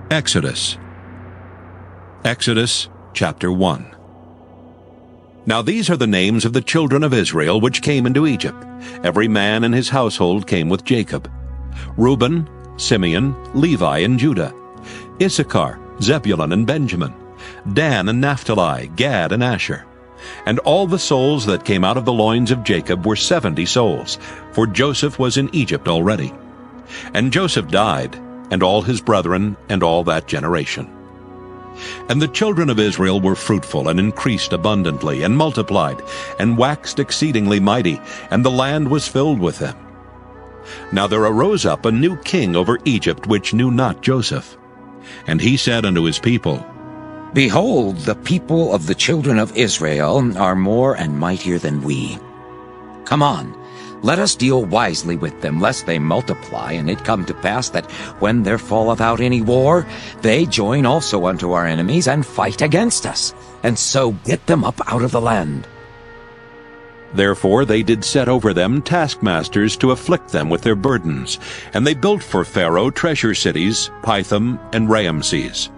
Exodus. Exodus chapter 1. Now these are the names of the children of Israel which came into Egypt. Every man in his household came with Jacob: Reuben, Simeon, Levi, and Judah; Issachar, Zebulun, and Benjamin; Dan and Naphtali, Gad and Asher. And all the souls that came out of the loins of Jacob were 70 souls, for Joseph was in Egypt already. And Joseph died, and all his brethren, and all that generation. And the children of Israel were fruitful, and increased abundantly, and multiplied, and waxed exceedingly mighty, and the land was filled with them. Now there arose up a new king over Egypt, which knew not Joseph. And he said unto his people, Behold, the people of the children of Israel are more and mightier than we. Come on, let us deal wisely with them, lest they multiply, and it come to pass that when there falleth out any war, they join also unto our enemies, and fight against us, and so get them up out of the land. Therefore they did set over them taskmasters to afflict them with their burdens, and they built for Pharaoh treasure cities, Pithom and Raamses.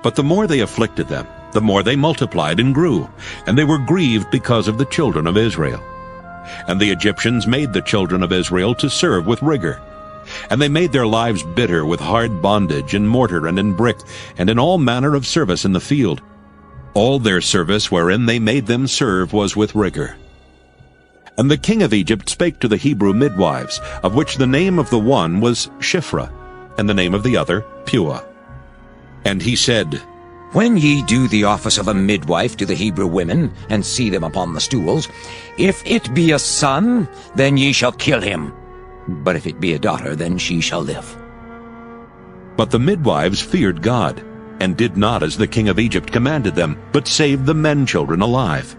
But the more they afflicted them, the more they multiplied and grew, and they were grieved because of the children of Israel. And the Egyptians made the children of Israel to serve with rigor. And they made their lives bitter with hard bondage, in mortar and in brick, and in all manner of service in the field. All their service wherein they made them serve was with rigor. And the king of Egypt spake to the Hebrew midwives, of which the name of the one was Shiphrah, and the name of the other Puah. And he said, When ye do the office of a midwife to the Hebrew women, and see them upon the stools, if it be a son, then ye shall kill him. But if it be a daughter, then she shall live. But the midwives feared God, and did not as the king of Egypt commanded them, but saved the men children alive.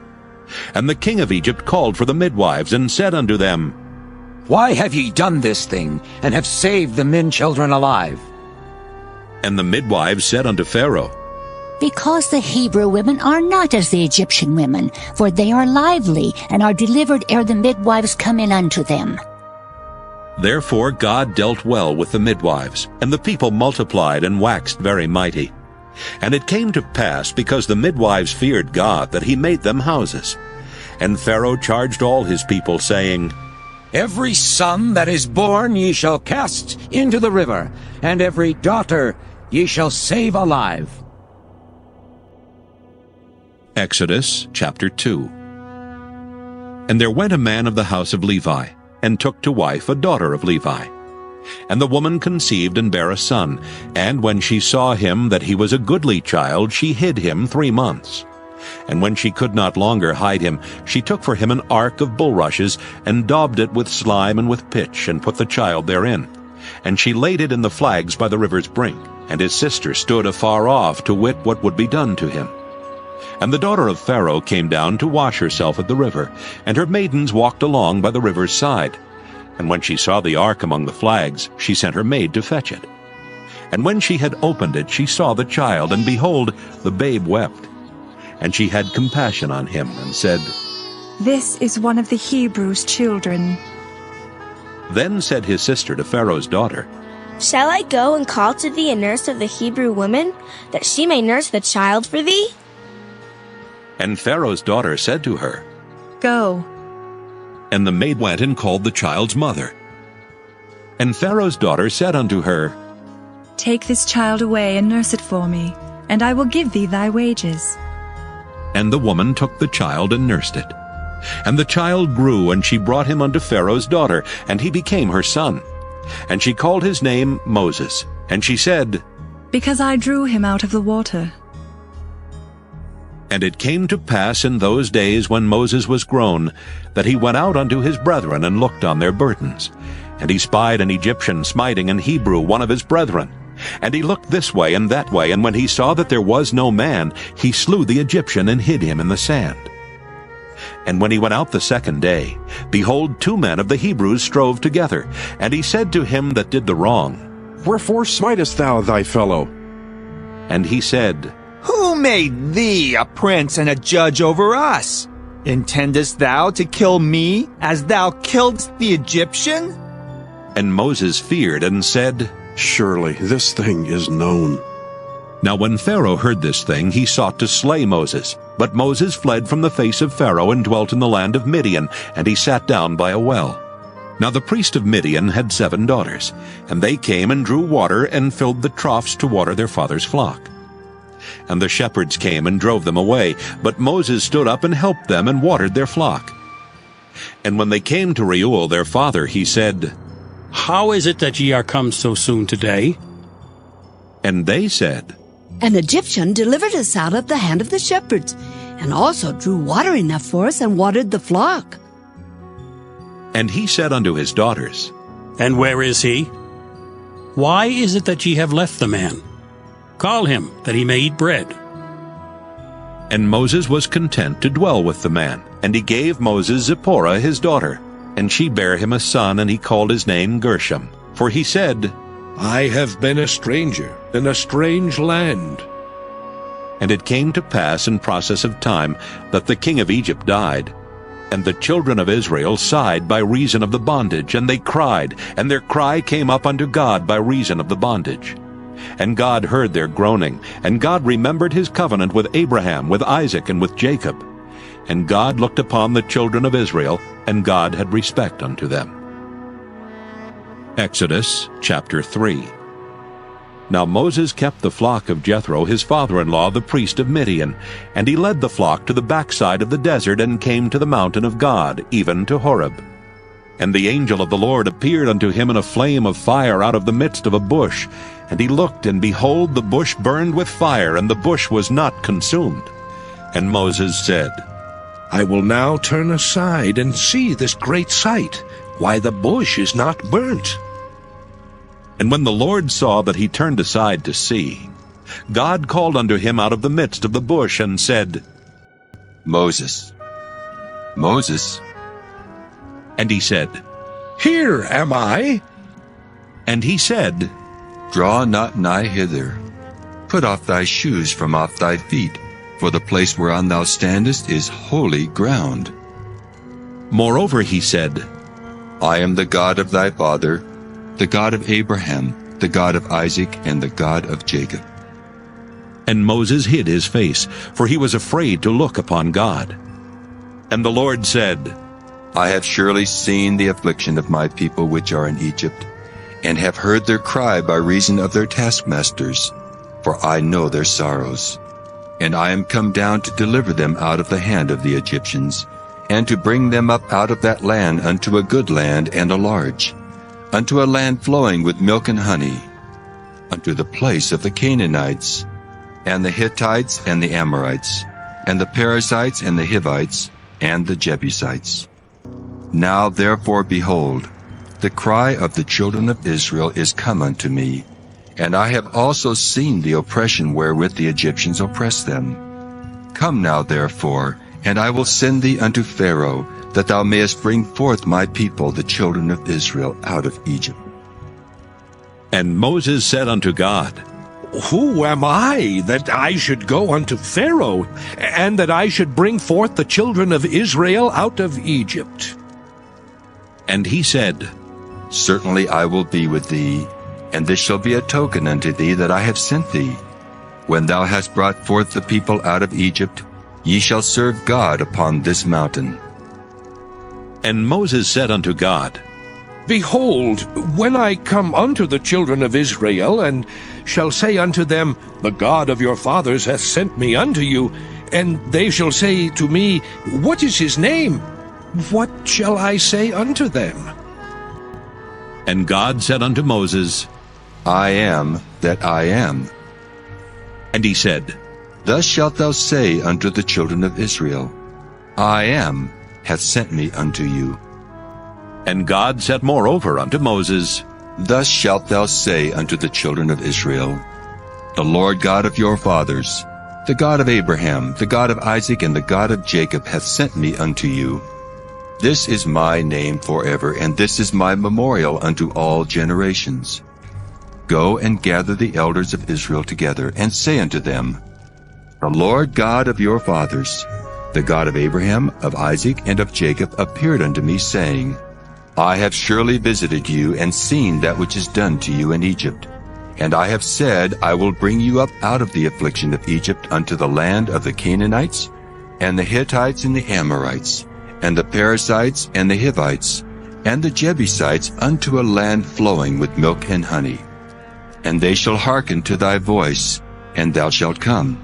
And the king of Egypt called for the midwives, and said unto them, Why have ye done this thing, and have saved the men children alive? And the midwives said unto Pharaoh, Because the Hebrew women are not as the Egyptian women, for they are lively, and are delivered ere the midwives come in unto them. Therefore God dealt well with the midwives, and the people multiplied and waxed very mighty. And it came to pass, because the midwives feared God, that he made them houses. And Pharaoh charged all his people, saying, Every son that is born ye shall cast into the river, and every daughter ye shall save alive. Exodus chapter 2. And there went a man of the house of Levi, and took to wife a daughter of Levi. And the woman conceived and bare a son, and when she saw him that he was a goodly child, she hid him 3 months. And when she could not longer hide him, she took for him an ark of bulrushes, and daubed it with slime and with pitch, and put the child therein. And she laid it in the flags by the river's brink. And his sister stood afar off to wit what would be done to him. And the daughter of Pharaoh came down to wash herself at the river, and her maidens walked along by the river's side. And when she saw the ark among the flags, she sent her maid to fetch it. And when she had opened it, she saw the child, and behold, the babe wept. And she had compassion on him, and said, This is one of the Hebrews' children. Then said his sister to Pharaoh's daughter, Shall I go and call to thee a nurse of the Hebrew woman, that she may nurse the child for thee? And Pharaoh's daughter said to her, Go. And the maid went and called the child's mother. And Pharaoh's daughter said unto her, Take this child away and nurse it for me, and I will give thee thy wages. And the woman took the child and nursed it. And the child grew, and she brought him unto Pharaoh's daughter, and he became her son. And she called his name Moses. And she said, Because I drew him out of the water. And it came to pass in those days when Moses was grown, that he went out unto his brethren, and looked on their burdens. And he spied an Egyptian smiting an Hebrew, one of his brethren. And he looked this way and that way, and when he saw that there was no man, he slew the Egyptian, and hid him in the sand. And when he went out the second day, behold, 2 men of the Hebrews strove together. And he said to him that did the wrong, Wherefore smitest thou thy fellow? And he said, Who made thee a prince and a judge over us? Intendest thou to kill me, as thou killedst the Egyptian? And Moses feared, and said, Surely this thing is known. Now when Pharaoh heard this thing, he sought to slay Moses. But Moses fled from the face of Pharaoh and dwelt in the land of Midian, and he sat down by a well. Now the priest of Midian had 7 daughters, and they came and drew water and filled the troughs to water their father's flock. And the shepherds came and drove them away, but Moses stood up and helped them and watered their flock. And when they came to Reuel their father, he said, How is it that ye are come so soon today? And they said, An Egyptian delivered us out of the hand of the shepherds, and also drew water enough for us and watered the flock. And he said unto his daughters, And where is he? Why is it that ye have left the man? Call him, that he may eat bread. And Moses was content to dwell with the man. And he gave Moses Zipporah his daughter. And she bare him a son, and he called his name Gershom. For he said, I have been a stranger in a strange land. And it came to pass in process of time that the king of Egypt died. And the children of Israel sighed by reason of the bondage, and they cried, and their cry came up unto God by reason of the bondage. And God heard their groaning, and God remembered his covenant with Abraham, with Isaac, and with Jacob. And God looked upon the children of Israel, and God had respect unto them. Exodus chapter 3. Now Moses kept the flock of Jethro his father-in-law, the priest of Midian, and he led the flock to the backside of the desert, and came to the mountain of God, even to Horeb. And the angel of the Lord appeared unto him in a flame of fire out of the midst of a bush. And he looked, and behold, the bush burned with fire, and the bush was not consumed. And Moses said, I will now turn aside and see this great sight, why the bush is not burnt. And when the Lord saw that he turned aside to see, God called unto him out of the midst of the bush, and said, Moses, Moses. And he said, Here am I. And he said, Draw not nigh hither. Put off thy shoes from off thy feet, for the place whereon thou standest is holy ground. Moreover he said, I am the God of thy father, the God of Abraham, the God of Isaac, and the God of Jacob. And Moses hid his face, for he was afraid to look upon God. And the Lord said, I have surely seen the affliction of my people which are in Egypt, and have heard their cry by reason of their taskmasters, for I know their sorrows. And I am come down to deliver them out of the hand of the Egyptians, and to bring them up out of that land unto a good land and a large, unto a land flowing with milk and honey, unto the place of the Canaanites, and the Hittites, and the Amorites, and the Perizzites, and the Hivites, and the Jebusites. Now therefore, behold, the cry of the children of Israel is come unto me, and I have also seen the oppression wherewith the Egyptians oppress them. Come now therefore, and I will send thee unto Pharaoh, that thou mayest bring forth my people, the children of Israel, out of Egypt. And Moses said unto God, Who am I, that I should go unto Pharaoh, and that I should bring forth the children of Israel out of Egypt? And he said, Certainly I will be with thee, and this shall be a token unto thee that I have sent thee. When thou hast brought forth the people out of Egypt, ye shall serve God upon this mountain. And Moses said unto God, Behold, when I come unto the children of Israel, and shall say unto them, The God of your fathers hath sent me unto you, and they shall say to me, What is his name? What shall I say unto them? And God said unto Moses, I am that I am. And he said, Thus shalt thou say unto the children of Israel, I am hath sent me unto you. And God said moreover unto Moses, Thus shalt thou say unto the children of Israel, The Lord God of your fathers, the God of Abraham, the God of Isaac, and the God of Jacob hath sent me unto you. This is my name forever, and this is my memorial unto all generations. Go and gather the elders of Israel together, and say unto them, The Lord God of your fathers, the God of Abraham, of Isaac, and of Jacob, appeared unto me, saying, I have surely visited you and seen that which is done to you in Egypt. And I have said, I will bring you up out of the affliction of Egypt unto the land of the Canaanites, and the Hittites and the Amorites, and the Perizzites and the Hivites, and the Jebusites unto a land flowing with milk and honey. And they shall hearken to thy voice, and thou shalt come,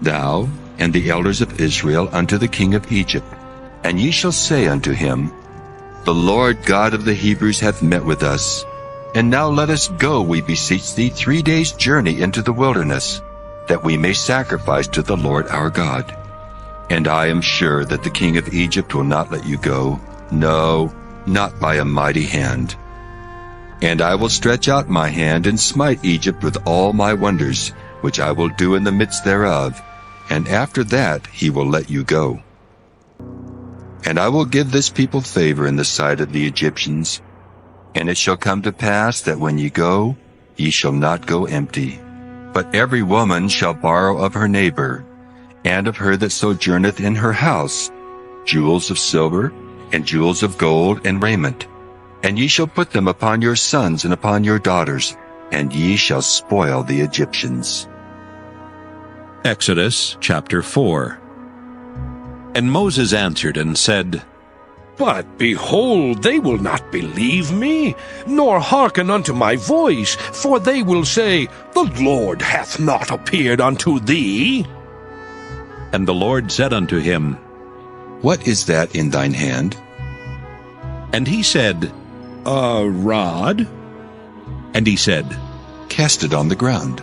thou and the elders of Israel unto the king of Egypt. And ye shall say unto him, The Lord God of the Hebrews hath met with us. And now let us go, we beseech thee, 3 days' journey into the wilderness, that we may sacrifice to the Lord our God. And I am sure that the king of Egypt will not let you go, no, not by a mighty hand. And I will stretch out my hand and smite Egypt with all my wonders, which I will do in the midst thereof, and after that he will let you go. And I will give this people favor in the sight of the Egyptians. And it shall come to pass that when ye go, ye shall not go empty. But every woman shall borrow of her neighbor, and of her that sojourneth in her house, jewels of silver, and jewels of gold, and raiment. And ye shall put them upon your sons and upon your daughters, and ye shall spoil the Egyptians. Exodus chapter 4. And Moses answered and said, But behold, they will not believe me, nor hearken unto my voice, for they will say, The Lord hath not appeared unto thee. And the Lord said unto him, What is that in thine hand? And he said, A rod. And he said, Cast it on the ground.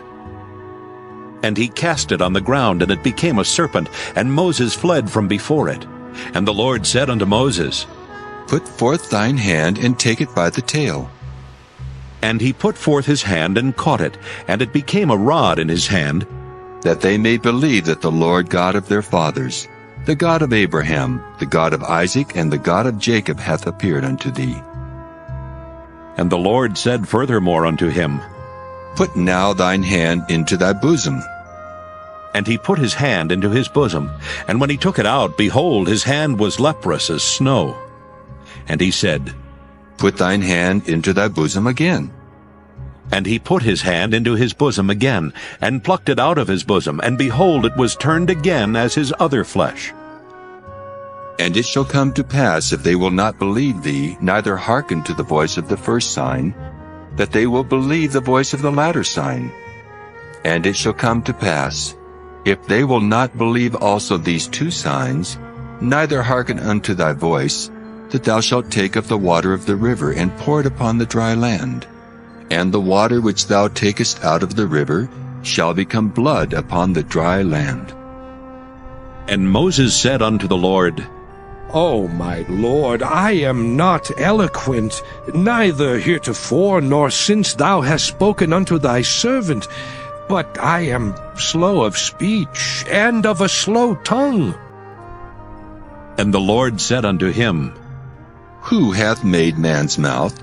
And he cast it on the ground, and it became a serpent, and Moses fled from before it. And the Lord said unto Moses, Put forth thine hand, and take it by the tail. And he put forth his hand, and caught it, and it became a rod in his hand, that they may believe that the Lord God of their fathers, the God of Abraham, the God of Isaac, and the God of Jacob hath appeared unto thee. And the Lord said furthermore unto him, Put now thine hand into thy bosom. And he put his hand into his bosom, and when he took it out, behold, his hand was leprous as snow. And he said, Put thine hand into thy bosom again. And he put his hand into his bosom again, and plucked it out of his bosom, and behold, it was turned again as his other flesh. And it shall come to pass, if they will not believe thee, neither hearken to the voice of the first sign, that they will believe the voice of the latter sign. And it shall come to pass, if they will not believe also these 2 signs, neither hearken unto thy voice, that thou shalt take of the water of the river, and pour it upon the dry land. And the water which thou takest out of the river shall become blood upon the dry land. And Moses said unto the Lord, O my Lord, I am not eloquent, neither heretofore nor since thou hast spoken unto thy servant, but I am slow of speech, and of a slow tongue. And the Lord said unto him, Who hath made man's mouth?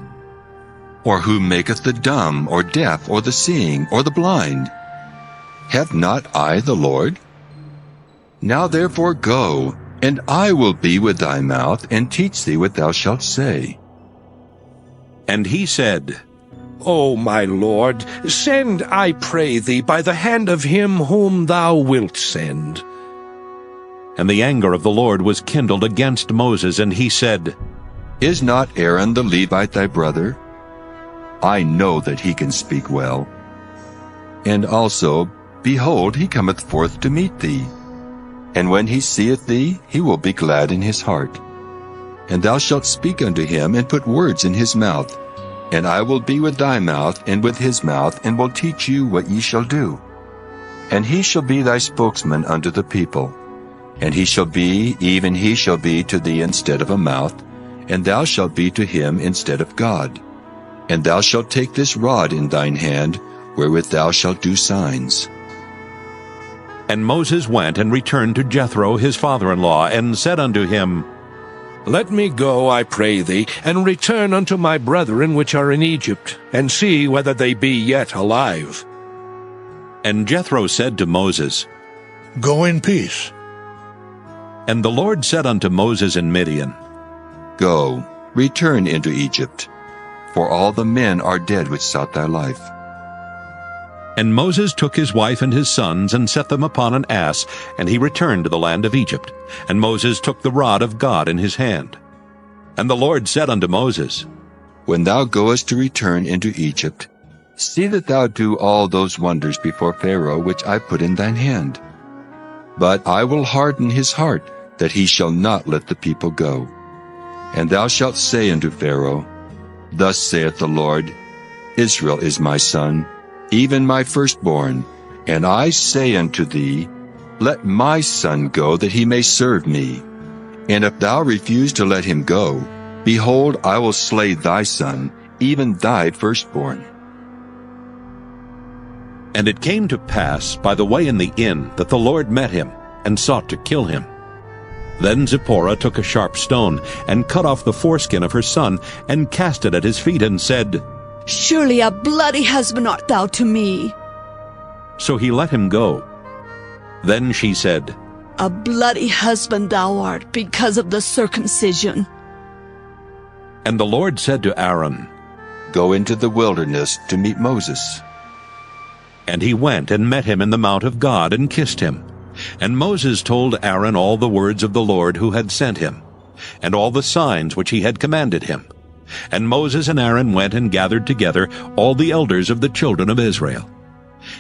Or who maketh the dumb, or deaf, or the seeing, or the blind? Have not I the Lord? Now therefore go, and I will be with thy mouth, and teach thee what thou shalt say. And he said, O my Lord, send, I pray thee, by the hand of him whom thou wilt send. And the anger of the Lord was kindled against Moses, and he said, Is not Aaron the Levite thy brother? I know that he can speak well. And also, behold, he cometh forth to meet thee. And when he seeth thee, he will be glad in his heart. And thou shalt speak unto him, and put words in his mouth. And I will be with thy mouth, and with his mouth, and will teach you what ye shall do. And he shall be thy spokesman unto the people. And he shall be, even he shall be to thee instead of a mouth, and thou shalt be to him instead of God. And thou shalt take this rod in thine hand, wherewith thou shalt do signs. And Moses went and returned to Jethro his father-in-law, and said unto him, Let me go, I pray thee, and return unto my brethren which are in Egypt, and see whether they be yet alive. And Jethro said to Moses, Go in peace. And the Lord said unto Moses in Midian, Go, return into Egypt, for all the men are dead which sought thy life. And Moses took his wife and his sons, and set them upon an ass, and he returned to the land of Egypt. And Moses took the rod of God in his hand. And the Lord said unto Moses, When thou goest to return into Egypt, see that thou do all those wonders before Pharaoh which I put in thine hand. But I will harden his heart, that he shall not let the people go. And thou shalt say unto Pharaoh, Thus saith the Lord, Israel is my son, even my firstborn. And I say unto thee, Let my son go, that he may serve me. And if thou refuse to let him go, behold, I will slay thy son, even thy firstborn. And it came to pass by the way in the inn that the Lord met him, and sought to kill him. Then Zipporah took a sharp stone, and cut off the foreskin of her son, and cast it at his feet, and said, Surely a bloody husband art thou to me. So he let him go. Then she said, A bloody husband thou art, because of the circumcision. And the Lord said to Aaron, Go into the wilderness to meet Moses. And he went and met him in the mount of God, and kissed him. And Moses told Aaron all the words of the Lord who had sent him, and all the signs which he had commanded him. And Moses and Aaron went and gathered together all the elders of the children of Israel.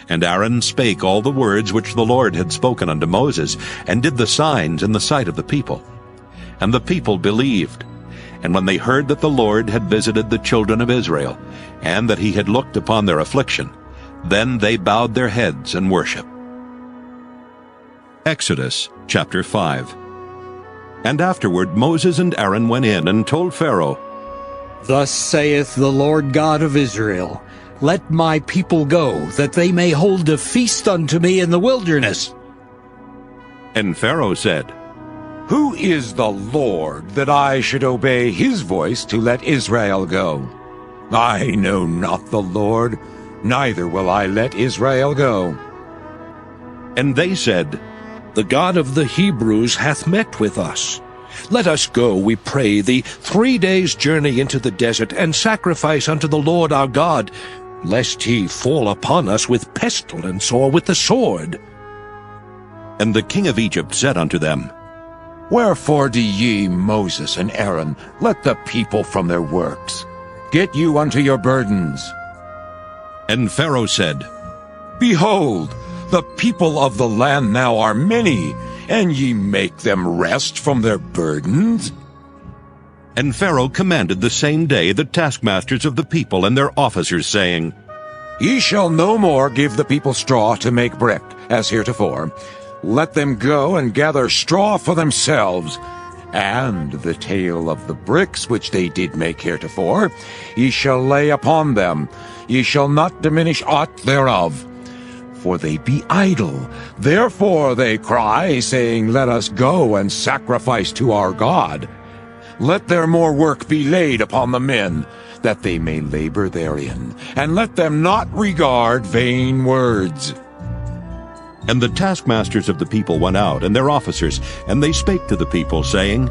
And Aaron spake all the words which the Lord had spoken unto Moses, and did the signs in the sight of the people. And the people believed. And when they heard that the Lord had visited the children of Israel, and that he had looked upon their affliction, then they bowed their heads and worshipped. Exodus chapter 5. And afterward Moses and Aaron went in and told Pharaoh, Thus saith the Lord God of Israel, Let my people go, that they may hold a feast unto me in the wilderness. And Pharaoh said, Who is the Lord, that I should obey his voice to let Israel go? I know not the Lord, neither will I let Israel go. And they said, The God of the Hebrews hath met with us. Let us go, we pray thee, 3 days' journey into the desert, and sacrifice unto the Lord our God, lest he fall upon us with pestilence or with the sword. And the king of Egypt said unto them, Wherefore do ye, Moses and Aaron, let the people from their works? Get you unto your burdens. And Pharaoh said, Behold, the people of the land now are many, and ye make them rest from their burdens? And Pharaoh commanded the same day the taskmasters of the people and their officers, saying, Ye shall no more give the people straw to make brick, as heretofore. Let them go and gather straw for themselves. And the tale of the bricks which they did make heretofore, ye shall lay upon them. Ye shall not diminish aught thereof. For they be idle. Therefore they cry, saying, Let us go and sacrifice to our God. Let their more work be laid upon the men, that they may labor therein, and let them not regard vain words. And the taskmasters of the people went out, and their officers, and they spake to the people, saying,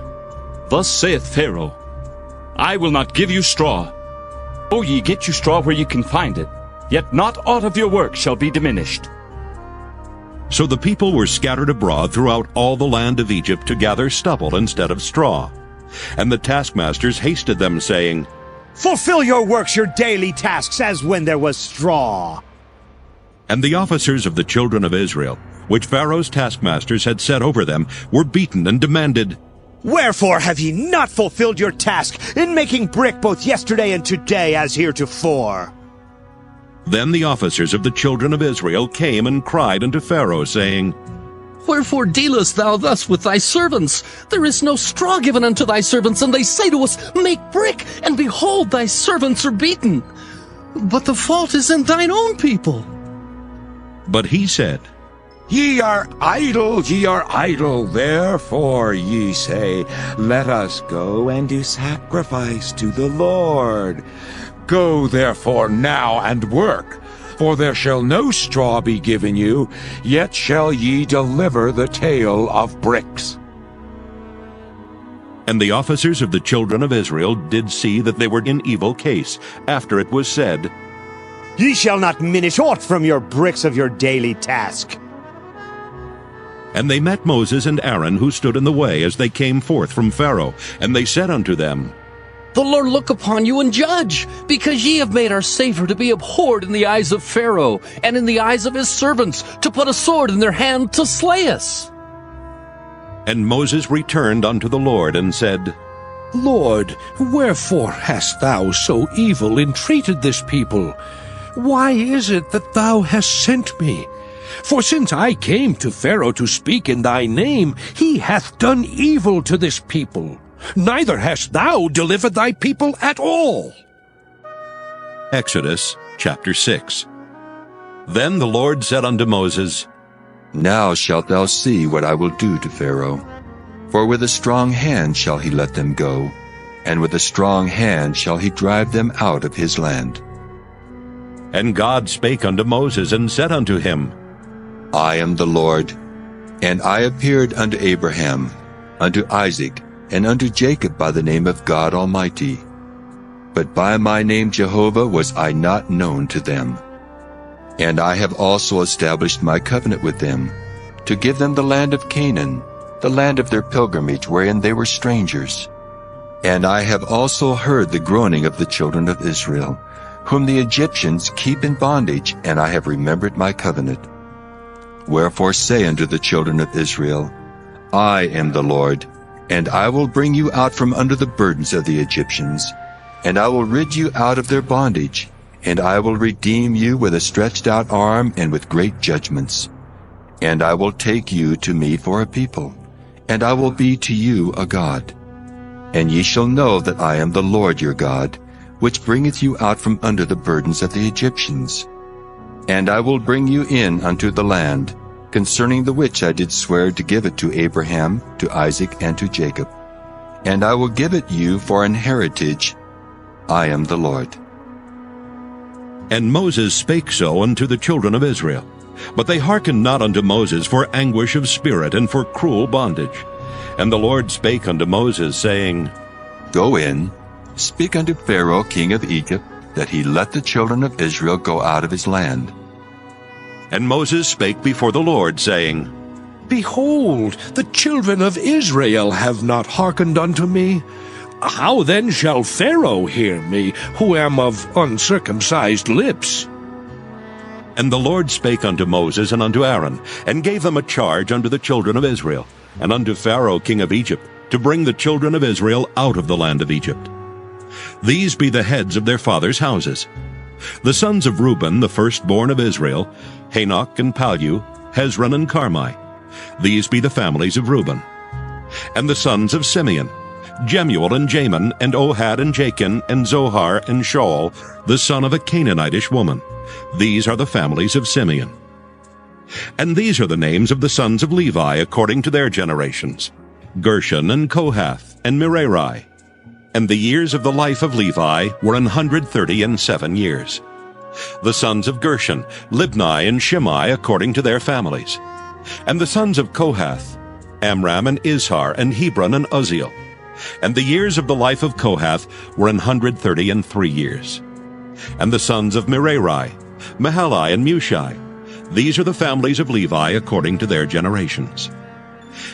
Thus saith Pharaoh, I will not give you straw. O ye get you straw where ye can find it, yet not aught of your work shall be diminished. So the people were scattered abroad throughout all the land of Egypt to gather stubble instead of straw. And the taskmasters hasted them, saying, Fulfill your works, your daily tasks, as when there was straw. And the officers of the children of Israel, which Pharaoh's taskmasters had set over them, were beaten and demanded, Wherefore have ye not fulfilled your task in making brick both yesterday and today as heretofore? Then the officers of the children of Israel came and cried unto Pharaoh, saying, Wherefore dealest thou thus with thy servants? There is no straw given unto thy servants, and they say to us, Make brick, and behold, thy servants are beaten. But the fault is in thine own people. But he said, Ye are idle, therefore ye say, Let us go and do sacrifice to the Lord. Go therefore now and work, for there shall no straw be given you, yet shall ye deliver the tale of bricks. And the officers of the children of Israel did see that they were in evil case, after it was said, Ye shall not minish aught from your bricks of your daily task. And they met Moses and Aaron, who stood in the way as they came forth from Pharaoh. And they said unto them, The Lord look upon you and judge, because ye have made our Savior to be abhorred in the eyes of Pharaoh, and in the eyes of his servants, to put a sword in their hand to slay us. And Moses returned unto the Lord, and said, Lord, wherefore hast thou so evil entreated this people? Why is it that thou hast sent me? For since I came to Pharaoh to speak in thy name, he hath done evil to this people. Neither hast thou delivered thy people at all. Exodus chapter 6. Then the Lord said unto Moses, Now shalt thou see what I will do to Pharaoh. For with a strong hand shall he let them go, and with a strong hand shall he drive them out of his land. And God spake unto Moses, and said unto him, I am the Lord, and I appeared unto Abraham, unto Isaac, and unto Jacob by the name of God Almighty. But by my name Jehovah was I not known to them. And I have also established my covenant with them, to give them the land of Canaan, the land of their pilgrimage wherein they were strangers. And I have also heard the groaning of the children of Israel, whom the Egyptians keep in bondage, and I have remembered my covenant. Wherefore say unto the children of Israel, I am the Lord, and I will bring you out from under the burdens of the Egyptians, and I will rid you out of their bondage, and I will redeem you with a stretched out arm and with great judgments. And I will take you to me for a people, and I will be to you a God. And ye shall know that I am the Lord your God, which bringeth you out from under the burdens of the Egyptians. And I will bring you in unto the land, concerning the which I did swear to give it to Abraham, to Isaac, and to Jacob. And I will give it you for an heritage. I am the Lord. And Moses spake so unto the children of Israel. But they hearkened not unto Moses for anguish of spirit and for cruel bondage. And the Lord spake unto Moses, saying, Go in, speak unto Pharaoh king of Egypt, that he let the children of Israel go out of his land. And Moses spake before the Lord, saying, Behold, the children of Israel have not hearkened unto me. How then shall Pharaoh hear me, who am of uncircumcised lips? And the Lord spake unto Moses and unto Aaron, and gave them a charge unto the children of Israel, and unto Pharaoh king of Egypt, to bring the children of Israel out of the land of Egypt. These be the heads of their fathers' houses. The sons of Reuben, the firstborn of Israel, Hanok and Palu, Hezron and Carmi. These be the families of Reuben. And the sons of Simeon, Jemuel and Jamin, and Ohad and Jachin, and Zohar and Shaul, the son of a Canaanitish woman. These are the families of Simeon. And these are the names of the sons of Levi according to their generations, Gershon and Kohath and Merari. And the years of the life of Levi were 137 years. The sons of Gershon, Libni and Shimei according to their families. And the sons of Kohath, Amram and Izhar and Hebron and Uzziel. And the years of the life of Kohath were 133 years. And the sons of Merari, Mahali and Mushi. These are the families of Levi according to their generations.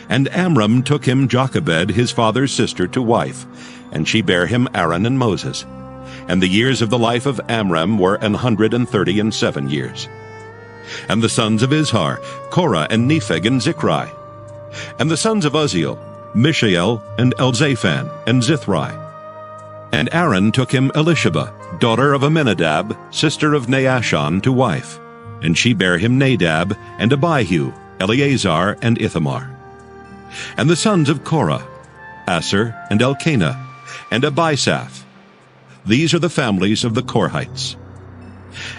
And Amram took him Jochebed his father's sister to wife, and she bare him Aaron and Moses. And the years of the life of Amram were 137 years. And the sons of Izhar, Korah and Nepheg and Zichri. And the sons of Uzziel, Mishael and Elzaphan and Zithri. And Aaron took him Elisheba, daughter of Amminadab, sister of Naashon, to wife. And she bare him Nadab, and Abihu, Eleazar, and Ithamar. And the sons of Korah, Asher, and Elkanah, and Abisaph. These are the families of the Korhites.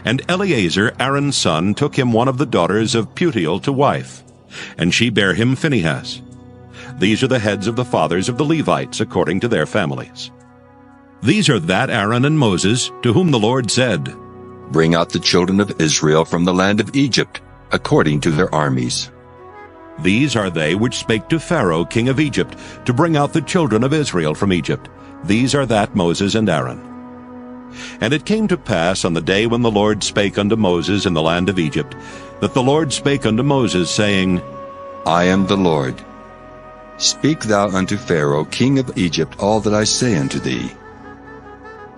And Eleazar, Aaron's son, took him one of the daughters of Putiel to wife, and she bare him Phinehas. These are the heads of the fathers of the Levites according to their families. These are that Aaron and Moses, to whom the Lord said, Bring out the children of Israel from the land of Egypt, according to their armies. These are they which spake to Pharaoh king of Egypt, to bring out the children of Israel from Egypt. These are that Moses and Aaron. And it came to pass on the day when the Lord spake unto Moses in the land of Egypt, that the Lord spake unto Moses, saying, I am the Lord. Speak thou unto Pharaoh king of Egypt all that I say unto thee.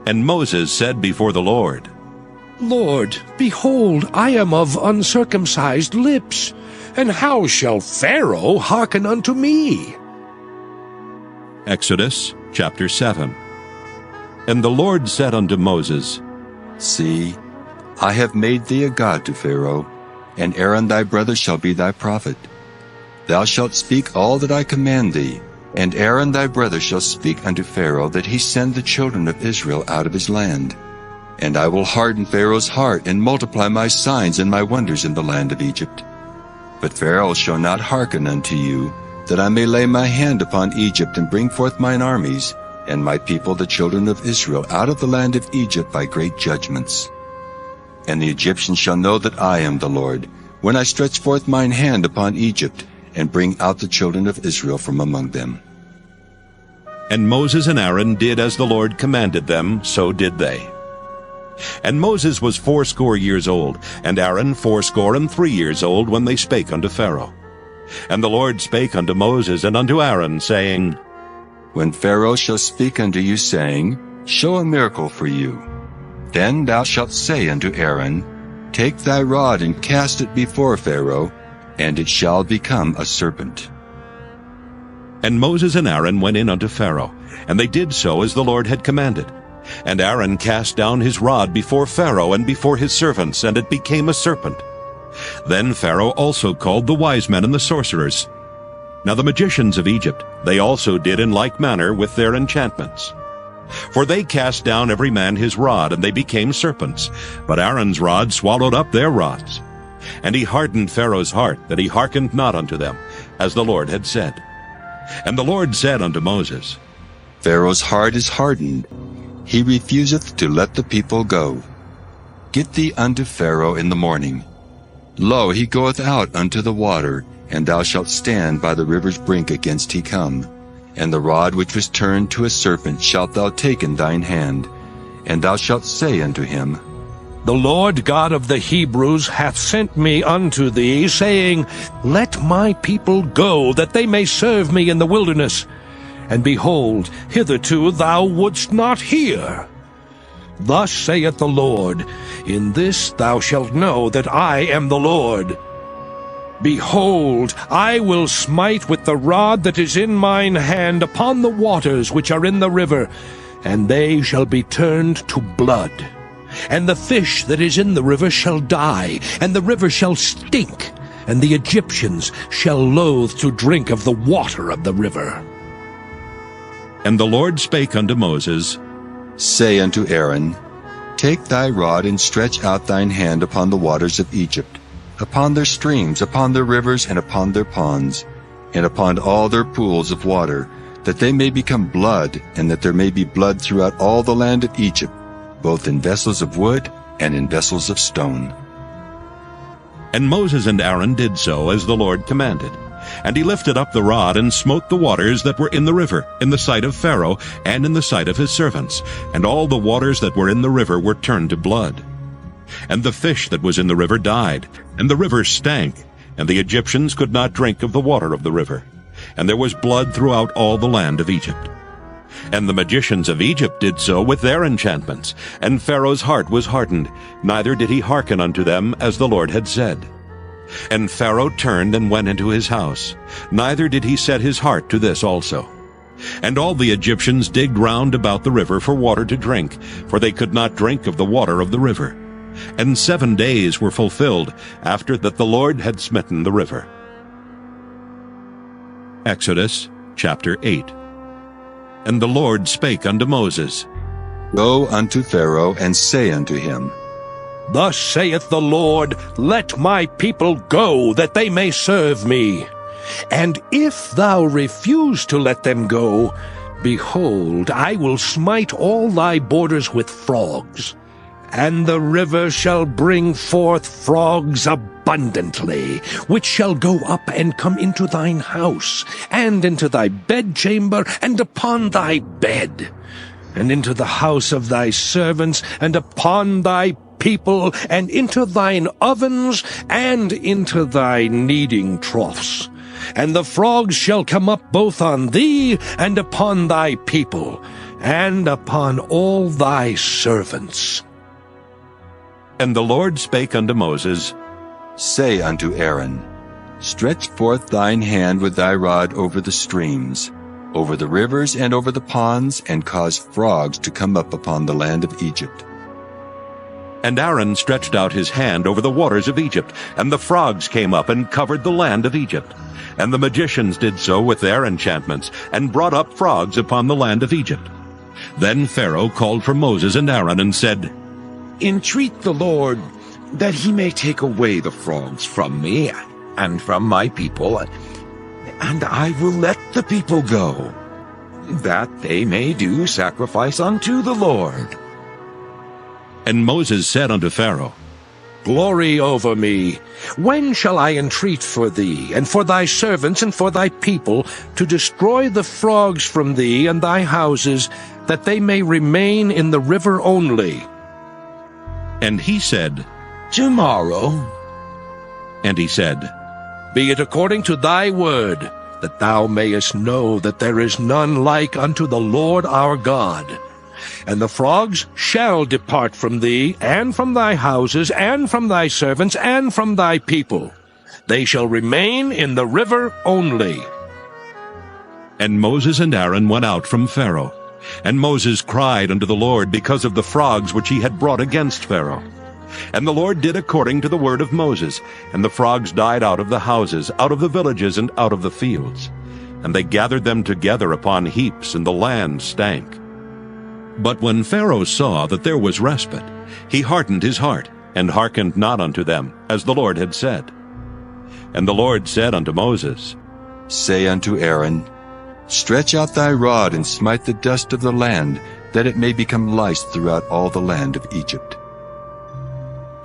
And Moses said before the Lord, Lord, behold, I am of uncircumcised lips, and how shall Pharaoh hearken unto me? Exodus chapter 7. And the Lord said unto Moses, See, I have made thee a god to Pharaoh, and Aaron thy brother shall be thy prophet. Thou shalt speak all that I command thee, and Aaron thy brother shall speak unto Pharaoh, that he send the children of Israel out of his land. And I will harden Pharaoh's heart, and multiply my signs and my wonders in the land of Egypt. But Pharaoh shall not hearken unto you, that I may lay my hand upon Egypt, and bring forth mine armies, and my people the children of Israel out of the land of Egypt by great judgments. And the Egyptians shall know that I am the Lord, when I stretch forth mine hand upon Egypt, and bring out the children of Israel from among them. And Moses and Aaron did as the Lord commanded them, so did they. And Moses was 80 years old, and Aaron 83 years old, when they spake unto Pharaoh. And the Lord spake unto Moses and unto Aaron, saying, When Pharaoh shall speak unto you, saying, Show a miracle for you, then thou shalt say unto Aaron, Take thy rod and cast it before Pharaoh, and it shall become a serpent. And Moses and Aaron went in unto Pharaoh, and they did so as the Lord had commanded. And Aaron cast down his rod before Pharaoh and before his servants, and it became a serpent. Then Pharaoh also called the wise men and the sorcerers. Now the magicians of Egypt, they also did in like manner with their enchantments. For they cast down every man his rod, and they became serpents. But Aaron's rod swallowed up their rods. And he hardened Pharaoh's heart, that he hearkened not unto them, as the Lord had said. And the Lord said unto Moses, Pharaoh's heart is hardened. He refuseth to let the people go. Get thee unto Pharaoh in the morning. Lo, he goeth out unto the water, and thou shalt stand by the river's brink against he come. And the rod which was turned to a serpent shalt thou take in thine hand, and thou shalt say unto him, The Lord God of the Hebrews hath sent me unto thee, saying, Let my people go, that they may serve me in the wilderness. And behold, hitherto thou wouldst not hear. Thus saith the Lord, In this thou shalt know that I am the Lord. Behold, I will smite with the rod that is in mine hand upon the waters which are in the river, and they shall be turned to blood. And the fish that is in the river shall die, and the river shall stink, and the Egyptians shall loathe to drink of the water of the river. And the Lord spake unto Moses, Say unto Aaron, Take thy rod and stretch out thine hand upon the waters of Egypt, upon their streams, upon their rivers, and upon their ponds, and upon all their pools of water, that they may become blood, and that there may be blood throughout all the land of Egypt, both in vessels of wood and in vessels of stone. And Moses and Aaron did so as the Lord commanded. And he lifted up the rod, and smote the waters that were in the river, in the sight of Pharaoh, and in the sight of his servants. And all the waters that were in the river were turned to blood. And the fish that was in the river died, and the river stank, and the Egyptians could not drink of the water of the river. And there was blood throughout all the land of Egypt. And the magicians of Egypt did so with their enchantments, and Pharaoh's heart was hardened, neither did he hearken unto them as the Lord had said. And Pharaoh turned and went into his house, neither did he set his heart to this also. And all the Egyptians digged round about the river for water to drink, for they could not drink of the water of the river. And 7 days were fulfilled after that the Lord had smitten the river. Exodus chapter 8. And the Lord spake unto Moses, Go unto Pharaoh, and say unto him, Thus saith the Lord, Let my people go, that they may serve me. And if thou refuse to let them go, behold, I will smite all thy borders with frogs, and the river shall bring forth frogs abundantly. abundantly, which shall go up and come into thine house, and into thy bedchamber, and upon thy bed, and into the house of thy servants, and upon thy people, and into thine ovens, and into thy kneading troughs. And the frogs shall come up both on thee, and upon thy people, and upon all thy servants. And the Lord spake unto Moses, Say unto Aaron, Stretch forth thine hand with thy rod over the streams, over the rivers and over the ponds, and cause frogs to come up upon the land of Egypt. And Aaron stretched out his hand over the waters of Egypt, and the frogs came up and covered the land of Egypt. And the magicians did so with their enchantments, and brought up frogs upon the land of Egypt. Then Pharaoh called for Moses and Aaron, and said, Entreat the Lord that he may take away the frogs from me and from my people, and I will let the people go, that they may do sacrifice unto the Lord. And Moses said unto Pharaoh, Glory over me! When shall I entreat for thee, and for thy servants, and for thy people, to destroy the frogs from thee and thy houses, that they may remain in the river only? And he said, Tomorrow. And he said, Be it according to thy word, that thou mayest know that there is none like unto the Lord our God. And the frogs shall depart from thee, and from thy houses, and from thy servants, and from thy people. They shall remain in the river only. And Moses and Aaron went out from Pharaoh. And Moses cried unto the Lord because of the frogs which he had brought against Pharaoh. And the Lord did according to the word of Moses, and the frogs died out of the houses, out of the villages, and out of the fields. And they gathered them together upon heaps, and the land stank. But when Pharaoh saw that there was respite, he hardened his heart, and hearkened not unto them, as the Lord had said. And the Lord said unto Moses, Say unto Aaron, Stretch out thy rod, and smite the dust of the land, that it may become lice throughout all the land of Egypt.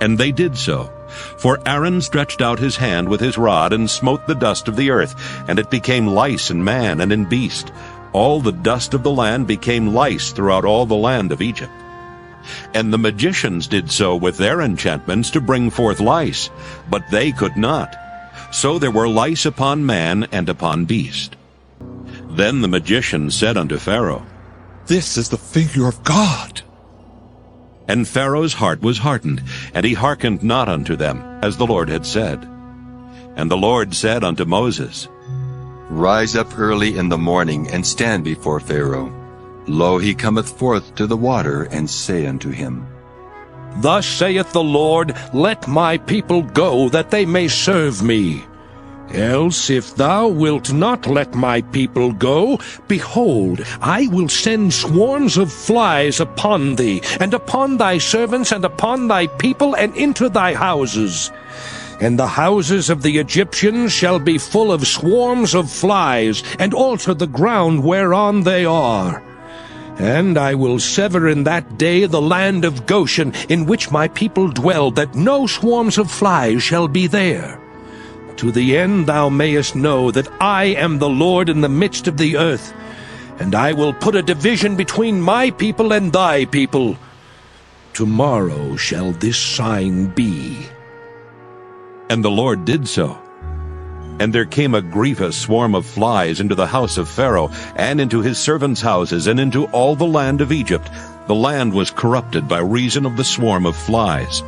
And they did so. For Aaron stretched out his hand with his rod, and smote the dust of the earth, and it became lice in man and in beast. All the dust of the land became lice throughout all the land of Egypt. And the magicians did so with their enchantments to bring forth lice, but they could not. So there were lice upon man and upon beast. Then the magicians said unto Pharaoh, This is the figure of God. And Pharaoh's heart was hardened, and he hearkened not unto them, as the Lord had said. And the Lord said unto Moses, Rise up early in the morning, and stand before Pharaoh. Lo, he cometh forth to the water, and say unto him, Thus saith the Lord, Let my people go, that they may serve me. Else, if thou wilt not let my people go, behold, I will send swarms of flies upon thee, and upon thy servants, and upon thy people, and into thy houses. And the houses of the Egyptians shall be full of swarms of flies, and also the ground whereon they are. And I will sever in that day the land of Goshen, in which my people dwell, that no swarms of flies shall be there. To the end thou mayest know that I am the Lord in the midst of the earth, and I will put a division between my people and thy people. Tomorrow shall this sign be. And the Lord did so. And there came a grievous swarm of flies into the house of Pharaoh, and into his servants' houses, and into all the land of Egypt. The land was corrupted by reason of the swarm of flies.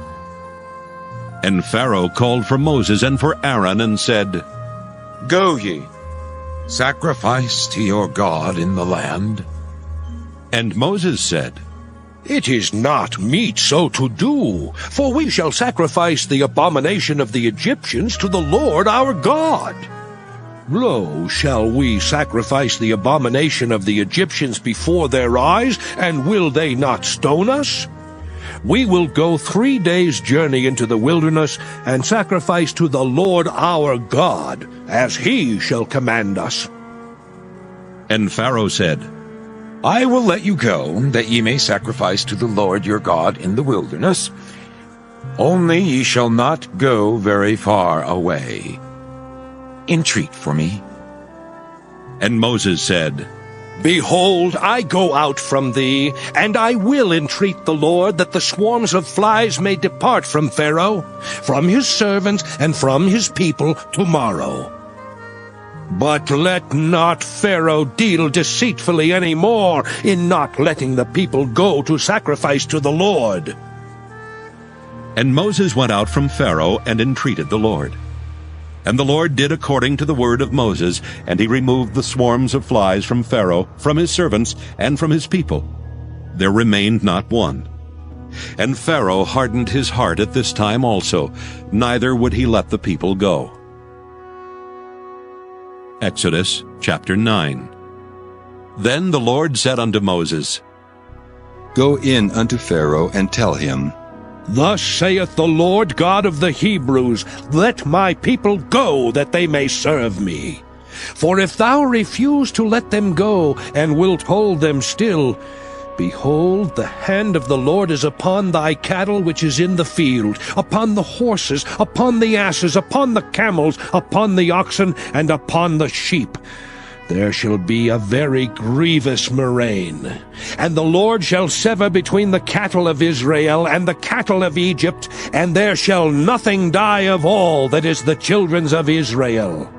And Pharaoh called for Moses and for Aaron, and said, Go ye, sacrifice to your God in the land. And Moses said, It is not meet so to do, for we shall sacrifice the abomination of the Egyptians to the Lord our God. Lo, shall we sacrifice the abomination of the Egyptians before their eyes, and will they not stone us? We will go 3 days' journey into the wilderness, and sacrifice to the Lord our God, as he shall command us. And Pharaoh said, I will let you go, that ye may sacrifice to the Lord your God in the wilderness. Only ye shall not go very far away. Entreat for me. And Moses said, Behold, I go out from thee, and I will entreat the Lord that the swarms of flies may depart from Pharaoh, from his servants, and from his people tomorrow. But let not Pharaoh deal deceitfully any more in not letting the people go to sacrifice to the Lord. And Moses went out from Pharaoh and entreated the Lord. And the Lord did according to the word of Moses, and he removed the swarms of flies from Pharaoh, from his servants, and from his people. There remained not one. And Pharaoh hardened his heart at this time also, neither would he let the people go. Exodus chapter 9. Then the Lord said unto Moses, Go in unto Pharaoh, and tell him, Thus saith the Lord God of the Hebrews, Let my people go, that they may serve me. For if thou refuse to let them go, and wilt hold them still, behold, the hand of the Lord is upon thy cattle which is in the field, upon the horses, upon the asses, upon the camels, upon the oxen, and upon the sheep. There shall be a very grievous murrain. And the Lord shall sever between the cattle of Israel and the cattle of Egypt, and there shall nothing die of all that is the children's of Israel.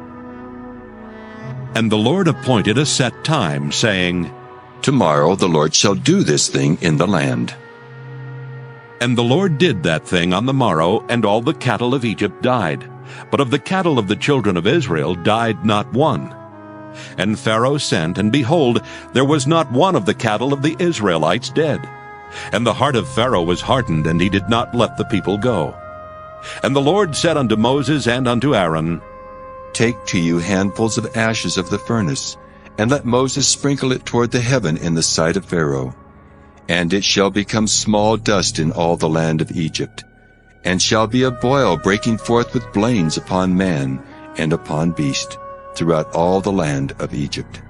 And the Lord appointed a set time, saying, Tomorrow the Lord shall do this thing in the land. And the Lord did that thing on the morrow, and all the cattle of Egypt died. But of the cattle of the children of Israel died not one. And Pharaoh sent, and behold, there was not one of the cattle of the Israelites dead. And the heart of Pharaoh was hardened, and he did not let the people go. And the Lord said unto Moses and unto Aaron, Take to you handfuls of ashes of the furnace, and let Moses sprinkle it toward the heaven in the sight of Pharaoh. And it shall become small dust in all the land of Egypt, and shall be a boil breaking forth with blains upon man and upon beast, throughout all the land of Egypt.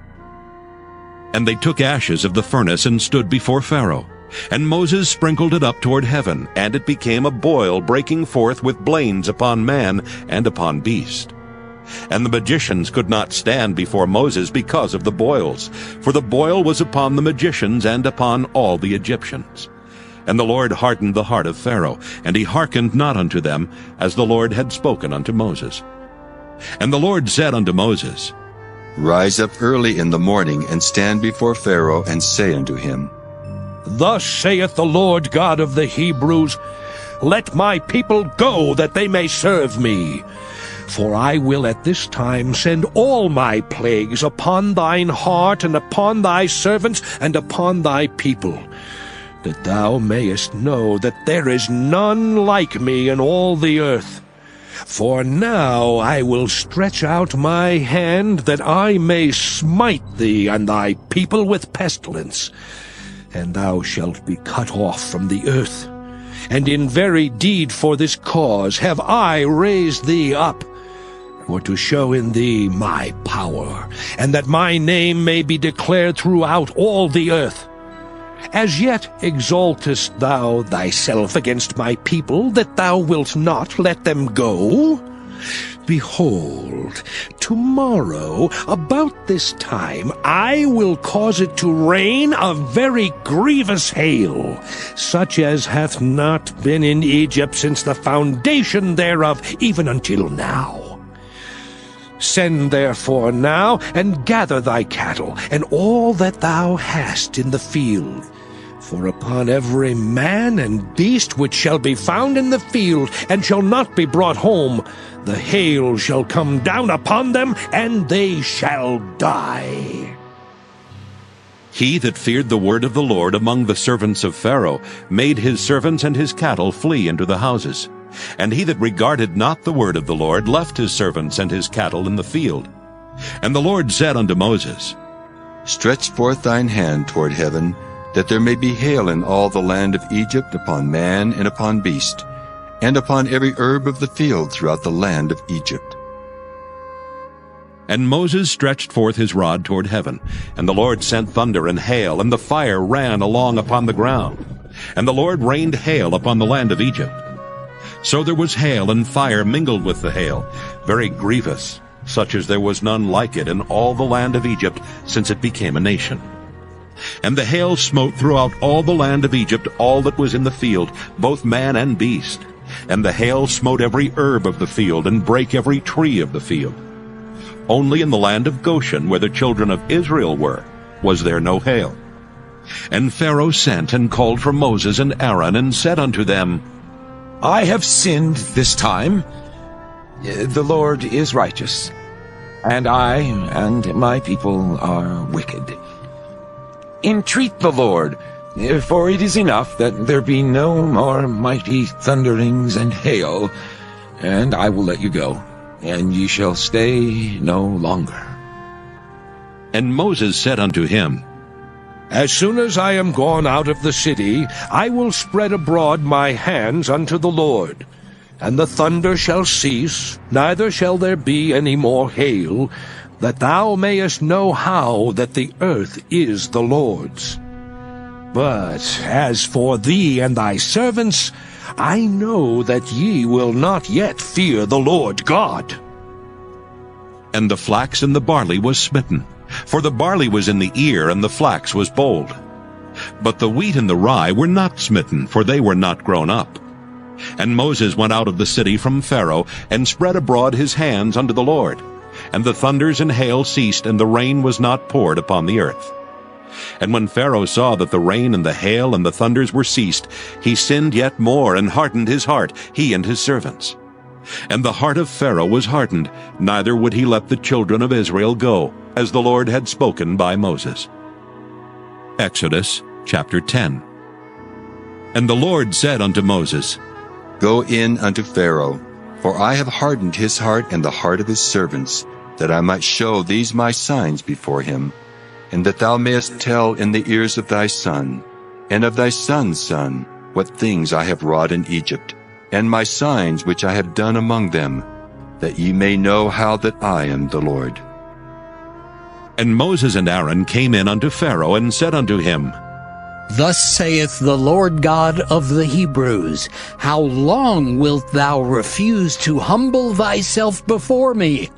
And they took ashes of the furnace and stood before Pharaoh. And Moses sprinkled it up toward heaven, and it became a boil breaking forth with blains upon man and upon beast. And the magicians could not stand before Moses because of the boils, for the boil was upon the magicians and upon all the Egyptians. And the Lord hardened the heart of Pharaoh, and he hearkened not unto them, as the Lord had spoken unto Moses. And the Lord said unto Moses, Rise up early in the morning, and stand before Pharaoh, and say unto him, Thus saith the Lord God of the Hebrews, Let my people go, that they may serve me. For I will at this time send all my plagues upon thine heart, and upon thy servants, and upon thy people, that thou mayest know that there is none like me in all the earth. For now I will stretch out my hand, that I may smite thee and thy people with pestilence, and thou shalt be cut off from the earth. And in very deed for this cause have I raised thee up, for to show in thee my power, and that my name may be declared throughout all the earth. As yet exaltest thou thyself against my people, that thou wilt not let them go? Behold, tomorrow, about this time, I will cause it to rain a very grievous hail, such as hath not been in Egypt since the foundation thereof, even until now. Send therefore now, and gather thy cattle, and all that thou hast in the field. For upon every man and beast which shall be found in the field, and shall not be brought home, the hail shall come down upon them, and they shall die. He that feared the word of the Lord among the servants of Pharaoh made his servants and his cattle flee into the houses. And he that regarded not the word of the Lord left his servants and his cattle in the field. And the Lord said unto Moses, Stretch forth thine hand toward heaven, that there may be hail in all the land of Egypt upon man and upon beast, and upon every herb of the field throughout the land of Egypt. And Moses stretched forth his rod toward heaven, and the Lord sent thunder and hail, and the fire ran along upon the ground. And the Lord rained hail upon the land of Egypt. So there was hail and fire mingled with the hail, very grievous, such as there was none like it in all the land of Egypt since it became a nation. And the hail smote throughout all the land of Egypt all that was in the field, both man and beast. And the hail smote every herb of the field, and brake every tree of the field. Only in the land of Goshen, where the children of Israel were, was there no hail. And Pharaoh sent and called for Moses and Aaron, and said unto them, I have sinned this time. The Lord is righteous, and I and my people are wicked. Entreat the Lord, for it is enough that there be no more mighty thunderings and hail, and I will let you go, and ye shall stay no longer. And Moses said unto him, As soon as I am gone out of the city, I will spread abroad my hands unto the Lord. And the thunder shall cease, neither shall there be any more hail, that thou mayest know how that the earth is the Lord's. But as for thee and thy servants, I know that ye will not yet fear the Lord God. And the flax and the barley was smitten, for the barley was in the ear, and the flax was bold. But the wheat and the rye were not smitten, for they were not grown up. And Moses went out of the city from Pharaoh, and spread abroad his hands unto the Lord. And the thunders and hail ceased, and the rain was not poured upon the earth. And when Pharaoh saw that the rain and the hail and the thunders were ceased, he sinned yet more, and hardened his heart, he and his servants. And the heart of Pharaoh was hardened, neither would he let the children of Israel go, as the Lord had spoken by Moses. Exodus chapter 10. And the Lord said unto Moses, Go in unto Pharaoh, for I have hardened his heart and the heart of his servants, that I might show these my signs before him, and that thou mayest tell in the ears of thy son, and of thy son's son, what things I have wrought in Egypt, and my signs which I have done among them, that ye may know how that I am the Lord. And Moses and Aaron came in unto Pharaoh, and said unto him, Thus saith the Lord God of the Hebrews, How long wilt thou refuse to humble thyself before me?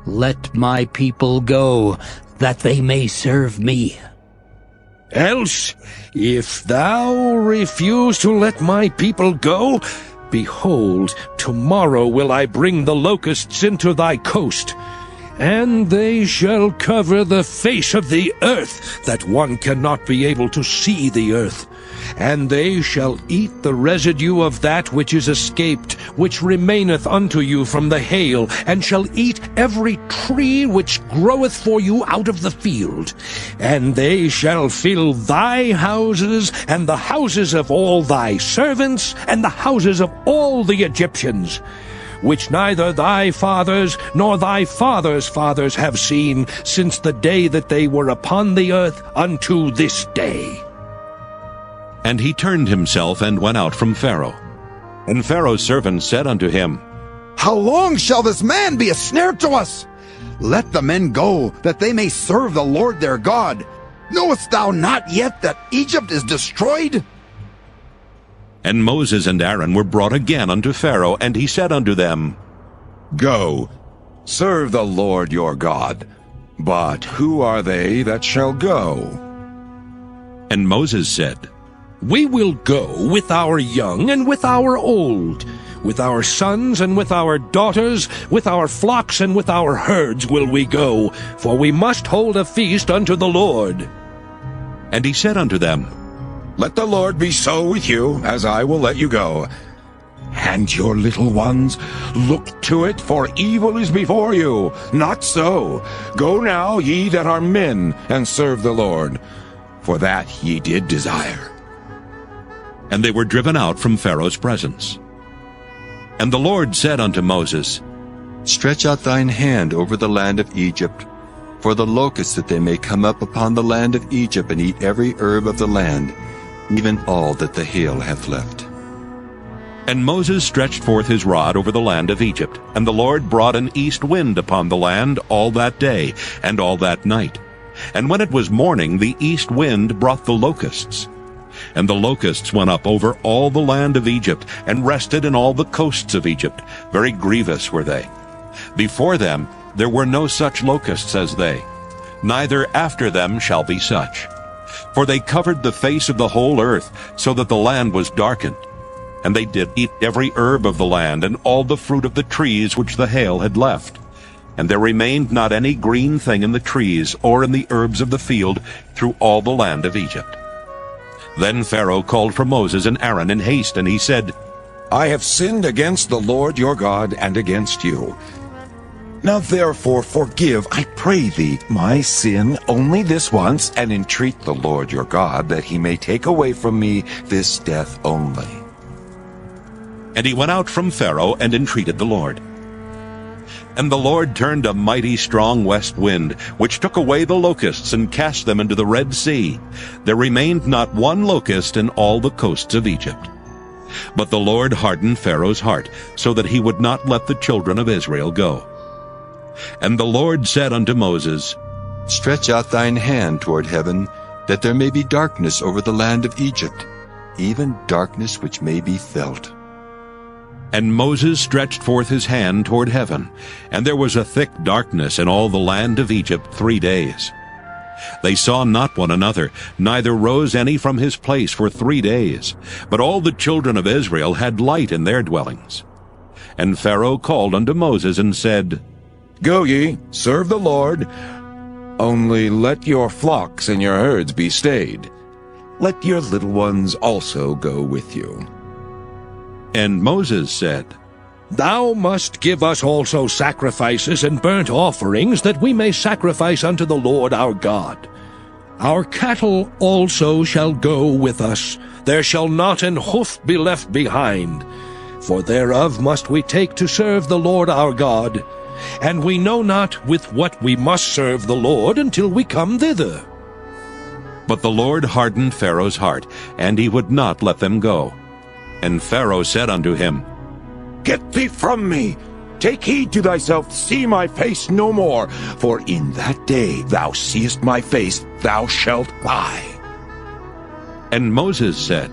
Let my people go, that they may serve me. Else, if thou refuse to let my people go, behold, tomorrow will I bring the locusts into thy coast, and they shall cover the face of the earth, that one cannot be able to see the earth. And they shall eat the residue of that which is escaped, which remaineth unto you from the hail, and shall eat every tree which groweth for you out of the field. And they shall fill thy houses, and the houses of all thy servants, and the houses of all the Egyptians, which neither thy fathers nor thy fathers' fathers have seen, since the day that they were upon the earth unto this day. And he turned himself and went out from Pharaoh. And Pharaoh's servants said unto him, How long shall this man be a snare to us? Let the men go, that they may serve the Lord their God. Knowest thou not yet that Egypt is destroyed? And Moses and Aaron were brought again unto Pharaoh, and he said unto them, Go, serve the Lord your God. But who are they that shall go? And Moses said, We will go with our young and with our old, with our sons and with our daughters, with our flocks and with our herds will we go, for we must hold a feast unto the Lord. And he said unto them, Let the Lord be so with you, as I will let you go. And your little ones, look to it, for evil is before you. Not so. Go now, ye that are men, and serve the Lord, for that ye did desire. And they were driven out from Pharaoh's presence. And the Lord said unto Moses, Stretch out thine hand over the land of Egypt, for the locusts, that they may come up upon the land of Egypt, and eat every herb of the land, even all that the hail hath left. And Moses stretched forth his rod over the land of Egypt, and the Lord brought an east wind upon the land all that day, and all that night. And when it was morning, the east wind brought the locusts. And the locusts went up over all the land of Egypt, and rested in all the coasts of Egypt. Very grievous were they. Before them there were no such locusts as they, neither after them shall be such. For they covered the face of the whole earth, so that the land was darkened. And they did eat every herb of the land, and all the fruit of the trees which the hail had left. And there remained not any green thing in the trees, or in the herbs of the field, through all the land of Egypt. Then Pharaoh called for Moses and Aaron in haste, and he said, I have sinned against the Lord your God and against you. Now therefore forgive, I pray thee, my sin only this once, and entreat the Lord your God that he may take away from me this death only. And he went out from Pharaoh and entreated the Lord. And the Lord turned a mighty strong west wind, which took away the locusts and cast them into the Red Sea. There remained not one locust in all the coasts of Egypt. But the Lord hardened Pharaoh's heart, so that he would not let the children of Israel go. And the Lord said unto Moses, Stretch out thine hand toward heaven, that there may be darkness over the land of Egypt, even darkness which may be felt. And Moses stretched forth his hand toward heaven, and there was a thick darkness in all the land of Egypt 3 days. They saw not one another, neither rose any from his place for 3 days. But all the children of Israel had light in their dwellings. And Pharaoh called unto Moses and said, Go ye, serve the Lord, only let your flocks and your herds be stayed. Let your little ones also go with you. And Moses said, Thou must give us also sacrifices and burnt offerings, that we may sacrifice unto the Lord our God. Our cattle also shall go with us. There shall not an hoof be left behind. For thereof must we take to serve the Lord our God. And we know not with what we must serve the Lord until we come thither. But the Lord hardened Pharaoh's heart, and he would not let them go. And Pharaoh said unto him, Get thee from me! Take heed to thyself, see my face no more, for in that day thou seest my face, thou shalt die. And Moses said,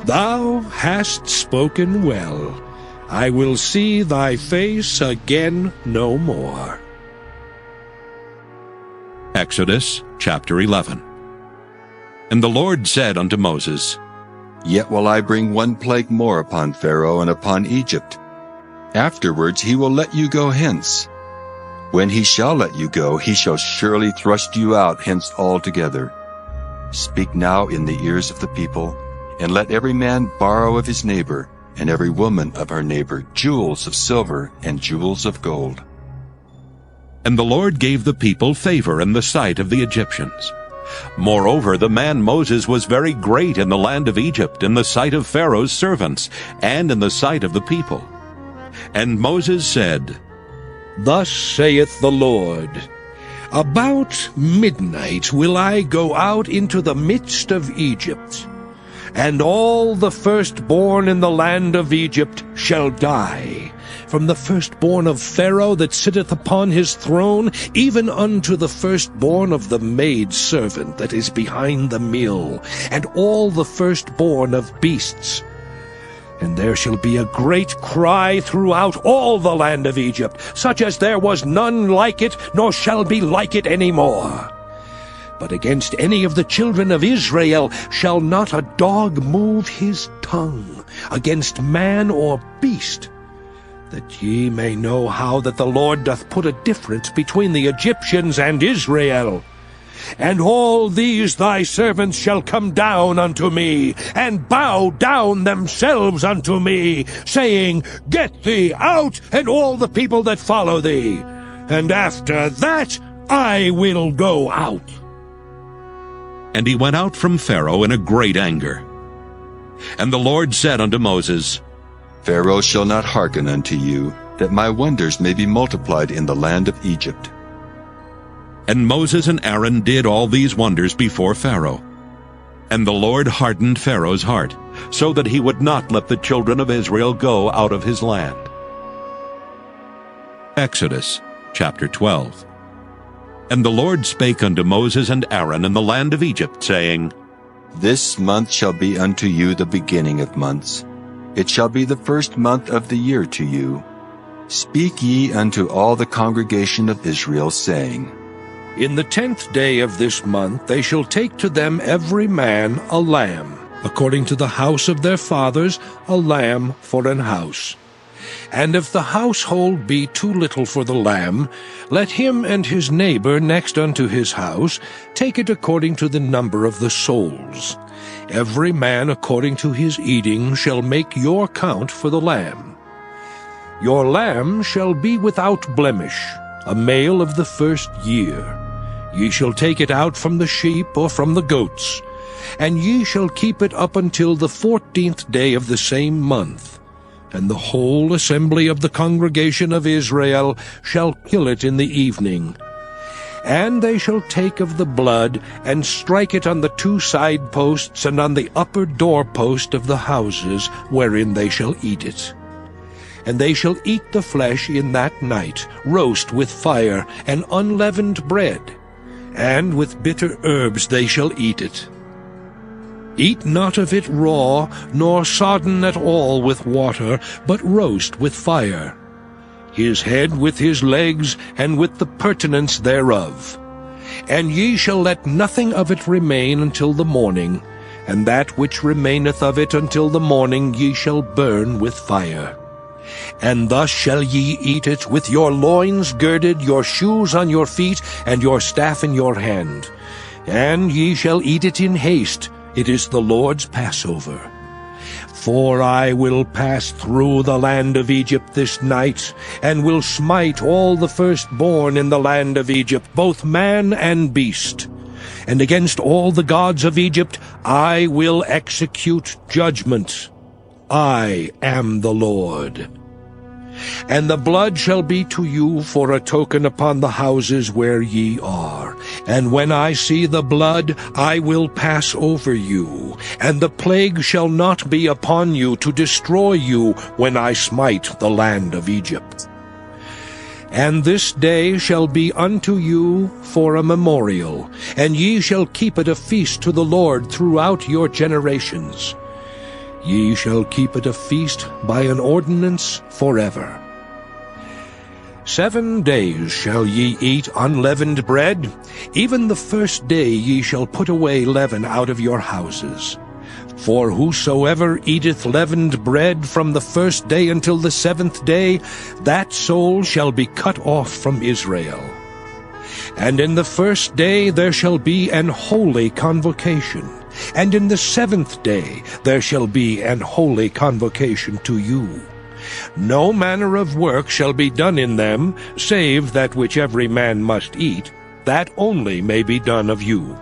Thou hast spoken well. I will see thy face again no more. Exodus chapter 11. And the Lord said unto Moses, Yet will I bring one plague more upon Pharaoh and upon Egypt. Afterwards he will let you go hence. When he shall let you go, he shall surely thrust you out hence altogether. Speak now in the ears of the people, and let every man borrow of his neighbor, and every woman of her neighbor, jewels of silver and jewels of gold. And the Lord gave the people favor in the sight of the Egyptians. Moreover, the man Moses was very great in the land of Egypt, in the sight of Pharaoh's servants, and in the sight of the people. And Moses said, Thus saith the Lord, About midnight will I go out into the midst of Egypt, and all the firstborn in the land of Egypt shall die, from the firstborn of Pharaoh that sitteth upon his throne, even unto the firstborn of the maidservant that is behind the mill, and all the firstborn of beasts. And there shall be a great cry throughout all the land of Egypt, such as there was none like it, nor shall be like it any more. But against any of the children of Israel shall not a dog move his tongue, against man or beast, that ye may know how that the Lord doth put a difference between the Egyptians and Israel. And all these thy servants shall come down unto me, and bow down themselves unto me, saying, Get thee out, and all the people that follow thee. And after that I will go out. And he went out from Pharaoh in a great anger. And the Lord said unto Moses, Pharaoh shall not hearken unto you, that my wonders may be multiplied in the land of Egypt. And Moses and Aaron did all these wonders before Pharaoh. And the Lord hardened Pharaoh's heart, so that he would not let the children of Israel go out of his land. Exodus chapter 12. And the Lord spake unto Moses and Aaron in the land of Egypt, saying, This month shall be unto you the beginning of months. It shall be the first month of the year to you. Speak ye unto all the congregation of Israel, saying, In the 10th day of this month they shall take to them every man a lamb, according to the house of their fathers, a lamb for an house. And if the household be too little for the lamb, let him and his neighbor next unto his house take it according to the number of the souls. Every man according to his eating shall make your count for the lamb. Your lamb shall be without blemish, a male of the first year. Ye shall take it out from the sheep or from the goats, and ye shall keep it up until the 14th day of the same month. And the whole assembly of the congregation of Israel shall kill it in the evening. And they shall take of the blood, and strike it on the 2 side posts and on the upper doorpost of the houses wherein they shall eat it. And they shall eat the flesh in that night, roast with fire, and unleavened bread, and with bitter herbs they shall eat it. Eat not of it raw, nor sodden at all with water, but roast with fire, his head with his legs, and with the purtenance thereof. And ye shall let nothing of it remain until the morning, and that which remaineth of it until the morning ye shall burn with fire. And thus shall ye eat it, with your loins girded, your shoes on your feet, and your staff in your hand. And ye shall eat it in haste. It is the Lord's Passover. For I will pass through the land of Egypt this night, and will smite all the firstborn in the land of Egypt, both man and beast. And against all the gods of Egypt I will execute judgment. I am the Lord. And the blood shall be to you for a token upon the houses where ye are. And when I see the blood, I will pass over you, and the plague shall not be upon you to destroy you when I smite the land of Egypt. And this day shall be unto you for a memorial, and ye shall keep it a feast to the Lord throughout your generations. Ye shall keep it a feast by an ordinance forever. 7 days shall ye eat unleavened bread. Even the first day ye shall put away leaven out of your houses. For whosoever eateth leavened bread from the first day until the 7th day, that soul shall be cut off from Israel. And in the first day there shall be an holy convocation, and in the 7th day there shall be an holy convocation to you. No manner of work shall be done in them, save that which every man must eat, that only may be done of you.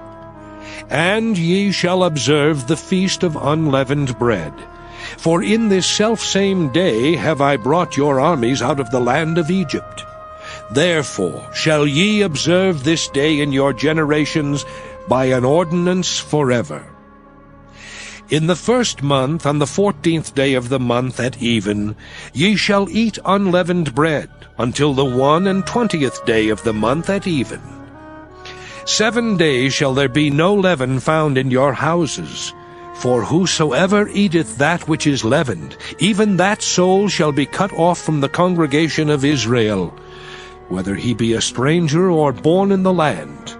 And ye shall observe the feast of unleavened bread. For in this selfsame day have I brought your armies out of the land of Egypt. Therefore shall ye observe this day in your generations by an ordinance forever. In the 1st month, on the 14th day of the month at even, ye shall eat unleavened bread, until the 21st day of the month at even. 7 days shall there be no leaven found in your houses. For whosoever eateth that which is leavened, even that soul shall be cut off from the congregation of Israel, whether he be a stranger or born in the land.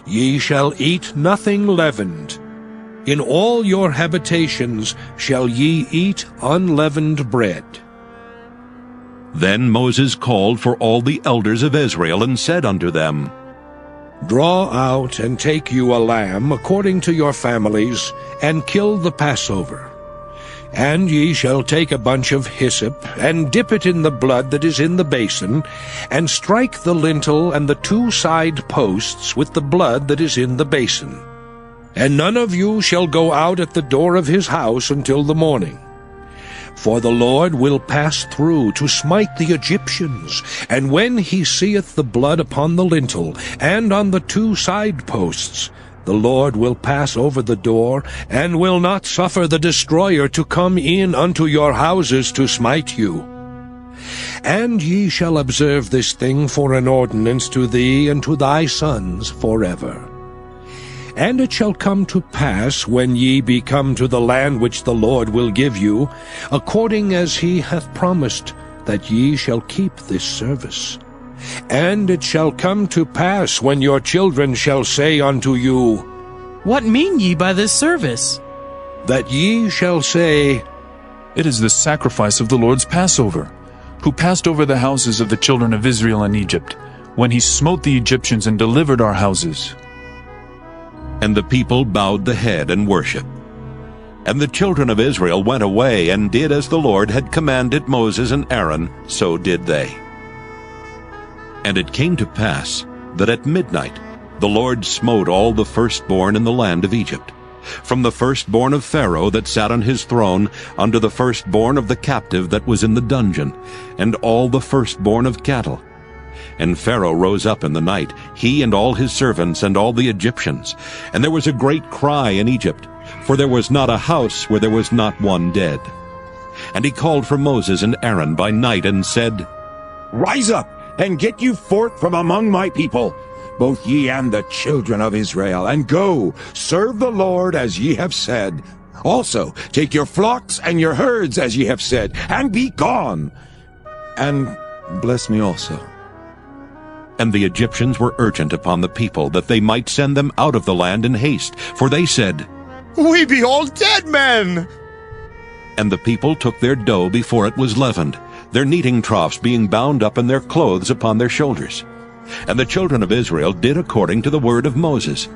Ye shall eat nothing leavened. In all your habitations shall ye eat unleavened bread. Then Moses called for all the elders of Israel, and said unto them, Draw out and take you a lamb according to your families, and kill the Passover. And ye shall take a bunch of hyssop, and dip it in the blood that is in the basin, and strike the lintel and the 2 side posts with the blood that is in the basin. And none of you shall go out at the door of his house until the morning. For the Lord will pass through to smite the Egyptians, and when he seeth the blood upon the lintel and on the 2 side posts, the Lord will pass over the door, and will not suffer the destroyer to come in unto your houses to smite you. And ye shall observe this thing for an ordinance to thee and to thy sons forever. And it shall come to pass, when ye be come to the land which the Lord will give you, according as he hath promised, that ye shall keep this service. And it shall come to pass, when your children shall say unto you, What mean ye by this service? That ye shall say, It is the sacrifice of the Lord's Passover, who passed over the houses of the children of Israel in Egypt, when he smote the Egyptians and delivered our houses. And the people bowed the head and worshipped. And the children of Israel went away and did as the Lord had commanded Moses and Aaron, so did they. And it came to pass that at midnight the Lord smote all the firstborn in the land of Egypt, from the firstborn of Pharaoh that sat on his throne unto the firstborn of the captive that was in the dungeon, and all the firstborn of cattle. And Pharaoh rose up in the night, he and all his servants and all the Egyptians. And there was a great cry in Egypt, for there was not a house where there was not one dead. And he called for Moses and Aaron by night and said, Rise up, and get you forth from among my people, both ye and the children of Israel, and go, serve the Lord as ye have said. Also take your flocks and your herds as ye have said, and be gone. And bless me also. And the Egyptians were urgent upon the people, that they might send them out of the land in haste, for they said, We be all dead men! And the people took their dough before it was leavened, their kneading troughs being bound up in their clothes upon their shoulders. And the children of Israel did according to the word of Moses.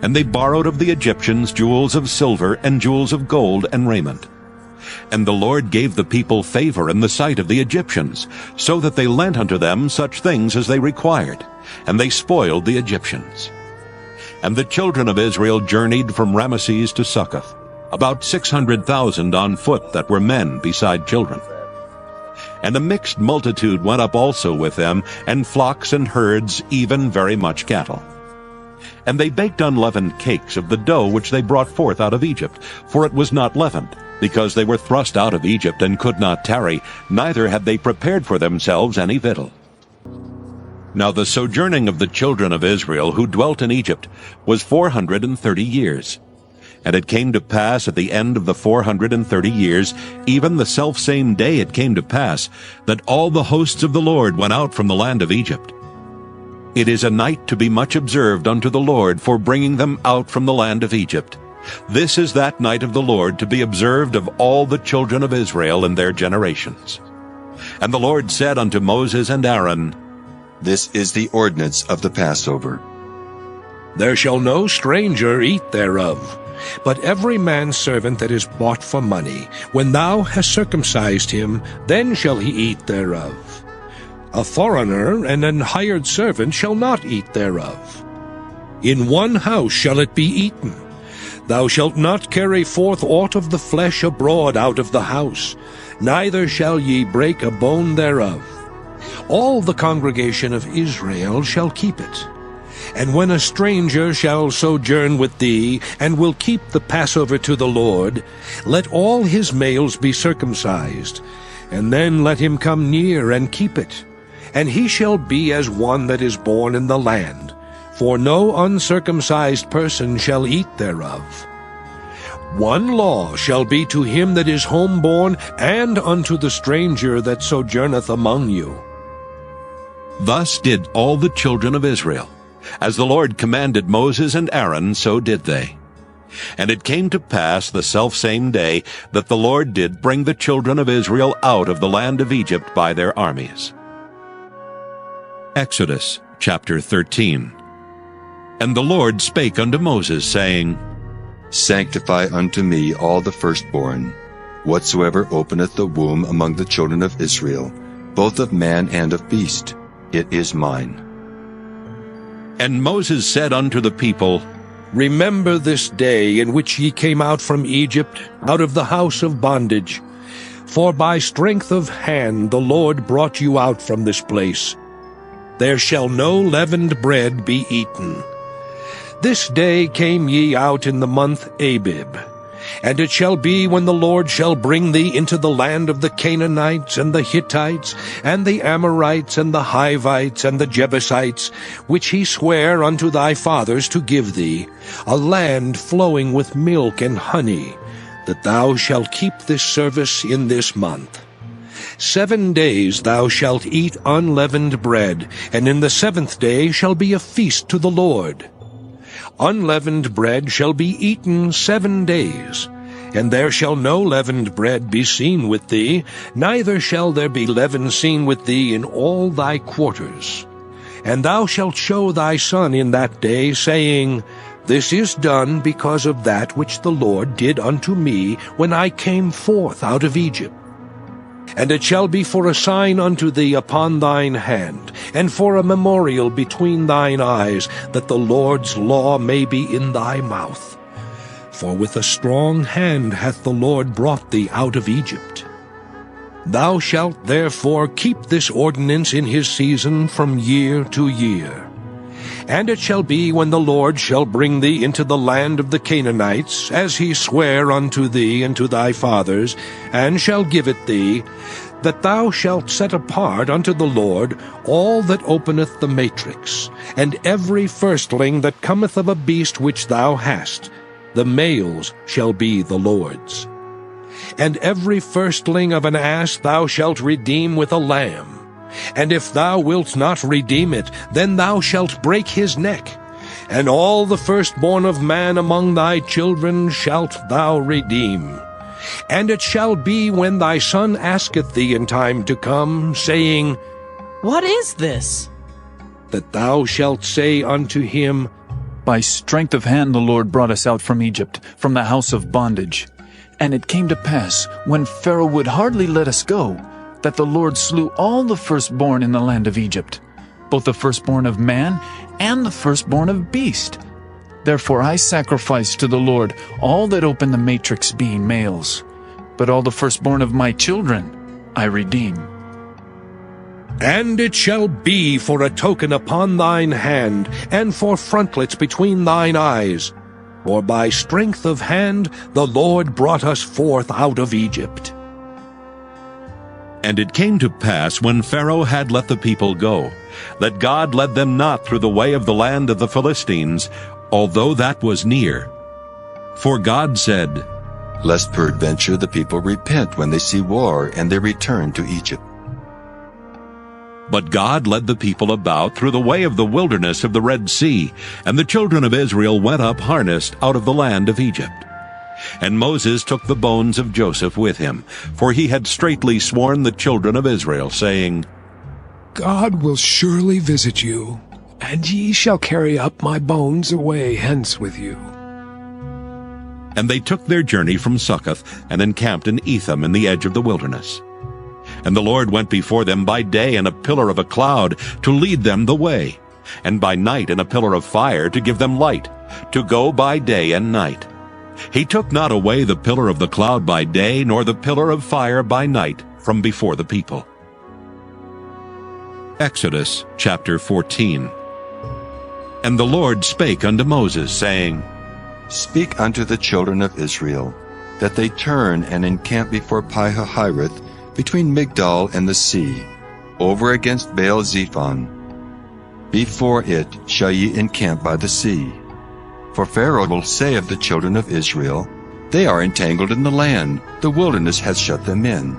And they borrowed of the Egyptians jewels of silver and jewels of gold and raiment. And the Lord gave the people favor in the sight of the Egyptians, so that they lent unto them such things as they required, and they spoiled the Egyptians. And the children of Israel journeyed from Ramesses to Succoth, about 600,000 on foot that were men beside children. And a mixed multitude went up also with them, and flocks and herds, even very much cattle. And they baked unleavened cakes of the dough which they brought forth out of Egypt, for it was not leavened, because they were thrust out of Egypt and could not tarry, neither had they prepared for themselves any victual. Now the sojourning of the children of Israel who dwelt in Egypt was 430 years. And it came to pass at the end of the 430 years, even the selfsame day it came to pass, that all the hosts of the Lord went out from the land of Egypt. It is a night to be much observed unto the Lord for bringing them out from the land of Egypt. This is that night of the Lord to be observed of all the children of Israel in their generations. And the Lord said unto Moses and Aaron, This is the ordinance of the Passover. There shall no stranger eat thereof, but every man's servant that is bought for money, when thou hast circumcised him, then shall he eat thereof. A foreigner and an hired servant shall not eat thereof. In one house shall it be eaten. Thou shalt not carry forth aught of the flesh abroad out of the house, neither shall ye break a bone thereof. All the congregation of Israel shall keep it. And when a stranger shall sojourn with thee, and will keep the Passover to the Lord, let all his males be circumcised, and then let him come near and keep it. And he shall be as one that is born in the land, for no uncircumcised person shall eat thereof. One law shall be to him that is homeborn, and unto the stranger that sojourneth among you. Thus did all the children of Israel. As the Lord commanded Moses and Aaron, so did they. And it came to pass the selfsame day that the Lord did bring the children of Israel out of the land of Egypt by their armies. Exodus chapter 13. And the Lord spake unto Moses, saying, Sanctify unto me all the firstborn, whatsoever openeth the womb among the children of Israel, both of man and of beast. It is mine. And Moses said unto the people, Remember this day in which ye came out from Egypt, out of the house of bondage. For by strength of hand the Lord brought you out from this place. There shall no leavened bread be eaten. This day came ye out in the month Abib. And it shall be when the Lord shall bring thee into the land of the Canaanites, and the Hittites, and the Amorites, and the Hivites, and the Jebusites, which he sware unto thy fathers to give thee, a land flowing with milk and honey, that thou shalt keep this service in this month. 7 days thou shalt eat unleavened bread, and in the 7th day shall be a feast to the Lord. Unleavened bread shall be eaten 7 days, and there shall no leavened bread be seen with thee, neither shall there be leaven seen with thee in all thy quarters. And thou shalt show thy son in that day, saying, This is done because of that which the Lord did unto me when I came forth out of Egypt. And it shall be for a sign unto thee upon thine hand, and for a memorial between thine eyes, that the Lord's law may be in thy mouth. For with a strong hand hath the Lord brought thee out of Egypt. Thou shalt therefore keep this ordinance in his season from year to year. And it shall be when the Lord shall bring thee into the land of the Canaanites, as he sware unto thee and to thy fathers, and shall give it thee, that thou shalt set apart unto the Lord all that openeth the matrix, and every firstling that cometh of a beast which thou hast, the males shall be the Lord's. And every firstling of an ass thou shalt redeem with a lamb. And if thou wilt not redeem it, then thou shalt break his neck. And all the firstborn of man among thy children shalt thou redeem. And it shall be when thy son asketh thee in time to come, saying, What is this? That thou shalt say unto him, By strength of hand the Lord brought us out from Egypt, from the house of bondage. And it came to pass, when Pharaoh would hardly let us go, that the Lord slew all the firstborn in the land of Egypt, both the firstborn of man and the firstborn of beast. Therefore I sacrifice to the Lord all that open the matrix, being males. But all the firstborn of my children I redeem. And it shall be for a token upon thine hand, and for frontlets between thine eyes. For by strength of hand the Lord brought us forth out of Egypt. And it came to pass, when Pharaoh had let the people go, that God led them not through the way of the land of the Philistines, although that was near. For God said, Lest peradventure the people repent when they see war, and they return to Egypt. But God led the people about through the way of the wilderness of the Red Sea, and the children of Israel went up harnessed out of the land of Egypt. And Moses took the bones of Joseph with him, for he had straitly sworn the children of Israel, saying, God will surely visit you, and ye shall carry up my bones away hence with you. And they took their journey from Succoth, and encamped in Etham in the edge of the wilderness. And the Lord went before them by day in a pillar of a cloud, to lead them the way, and by night in a pillar of fire, to give them light, to go by day and night. He took not away the pillar of the cloud by day, nor the pillar of fire by night from before the people. Exodus chapter 14. And the Lord spake unto Moses, saying, Speak unto the children of Israel, that they turn and encamp before Pi-hahiroth, between Migdol and the sea, over against Baal-zephon. Before it shall ye encamp by the sea. For Pharaoh will say of the children of Israel, They are entangled in the land, the wilderness hath shut them in.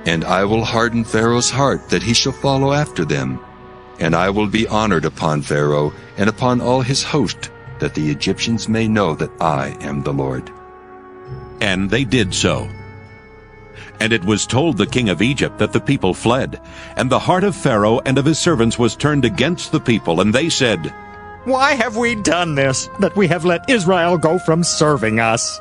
And I will harden Pharaoh's heart, that he shall follow after them. And I will be honored upon Pharaoh, and upon all his host, that the Egyptians may know that I am the Lord. And they did so. And it was told the king of Egypt that the people fled. And the heart of Pharaoh and of his servants was turned against the people, and they said, Why have we done this, that we have let Israel go from serving us?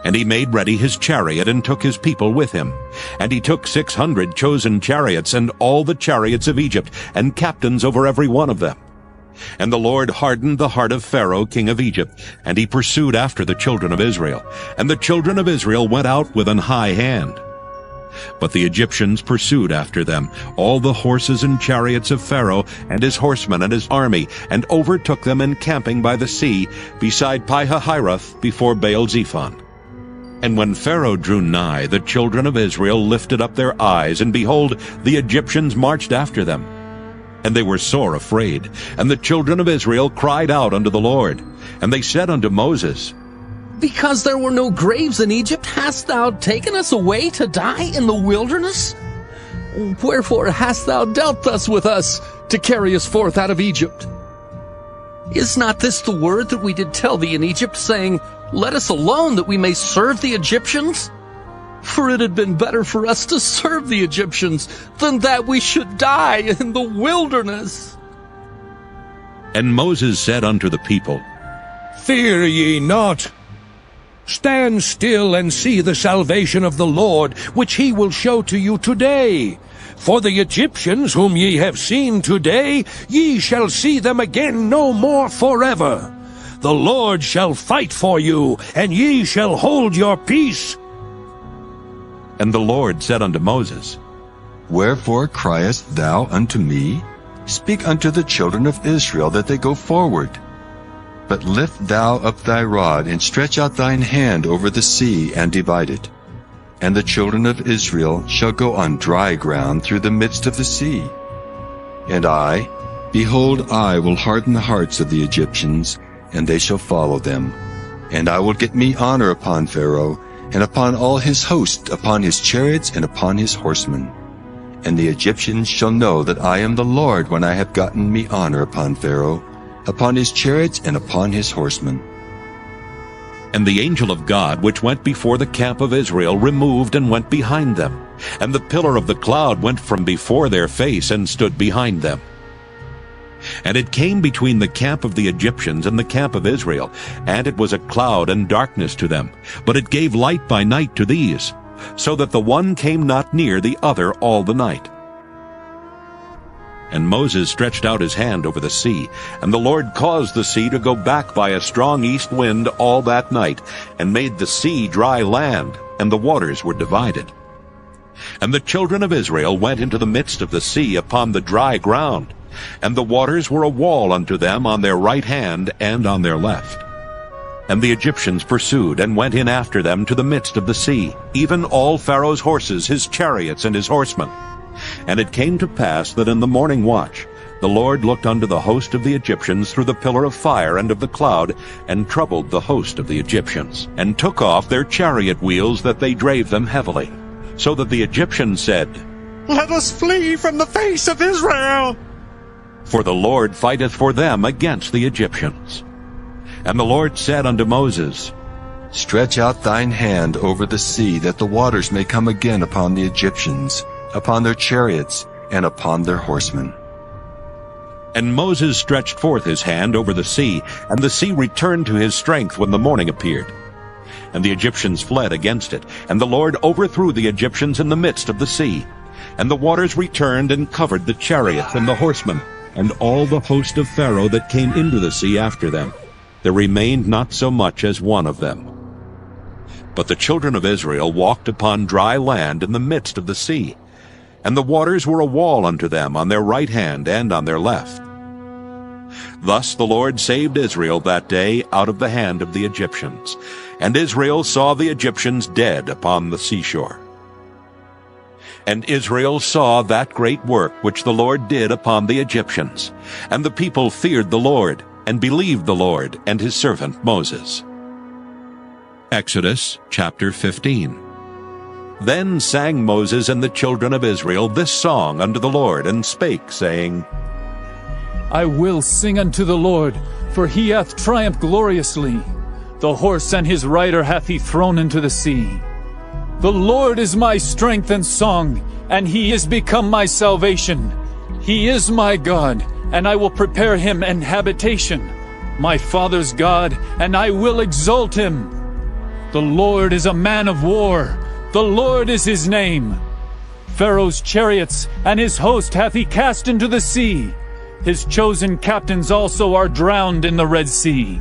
And he made ready his chariot, and took his people with him. And he took 600 chosen chariots, and all the chariots of Egypt, and captains over every one of them. And the Lord hardened the heart of Pharaoh king of Egypt, and he pursued after the children of Israel. And the children of Israel went out with an high hand. But the Egyptians pursued after them, all the horses and chariots of Pharaoh, and his horsemen and his army, and overtook them encamping by the sea, beside Pi-hahiroth, before Baal-zephon. And when Pharaoh drew nigh, the children of Israel lifted up their eyes, and behold, the Egyptians marched after them. And they were sore afraid. And the children of Israel cried out unto the Lord. And they said unto Moses, Because there were no graves in Egypt, hast thou taken us away to die in the wilderness? Wherefore hast thou dealt thus with us, to carry us forth out of Egypt? Is not this the word that we did tell thee in Egypt, saying, Let us alone, that we may serve the Egyptians? For it had been better for us to serve the Egyptians, than that we should die in the wilderness. And Moses said unto the people, Fear ye not. Stand still and see the salvation of the Lord, which he will show to you today. For the Egyptians whom ye have seen today, ye shall see them again no more forever. The Lord shall fight for you, and ye shall hold your peace. And the Lord said unto Moses, Wherefore criest thou unto me? Speak unto the children of Israel that they go forward. But lift thou up thy rod, and stretch out thine hand over the sea, and divide it. And the children of Israel shall go on dry ground through the midst of the sea. And I, behold, I will harden the hearts of the Egyptians, and they shall follow them. And I will get me honor upon Pharaoh, and upon all his host, upon his chariots, and upon his horsemen. And the Egyptians shall know that I am the Lord, when I have gotten me honor upon Pharaoh, upon his chariots, and upon his horsemen. And the angel of God, which went before the camp of Israel, removed and went behind them. And the pillar of the cloud went from before their face, and stood behind them. And it came between the camp of the Egyptians and the camp of Israel, and it was a cloud and darkness to them, but it gave light by night to these, so that the one came not near the other all the night. And Moses stretched out his hand over the sea, and the Lord caused the sea to go back by a strong east wind all that night, and made the sea dry land, and the waters were divided. And the children of Israel went into the midst of the sea upon the dry ground, and the waters were a wall unto them on their right hand and on their left. And the Egyptians pursued, and went in after them to the midst of the sea, even all Pharaoh's horses, his chariots, and his horsemen. And it came to pass that in the morning watch the Lord looked unto the host of the Egyptians through the pillar of fire and of the cloud, and troubled the host of the Egyptians, and took off their chariot wheels, that they drave them heavily. So that the Egyptians said, Let us flee from the face of Israel. For the Lord fighteth for them against the Egyptians. And the Lord said unto Moses, Stretch out thine hand over the sea, that the waters may come again upon the Egyptians, upon their chariots, and upon their horsemen. And Moses stretched forth his hand over the sea, and the sea returned to his strength when the morning appeared. And the Egyptians fled against it, and the Lord overthrew the Egyptians in the midst of the sea. And the waters returned and covered the chariots and the horsemen, and all the host of Pharaoh that came into the sea after them. There remained not so much as one of them. But the children of Israel walked upon dry land in the midst of the sea, and the waters were a wall unto them on their right hand and on their left. Thus the Lord saved Israel that day out of the hand of the Egyptians, and Israel saw the Egyptians dead upon the seashore. And Israel saw that great work which the Lord did upon the Egyptians. And the people feared the Lord, and believed the Lord and his servant Moses. Exodus chapter 15. Then sang Moses and the children of Israel this song unto the Lord, and spake, saying, I will sing unto the Lord, for he hath triumphed gloriously. The horse and his rider hath he thrown into the sea. The Lord is my strength and song, and he is become my salvation. He is my God, and I will prepare him an habitation, my father's God, and I will exalt him. The Lord is a man of war, the Lord is his name. Pharaoh's chariots and his host hath he cast into the sea. His chosen captains also are drowned in the Red Sea.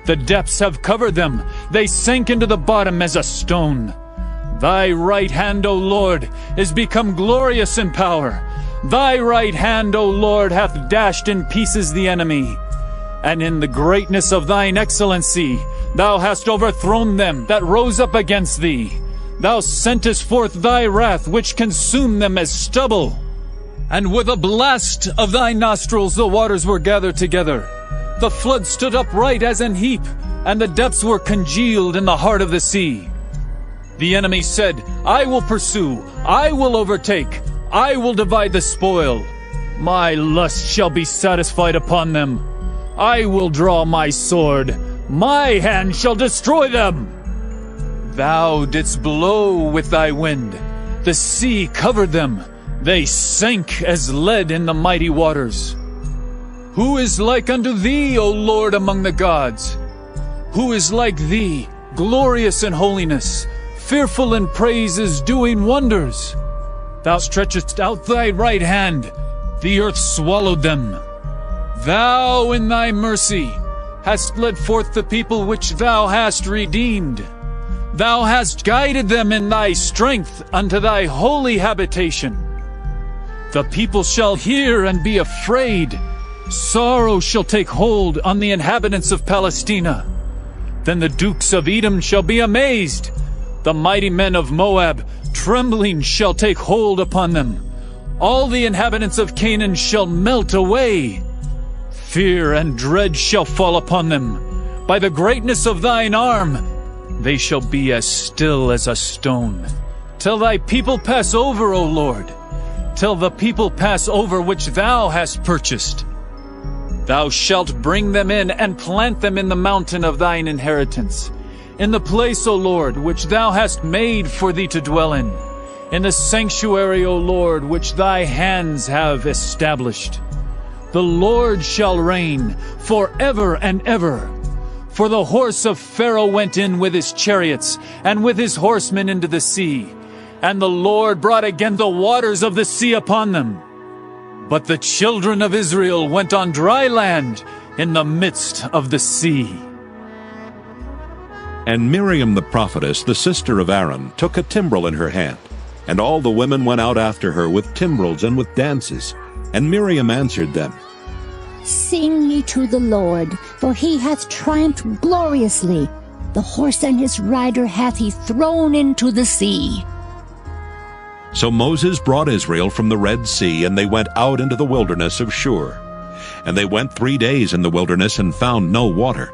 The depths have covered them, they sank into the bottom as a stone. Thy right hand, O Lord, is become glorious in power. Thy right hand, O Lord, hath dashed in pieces the enemy. And in the greatness of thine excellency, thou hast overthrown them that rose up against thee. Thou sentest forth thy wrath, which consumed them as stubble. And with a blast of thy nostrils the waters were gathered together. The flood stood upright as an heap, and the depths were congealed in the heart of the sea. The enemy said, I will pursue, I will overtake, I will divide the spoil. My lust shall be satisfied upon them. I will draw my sword, my hand shall destroy them. Thou didst blow with thy wind, the sea covered them, they sank as lead in the mighty waters. Who is like unto thee, O Lord, among the gods? Who is like thee, glorious in holiness, fearful in praises, doing wonders? Thou stretchest out thy right hand, the earth swallowed them. Thou in thy mercy hast led forth the people which thou hast redeemed. Thou hast guided them in thy strength unto thy holy habitation. The people shall hear and be afraid. Sorrow shall take hold on the inhabitants of Palestina. Then the dukes of Edom shall be amazed. The mighty men of Moab, trembling, shall take hold upon them. All the inhabitants of Canaan shall melt away. Fear and dread shall fall upon them. By the greatness of thine arm, they shall be as still as a stone. Till thy people pass over, O Lord. Till the people pass over which thou hast purchased. Thou shalt bring them in and plant them in the mountain of thine inheritance, in the place, O Lord, which thou hast made for thee to dwell in the sanctuary, O Lord, which thy hands have established. The Lord shall reign forever and ever. For the horse of Pharaoh went in with his chariots and with his horsemen into the sea, and the Lord brought again the waters of the sea upon them. But the children of Israel went on dry land in the midst of the sea. And Miriam the prophetess, the sister of Aaron, took a timbrel in her hand, and all the women went out after her with timbrels and with dances. And Miriam answered them, Sing ye to the Lord, for he hath triumphed gloriously. The horse and his rider hath he thrown into the sea. So Moses brought Israel from the Red Sea, and they went out into the wilderness of Shur. And they went 3 days in the wilderness and found no water.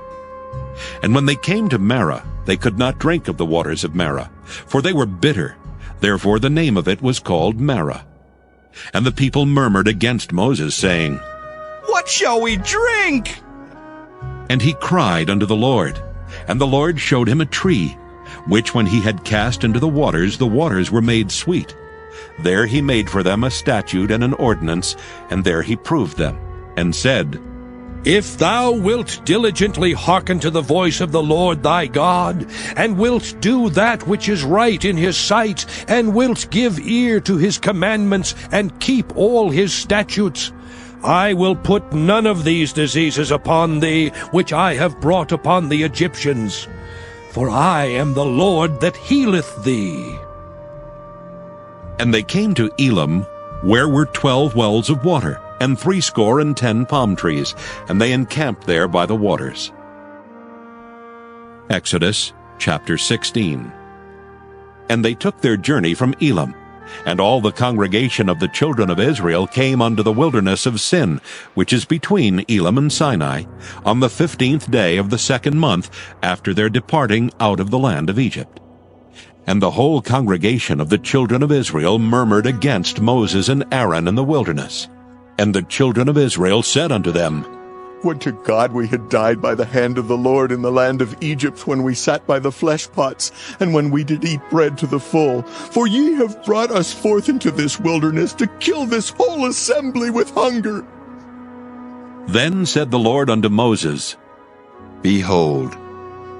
And when they came to Marah, they could not drink of the waters of Marah, for they were bitter. Therefore the name of it was called Marah. And the people murmured against Moses, saying, What shall we drink? And he cried unto the Lord, and the Lord showed him a tree, which when he had cast into the waters were made sweet. There he made for them a statute and an ordinance, and there he proved them, and said, If thou wilt diligently hearken to the voice of the Lord thy God, and wilt do that which is right in his sight, and wilt give ear to his commandments, and keep all his statutes, I will put none of these diseases upon thee, which I have brought upon the Egyptians. For I am the Lord that healeth thee. And they came to Elim, where were 12 wells of water, and 70 palm trees, and they encamped there by the waters. Exodus chapter 16. And they took their journey from Elim, and all the congregation of the children of Israel came unto the wilderness of Sin, which is between Elim and Sinai, on the 15th day of the 2nd month after their departing out of the land of Egypt. And the whole congregation of the children of Israel murmured against Moses and Aaron in the wilderness. And the children of Israel said unto them, Would to God we had died by the hand of the Lord in the land of Egypt, when we sat by the flesh pots, and when we did eat bread to the full. For ye have brought us forth into this wilderness to kill this whole assembly with hunger. Then said the Lord unto Moses, Behold,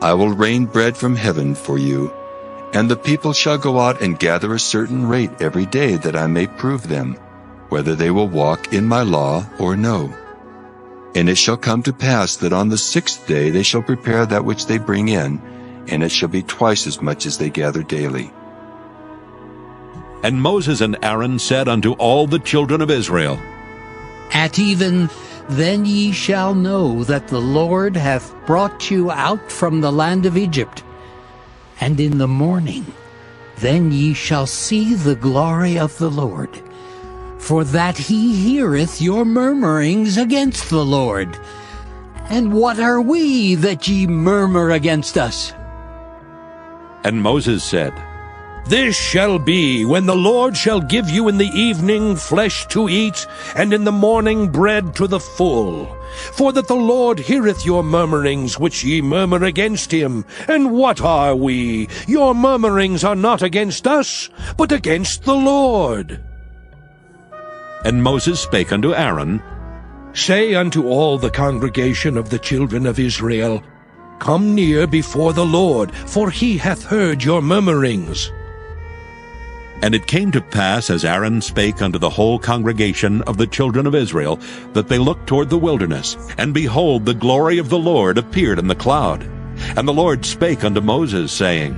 I will rain bread from heaven for you, and the people shall go out and gather a certain rate every day, that I may prove them, whether they will walk in my law or no. And it shall come to pass that on the 6th day they shall prepare that which they bring in, and it shall be twice as much as they gather daily. And Moses and Aaron said unto all the children of Israel, At even then ye shall know that the Lord hath brought you out from the land of Egypt. And in the morning then ye shall see the glory of the Lord, for that he heareth your murmurings against the Lord. And what are we that ye murmur against us? And Moses said, This shall be when the Lord shall give you in the evening flesh to eat, and in the morning bread to the full. For that the Lord heareth your murmurings which ye murmur against him. And what are we? Your murmurings are not against us, but against the Lord. And Moses spake unto Aaron, Say unto all the congregation of the children of Israel, Come near before the Lord, for he hath heard your murmurings. And it came to pass, as Aaron spake unto the whole congregation of the children of Israel, that they looked toward the wilderness, and behold, the glory of the Lord appeared in the cloud. And the Lord spake unto Moses, saying,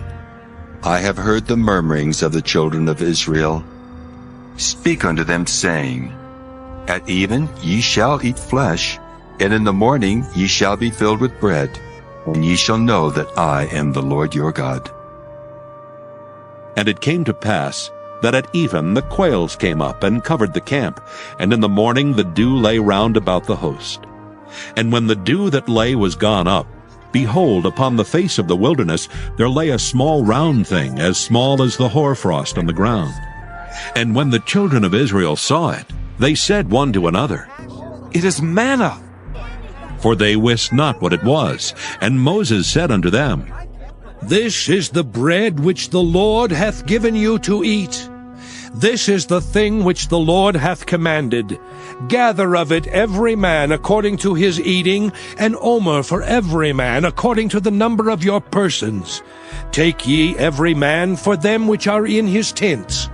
I have heard the murmurings of the children of Israel. Speak unto them, saying, At even ye shall eat flesh, and in the morning ye shall be filled with bread, and ye shall know that I am the Lord your God. And it came to pass, that at even the quails came up and covered the camp, and in the morning the dew lay round about the host. And when the dew that lay was gone up, behold, upon the face of the wilderness there lay a small round thing, as small as the hoarfrost on the ground. And when the children of Israel saw it, they said one to another, It is manna. For they wist not what it was. And Moses said unto them, This is the bread which the Lord hath given you to eat. This is the thing which the Lord hath commanded. Gather of it every man according to his eating, an omer for every man according to the number of your persons. Take ye every man for them which are in his tents.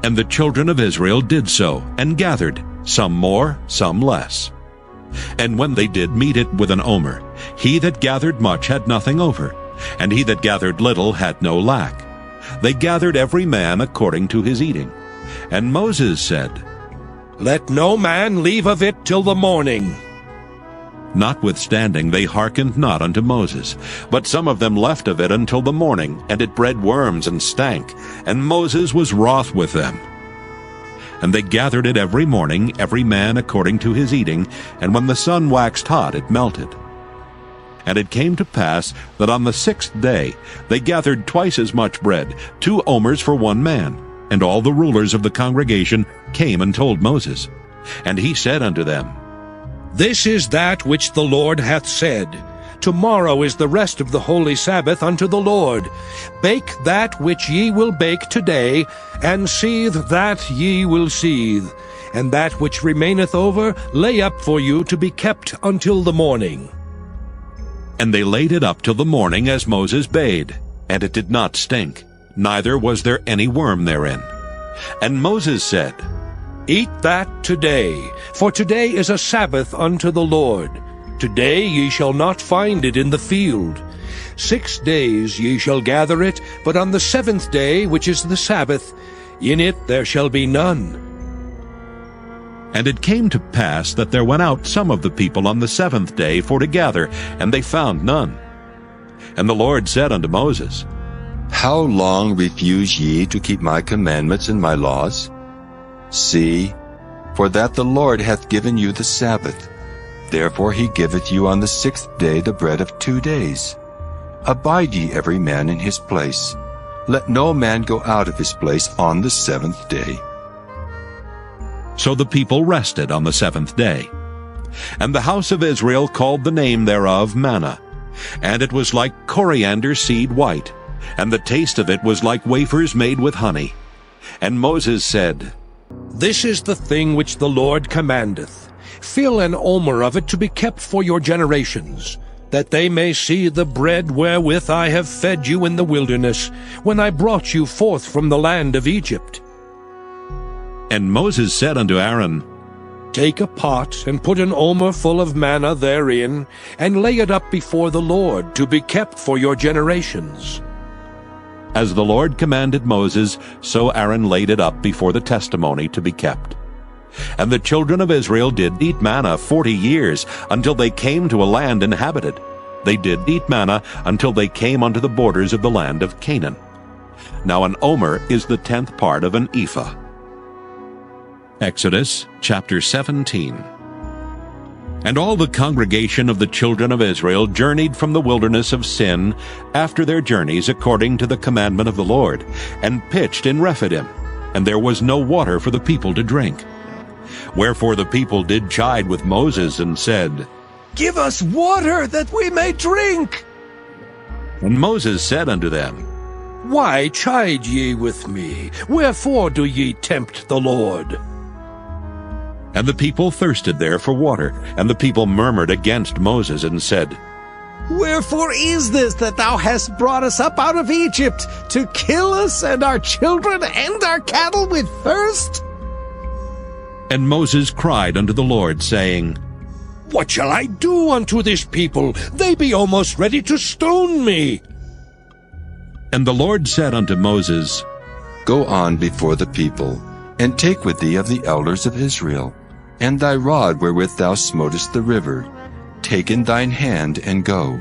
And the children of Israel did so, and gathered, some more, some less. And when they did meet it with an omer, he that gathered much had nothing over, and he that gathered little had no lack. They gathered every man according to his eating. And Moses said, Let no man leave of it till the morning. Notwithstanding they hearkened not unto Moses, but some of them left of it until the morning, and it bred worms and stank, and Moses was wroth with them. And they gathered it every morning, every man according to his eating, and when the sun waxed hot it melted. And it came to pass that on the 6th day they gathered twice as much bread, 2 omers for one man. And all the rulers of the congregation came and told Moses. And he said unto them, This is that which the Lord hath said. Tomorrow is the rest of the holy Sabbath unto the Lord. Bake that which ye will bake today, and seethe that ye will seethe. And that which remaineth over lay up for you to be kept until the morning. And they laid it up till the morning as Moses bade, and it did not stink, neither was there any worm therein. And Moses said, Eat that today, for today is a Sabbath unto the Lord. Today ye shall not find it in the field. 6 days ye shall gather it, but on the 7th day, which is the Sabbath, in it there shall be none. And it came to pass that there went out some of the people on the 7th day for to gather, and they found none. And the Lord said unto Moses, How long refuse ye to keep my commandments and my laws? See, for that the Lord hath given you the Sabbath. Therefore he giveth you on the 6th day the bread of 2 days. Abide ye every man in his place. Let no man go out of his place on the 7th day. So the people rested on the 7th day. And the house of Israel called the name thereof manna. And it was like coriander seed white, and the taste of it was like wafers made with honey. And Moses said, This is the thing which the Lord commandeth. Fill an omer of it to be kept for your generations, that they may see the bread wherewith I have fed you in the wilderness, when I brought you forth from the land of Egypt. And Moses said unto Aaron, Take a pot, and put an omer full of manna therein, and lay it up before the Lord, to be kept for your generations. As the Lord commanded Moses, so Aaron laid it up before the testimony to be kept. And the children of Israel did eat manna 40 years, until they came to a land inhabited. They did eat manna until they came unto the borders of the land of Canaan. Now an omer is the 10th part of an ephah. Exodus chapter 17. And all the congregation of the children of Israel journeyed from the wilderness of Sin after their journeys according to the commandment of the Lord, and pitched in Rephidim, and there was no water for the people to drink. Wherefore the people did chide with Moses, and said, Give us water that we may drink. And Moses said unto them, Why chide ye with me? Wherefore do ye tempt the Lord? And the people thirsted there for water, and the people murmured against Moses, and said, Wherefore is this that thou hast brought us up out of Egypt, to kill us and our children and our cattle with thirst? And Moses cried unto the Lord, saying, What shall I do unto this people? They be almost ready to stone me. And the Lord said unto Moses, Go on before the people, and take with thee of the elders of Israel, and thy rod wherewith thou smotest the river. Take in thine hand, and go.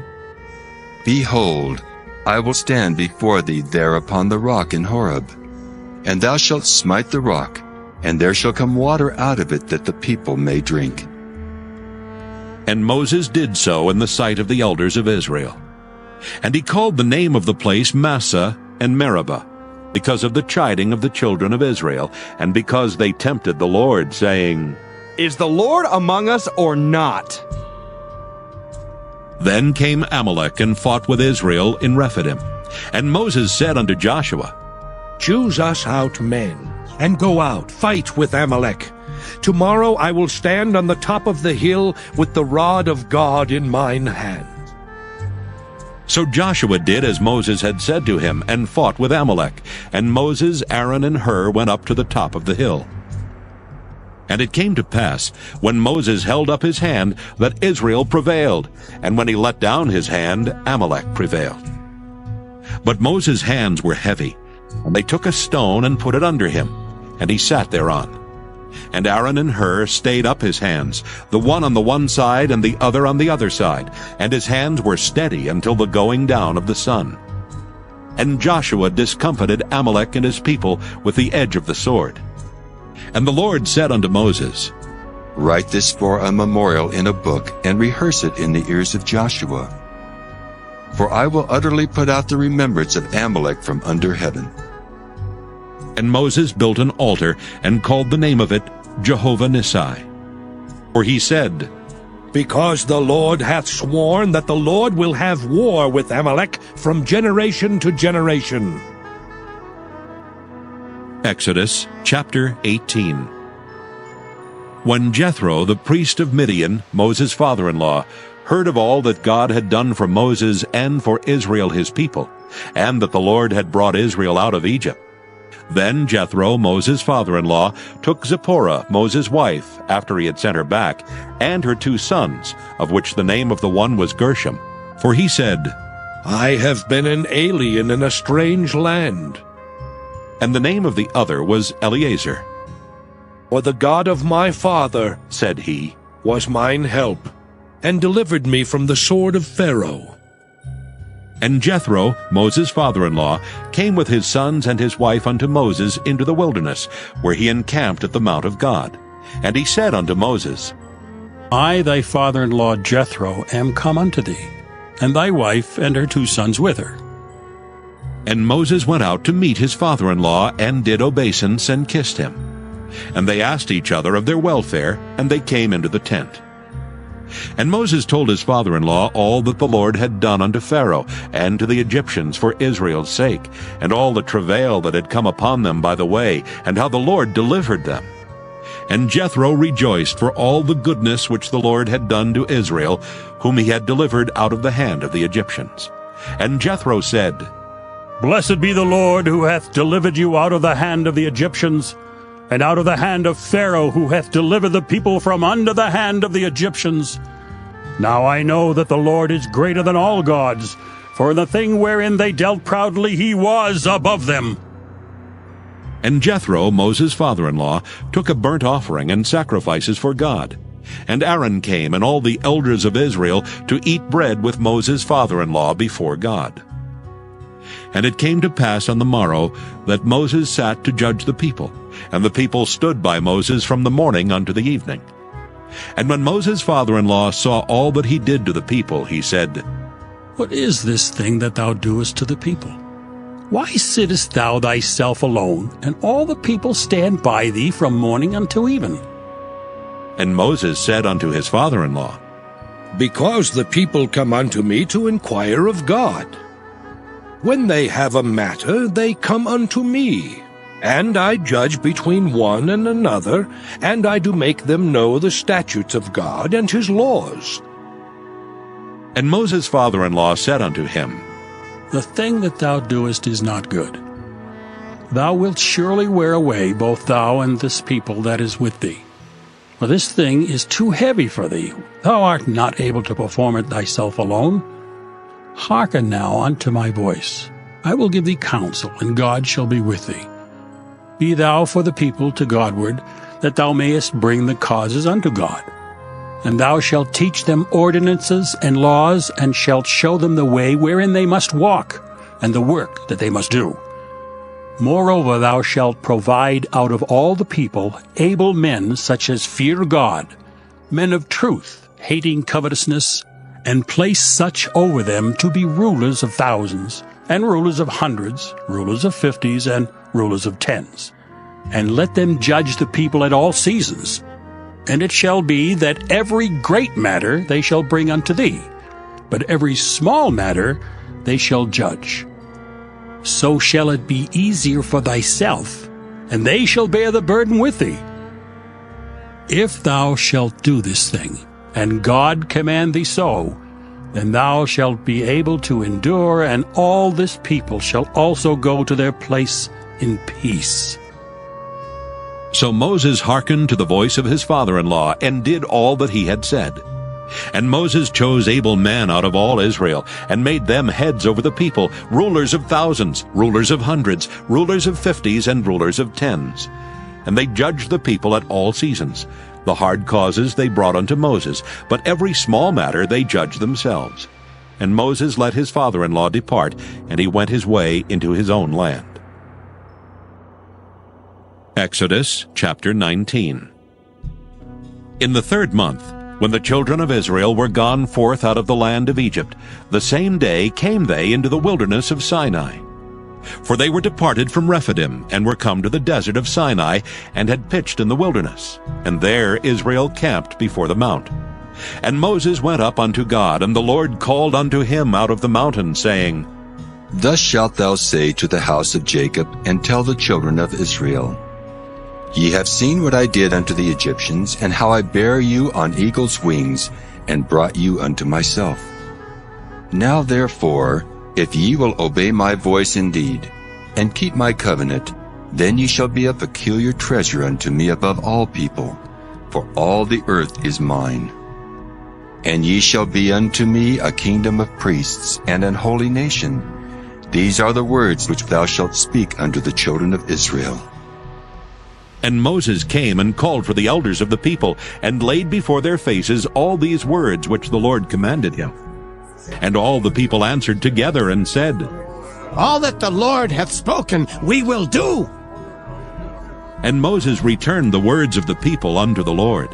Behold, I will stand before thee there upon the rock in Horeb. And thou shalt smite the rock, and there shall come water out of it, that the people may drink. And Moses did so in the sight of the elders of Israel. And he called the name of the place Massah and Meribah, because of the chiding of the children of Israel, and because they tempted the Lord, saying, Is the Lord among us or not? Then came Amalek and fought with Israel in Rephidim. And Moses said unto Joshua, Choose us out men, and go out, fight with Amalek. Tomorrow I will stand on the top of the hill with the rod of God in mine hand. So Joshua did as Moses had said to him, and fought with Amalek. And Moses, Aaron, and Hur went up to the top of the hill. And it came to pass, when Moses held up his hand, that Israel prevailed, and when he let down his hand, Amalek prevailed. But Moses' hands were heavy, and they took a stone and put it under him, and he sat thereon. And Aaron and Hur stayed up his hands, the one on the one side and the other on the other side, and his hands were steady until the going down of the sun. And Joshua discomfited Amalek and his people with the edge of the sword. And the Lord said unto Moses, Write this for a memorial in a book, and rehearse it in the ears of Joshua. For I will utterly put out the remembrance of Amalek from under heaven. And Moses built an altar, and called the name of it Jehovah Nissi. For he said, Because the Lord hath sworn that the Lord will have war with Amalek from generation to generation. Exodus chapter 18. When Jethro, the priest of Midian, Moses' father-in-law, heard of all that God had done for Moses and for Israel his people, and that the Lord had brought Israel out of Egypt, then Jethro, Moses' father-in-law, took Zipporah, Moses' wife, after he had sent her back, and her 2 sons, of which the name of the one was Gershom. For he said, I have been an alien in a strange land. And the name of the other was Eleazar. For the God of my father, said he, was mine help, and delivered me from the sword of Pharaoh. And Jethro, Moses' father-in-law, came with his sons and his wife unto Moses into the wilderness, where he encamped at the mount of God. And he said unto Moses, I, thy father-in-law Jethro, am come unto thee, and thy wife and her 2 sons with her. And Moses went out to meet his father-in-law, and did obeisance, and kissed him. And they asked each other of their welfare, and they came into the tent. And Moses told his father-in-law all that the Lord had done unto Pharaoh, and to the Egyptians for Israel's sake, and all the travail that had come upon them by the way, and how the Lord delivered them. And Jethro rejoiced for all the goodness which the Lord had done to Israel, whom he had delivered out of the hand of the Egyptians. And Jethro said, Blessed be the Lord, who hath delivered you out of the hand of the Egyptians, and out of the hand of Pharaoh, who hath delivered the people from under the hand of the Egyptians. Now I know that the Lord is greater than all gods, For the thing wherein they dealt proudly he was above them. And Jethro, Moses' father-in-law, took a burnt offering and sacrifices for God. And Aaron came and all the elders of Israel to eat bread with Moses' father-in-law before God. And it came to pass on the morrow that Moses sat to judge the people, and the people stood by Moses from the morning unto the evening. And when Moses' father-in-law saw all that he did to the people, he said, What is this thing that thou doest to the people? Why sittest thou thyself alone, and all the people stand by thee from morning until even? And Moses said unto his father-in-law, Because the people come unto me to inquire of God. When they have a matter, they come unto me. And I judge between one and another, and I do make them know the statutes of God and his laws. And Moses' father-in-law said unto him, The thing that thou doest is not good. Thou wilt surely wear away both thou and this people that is with thee. For this thing is too heavy for thee. Thou art not able to perform it thyself alone. Hearken now unto my voice. I will give thee counsel, and God shall be with thee. Be thou for the people to Godward, that thou mayest bring the causes unto God. And thou shalt teach them ordinances and laws, and shalt show them the way wherein they must walk, and the work that they must do. Moreover, thou shalt provide out of all the people able men such as fear God, men of truth, hating covetousness, and place such over them to be rulers of thousands, and rulers of hundreds, rulers of 50s, and rulers of 10s. And let them judge the people at all seasons. And it shall be that every great matter they shall bring unto thee, but every small matter they shall judge. So shall it be easier for thyself, and they shall bear the burden with thee. If thou shalt do this thing, and God command thee so, then thou shalt be able to endure, and all this people shall also go to their place in peace. So Moses hearkened to the voice of his father-in-law, and did all that he had said. And Moses chose able men out of all Israel, and made them heads over the people, rulers of thousands, rulers of hundreds, rulers of 50s, and rulers of 10s. And they judged the people at all seasons. The hard causes they brought unto Moses, but every small matter they judged themselves. And Moses let his father-in-law depart, and he went his way into his own land. Exodus chapter 19. In the 3rd month, when the children of Israel were gone forth out of the land of Egypt, the same day came they into the wilderness of Sinai. For they were departed from Rephidim, and were come to the desert of Sinai, and had pitched in the wilderness. And there Israel camped before the mount. And Moses went up unto God, and the Lord called unto him out of the mountain, saying, Thus shalt thou say to the house of Jacob, and tell the children of Israel, Ye have seen what I did unto the Egyptians, and how I bare you on eagle's wings, and brought you unto myself. Now therefore, if ye will obey my voice indeed, and keep my covenant, then ye shall be a peculiar treasure unto me above all people, for all the earth is mine. And ye shall be unto me a kingdom of priests, and an holy nation. These are the words which thou shalt speak unto the children of Israel. And Moses came and called for the elders of the people, and laid before their faces all these words which the Lord commanded him. And all the people answered together and said, All that the Lord hath spoken we will do. And Moses returned the words of the people unto the Lord.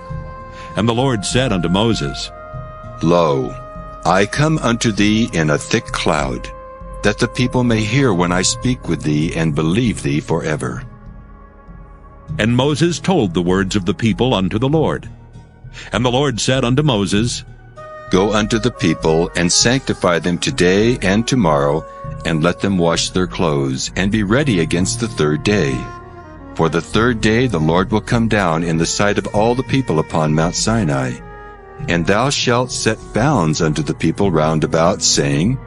And the Lord said unto Moses, Lo, I come unto thee in a thick cloud, that the people may hear when I speak with thee, and believe thee forever. And Moses told the words of the people unto the Lord. And the Lord said unto Moses, Go unto the people, and sanctify them today and tomorrow, and let them wash their clothes, and be ready against the 3rd day. For the 3rd day the Lord will come down in the sight of all the people upon Mount Sinai. And thou shalt set bounds unto the people round about, saying,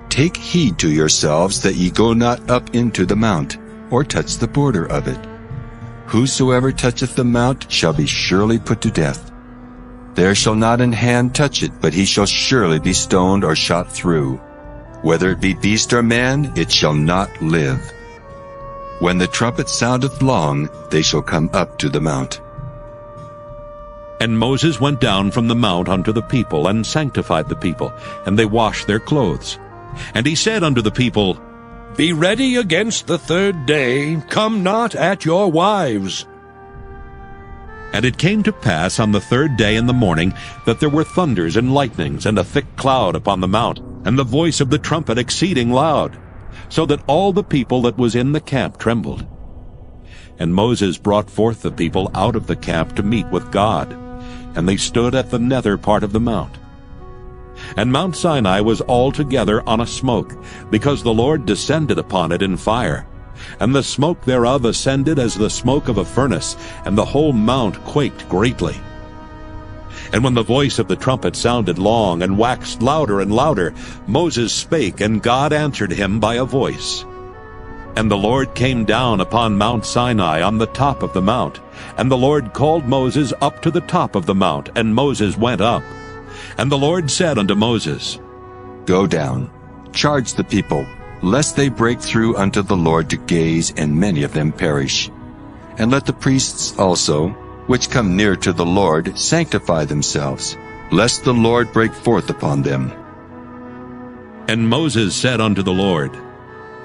Take heed to yourselves that ye go not up into the mount, or touch the border of it. Whosoever toucheth the mount shall be surely put to death. There shall not an hand touch it, but he shall surely be stoned or shot through. Whether it be beast or man, it shall not live. When the trumpet soundeth long, they shall come up to the mount. And Moses went down from the mount unto the people, and sanctified the people, and they washed their clothes. And he said unto the people, Be ready against the third day, come not at your wives. And it came to pass on the third day in the morning that there were thunders and lightnings, and a thick cloud upon the mount, and the voice of the trumpet exceeding loud, so that all the people that was in the camp trembled. And Moses brought forth the people out of the camp to meet with God, and they stood at the nether part of the mount. And Mount Sinai was altogether on a smoke, because the Lord descended upon it in fire. And the smoke thereof ascended as the smoke of a furnace, and the whole mount quaked greatly. And when the voice of the trumpet sounded long, and waxed louder and louder, Moses spake, and God answered him by a voice. And the Lord came down upon Mount Sinai on the top of the mount. And the Lord called Moses up to the top of the mount, and Moses went up. And the Lord said unto Moses, Go down, charge the people, lest they break through unto the Lord to gaze, and many of them perish. And let the priests also, which come near to the Lord, sanctify themselves, lest the Lord break forth upon them. And Moses said unto the Lord,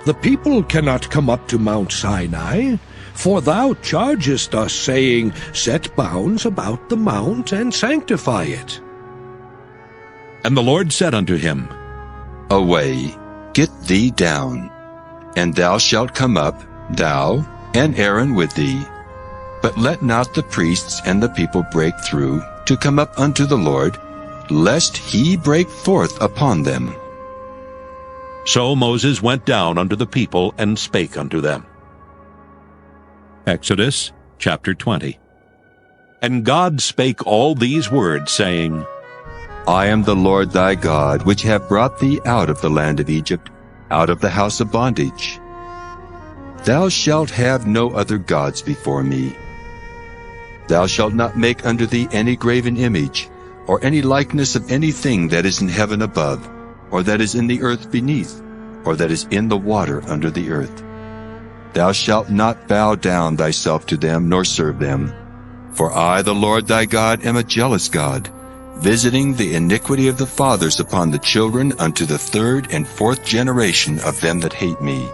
The people cannot come up to Mount Sinai, for thou chargest us, saying, Set bounds about the mount, and sanctify it. And the Lord said unto him, Away, get thee down, and thou shalt come up, thou and Aaron with thee. But let not the priests and the people break through to come up unto the Lord, lest he break forth upon them. So Moses went down unto the people, and spake unto them. Exodus chapter 20. And God spake all these words, saying, I am the Lord thy God, which have brought thee out of the land of Egypt, out of the house of bondage. Thou shalt have no other gods before me. Thou shalt not make unto thee any graven image, or any likeness of anything that is in heaven above, or that is in the earth beneath, or that is in the water under the earth. Thou shalt not bow down thyself to them, nor serve them. For I, the Lord thy God, am a jealous God, visiting the iniquity of the fathers upon the children unto the third and fourth generation of them that hate me,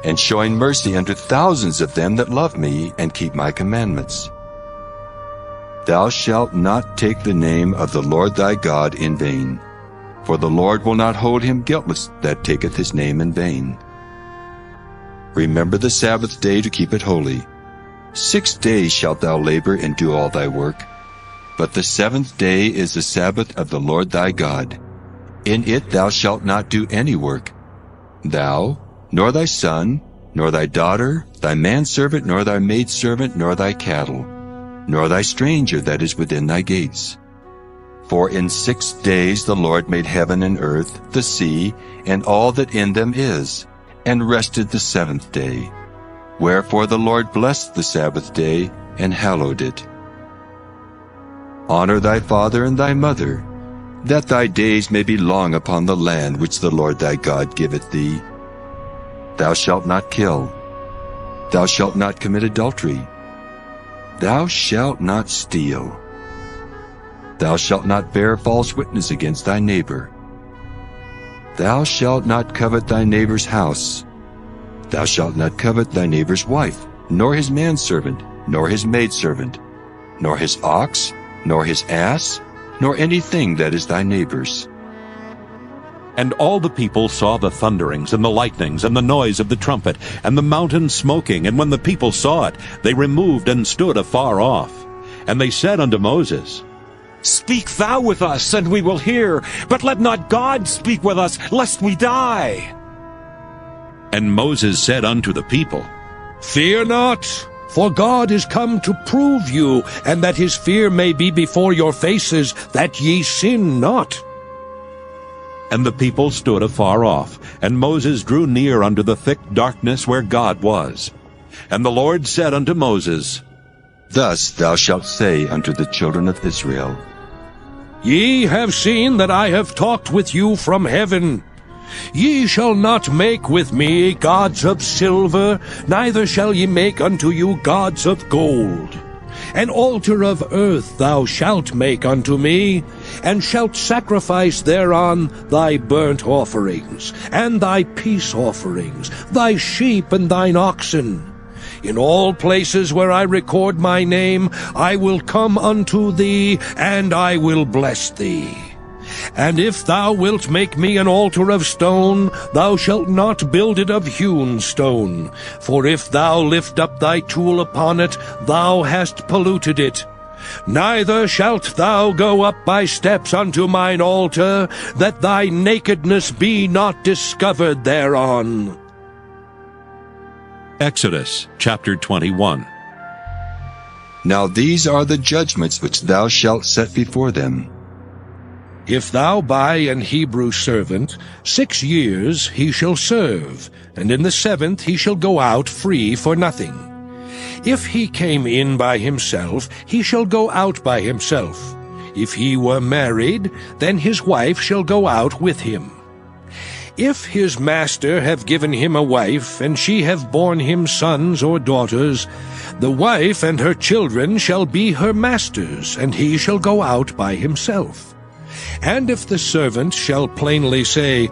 and showing mercy unto thousands of them that love me and keep my commandments. Thou shalt not take the name of the Lord thy God in vain, for the Lord will not hold him guiltless that taketh his name in vain. Remember the Sabbath day to keep it holy. 6 days shalt thou labor and do all thy work. But the seventh day is the Sabbath of the Lord thy God. In it thou shalt not do any work, thou, nor thy son, nor thy daughter, thy manservant, nor thy maidservant, nor thy cattle, nor thy stranger that is within thy gates. For in 6 days the Lord made heaven and earth, the sea, and all that in them is, and rested the seventh day. Wherefore the Lord blessed the Sabbath day, and hallowed it. Honor thy father and thy mother, that thy days may be long upon the land which the Lord thy God giveth thee. Thou shalt not kill. Thou shalt not commit adultery. Thou shalt not steal. Thou shalt not bear false witness against thy neighbor. Thou shalt not covet thy neighbor's house. Thou shalt not covet thy neighbor's wife, nor his manservant, nor his maidservant, nor his ox, nor his ass, nor anything that is thy neighbor's. And all the people saw the thunderings, and the lightnings, and the noise of the trumpet, and the mountain smoking. And when the people saw it, they removed and stood afar off. And they said unto Moses, Speak thou with us, and we will hear, but let not God speak with us, lest we die. And Moses said unto the people, Fear not, for God is come to prove you, and that his fear may be before your faces, that ye sin not. And the people stood afar off, and Moses drew near unto the thick darkness where God was. And the Lord said unto Moses, Thus thou shalt say unto the children of Israel, Ye have seen that I have talked with you from heaven. Ye shall not make with me gods of silver, neither shall ye make unto you gods of gold. An altar of earth thou shalt make unto me, and shalt sacrifice thereon thy burnt offerings, and thy peace offerings, thy sheep and thine oxen. In all places where I record my name, I will come unto thee, and I will bless thee. And if thou wilt make me an altar of stone, thou shalt not build it of hewn stone. For if thou lift up thy tool upon it, thou hast polluted it. Neither shalt thou go up by steps unto mine altar, that thy nakedness be not discovered thereon. Exodus chapter 21. Now these are the judgments which thou shalt set before them. If thou buy an Hebrew servant, 6 years he shall serve, and in the 7th he shall go out free for nothing. If he came in by himself, he shall go out by himself. If he were married, then his wife shall go out with him. If his master have given him a wife, and she have borne him sons or daughters, the wife and her children shall be her master's, and he shall go out by himself. And if the servant shall plainly say,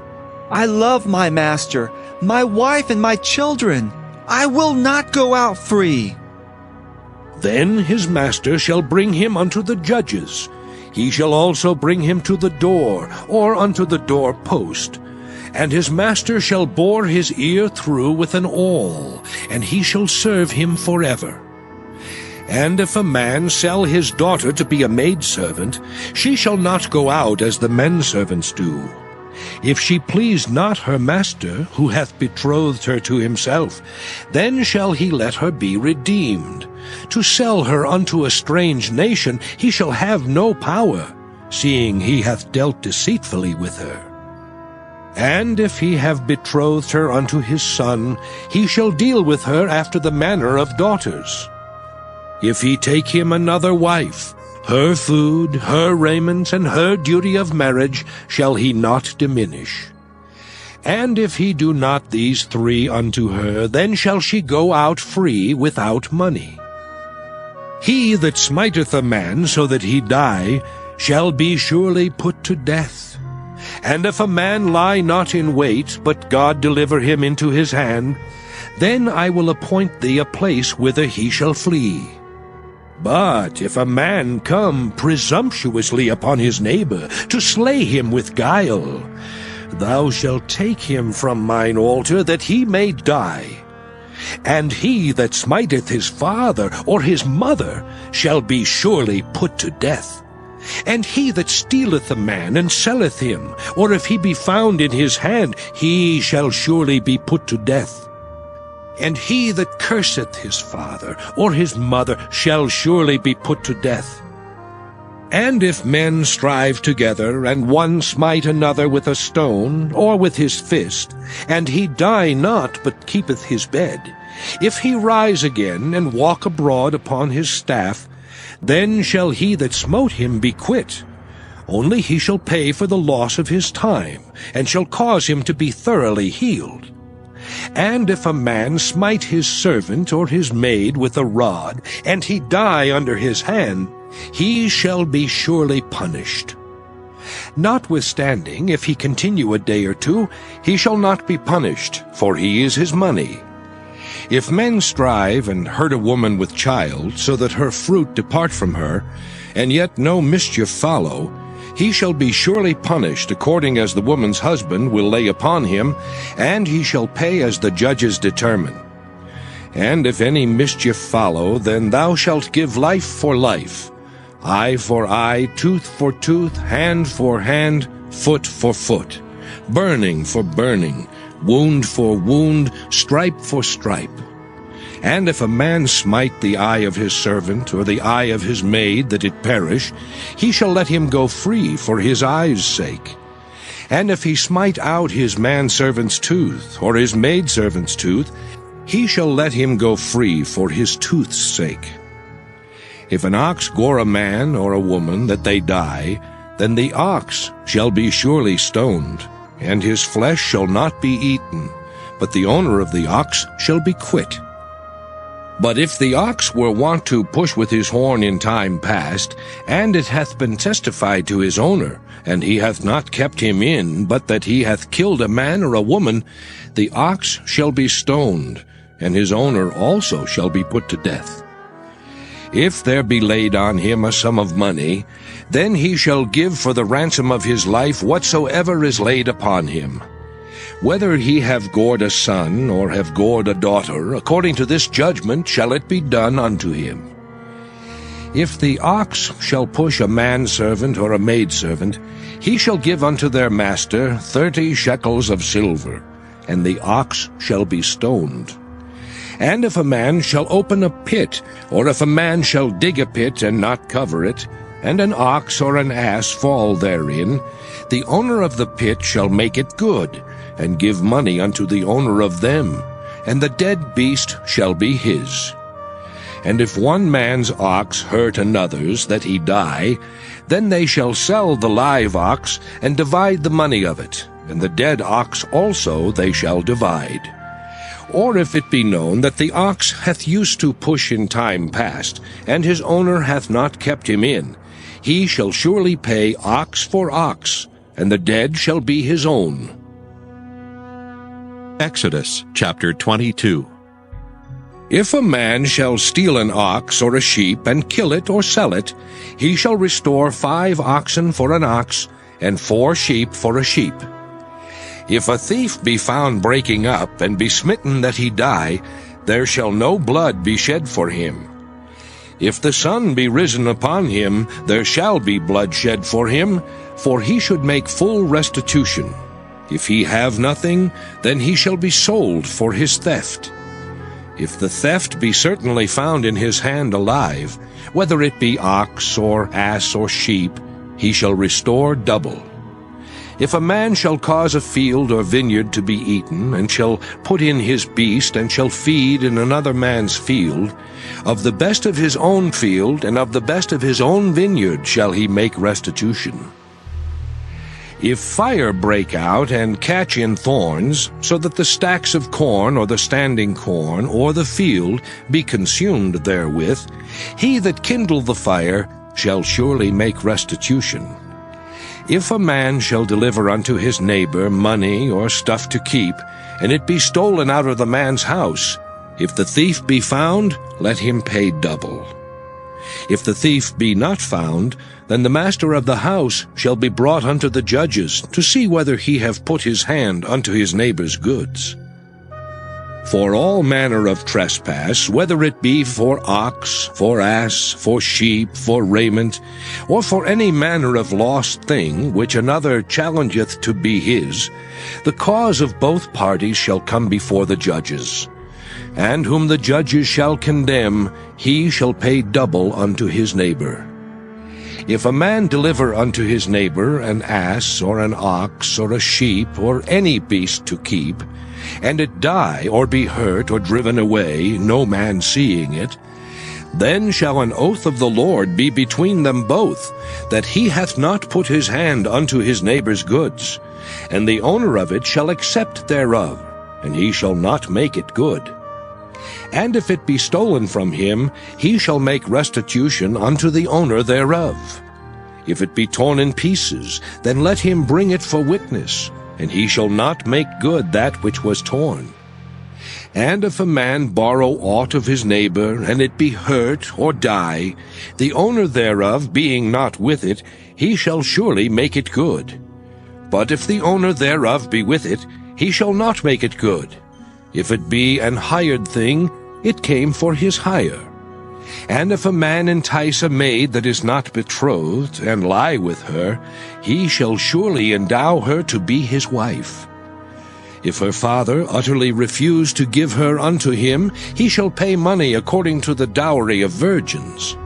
I love my master, my wife and my children, I will not go out free, then his master shall bring him unto the judges. He shall also bring him to the door, or unto the door post. And his master shall bore his ear through with an awl, and he shall serve him forever. And if a man sell his daughter to be a maidservant, she shall not go out as the men servants do. If she please not her master, who hath betrothed her to himself, then shall he let her be redeemed. To sell her unto a strange nation he shall have no power, seeing he hath dealt deceitfully with her. And if he have betrothed her unto his son, he shall deal with her after the manner of daughters. If he take him another wife, her food, her raiment, and her duty of marriage shall he not diminish. And if he do not these 3 unto her, then shall she go out free without money. He that smiteth a man so that he die shall be surely put to death. And if a man lie not in wait, but God deliver him into his hand, then I will appoint thee a place whither he shall flee. But if a man come presumptuously upon his neighbor, to slay him with guile, thou shalt take him from mine altar, that he may die. And he that smiteth his father or his mother shall be surely put to death. And he that stealeth a man and selleth him, or if he be found in his hand, he shall surely be put to death. And he that curseth his father or his mother shall surely be put to death. And if men strive together, and one smite another with a stone, or with his fist, and he die not, but keepeth his bed, if he rise again, and walk abroad upon his staff, then shall he that smote him be quit. Only he shall pay for the loss of his time, and shall cause him to be thoroughly healed. And if a man smite his servant or his maid with a rod, and he die under his hand, he shall be surely punished. Notwithstanding, if he continue a day or 2, he shall not be punished, for he is his money. If men strive and hurt a woman with child, so that her fruit depart from her, and yet no mischief follow, he shall be surely punished according as the woman's husband will lay upon him, and he shall pay as the judges determine. And if any mischief follow, then thou shalt give life for life, eye for eye, tooth for tooth, hand for hand, foot for foot, burning for burning, wound for wound, stripe for stripe. And if a man smite the eye of his servant, or the eye of his maid, that it perish, he shall let him go free for his eye's sake. And if he smite out his manservant's tooth, or his maidservant's tooth, he shall let him go free for his tooth's sake. If an ox gore a man or a woman, that they die, then the ox shall be surely stoned. and his flesh shall not be eaten, but the owner of the ox shall be quit. But if the ox were wont to push with his horn in time past, and it hath been testified to his owner, and he hath not kept him in, but that he hath killed a man or a woman, the ox shall be stoned, and his owner also shall be put to death. If there be laid on him a sum of money, then he shall give for the ransom of his life whatsoever is laid upon him. Whether he have gored a son, or have gored a daughter, according to this judgment shall it be done unto him. If the ox shall push a manservant or a maidservant, he shall give unto their master 30 shekels of silver, and the ox shall be stoned. And if a man shall open a pit, or if a man shall dig a pit and not cover it, and an ox or an ass fall therein, the owner of the pit shall make it good, and give money unto the owner of them, and the dead beast shall be his. And if one man's ox hurt another's, that he die, then they shall sell the live ox, and divide the money of it, and the dead ox also they shall divide. Or if it be known that the ox hath used to push in time past, and his owner hath not kept him in, he shall surely pay ox for ox, and the dead shall be his own. Exodus chapter 22. If a man shall steal an ox or a sheep, and kill it or sell it, he shall restore 5 oxen for an ox, and 4 sheep for a sheep. If a thief be found breaking up, and be smitten that he die, there shall no blood be shed for him. If the sun be risen upon him, there shall be blood shed for him, for he should make full restitution. If he have nothing, then he shall be sold for his theft. If the theft be certainly found in his hand alive, whether it be ox or ass or sheep, he shall restore double. If a man shall cause a field or vineyard to be eaten, and shall put in his beast, and shall feed in another man's field, of the best of his own field and of the best of his own vineyard shall he make restitution. If fire break out and catch in thorns, so that the stacks of corn or the standing corn or the field be consumed therewith, he that kindled the fire shall surely make restitution. If a man shall deliver unto his neighbor money or stuff to keep, and it be stolen out of the man's house, if the thief be found, let him pay double. If the thief be not found, then the master of the house shall be brought unto the judges, to see whether he have put his hand unto his neighbor's goods. For all manner of trespass, whether it be for ox, for ass, for sheep, for raiment, or for any manner of lost thing which another challengeth to be his, the cause of both parties shall come before the judges. And whom the judges shall condemn, he shall pay double unto his neighbor. If a man deliver unto his neighbor an ass, or an ox, or a sheep, or any beast to keep, and it die, or be hurt, or driven away, no man seeing it, then shall an oath of the Lord be between them both, that he hath not put his hand unto his neighbor's goods, and the owner of it shall accept thereof, and he shall not make it good. And if it be stolen from him, he shall make restitution unto the owner thereof. If it be torn in pieces, then let him bring it for witness, and he shall not make good that which was torn. And if a man borrow aught of his neighbor, and it be hurt or die, the owner thereof being not with it, he shall surely make it good. But if the owner thereof be with it, he shall not make it good. If it be an hired thing, it came for his hire. And if a man entice a maid that is not betrothed, and lie with her, he shall surely endow her to be his wife. If her father utterly refuse to give her unto him, he shall pay money according to the dowry of virgins.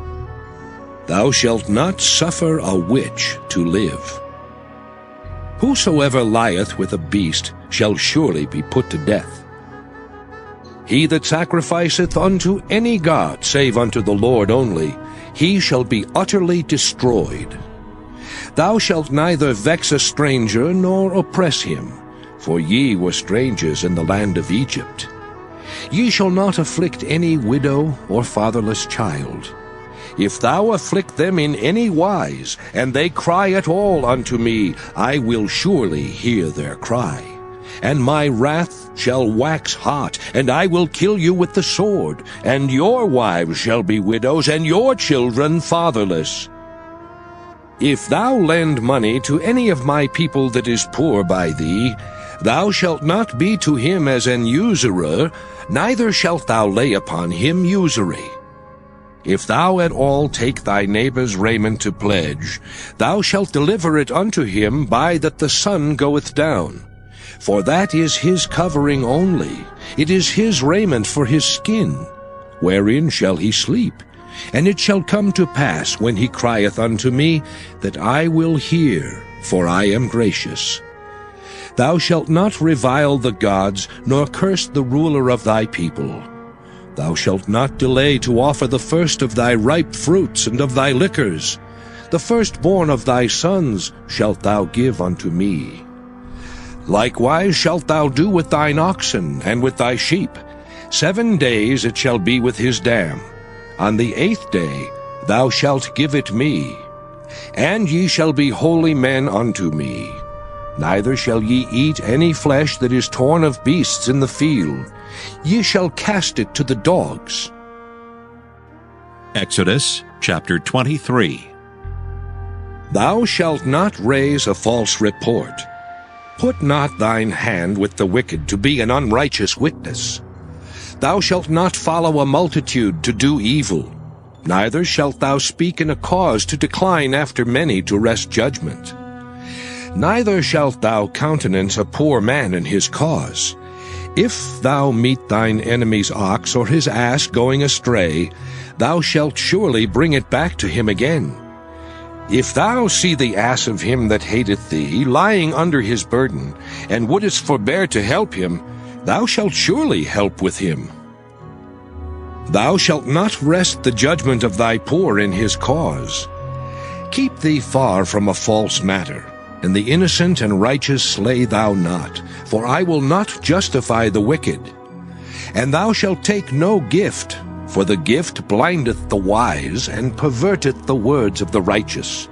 Thou shalt not suffer a witch to live. Whosoever lieth with a beast shall surely be put to death. He that sacrificeth unto any god save unto the Lord only, he shall be utterly destroyed. Thou shalt neither vex a stranger nor oppress him, for ye were strangers in the land of Egypt. Ye shall not afflict any widow or fatherless child. If thou afflict them in any wise, and they cry at all unto me, I will surely hear their cry. And my wrath shall wax hot, and I will kill you with the sword, and your wives shall be widows, and your children fatherless. If thou lend money to any of my people that is poor by thee, thou shalt not be to him as an usurer, neither shalt thou lay upon him usury. If thou at all take thy neighbor's raiment to pledge, thou shalt deliver it unto him by that the sun goeth down. For that is his covering only, it is his raiment for his skin. Wherein shall he sleep? And it shall come to pass, when he crieth unto me, that I will hear, for I am gracious. Thou shalt not revile the gods, nor curse the ruler of thy people. Thou shalt not delay to offer the first of thy ripe fruits and of thy liquors. The firstborn of thy sons shalt thou give unto me. Likewise shalt thou do with thine oxen and with thy sheep. 7 days it shall be with his dam. On the 8th day thou shalt give it me. And ye shall be holy men unto me. Neither shall ye eat any flesh that is torn of beasts in the field. Ye shall cast it to the dogs. Exodus chapter 23. Thou shalt not raise a false report. Put not thine hand with the wicked to be an unrighteous witness. Thou shalt not follow a multitude to do evil, neither shalt thou speak in a cause to decline after many to wrest judgment. Neither shalt thou countenance a poor man in his cause. If thou meet thine enemy's ox or his ass going astray, thou shalt surely bring it back to him again. If thou see the ass of him that hateth thee lying under his burden, and wouldest forbear to help him, thou shalt surely help with him. Thou shalt not wrest the judgment of thy poor in his cause. Keep thee far from a false matter, and the innocent and righteous slay thou not, for I will not justify the wicked. And thou shalt take no gift, for the gift blindeth the wise, and perverteth the words of the righteous.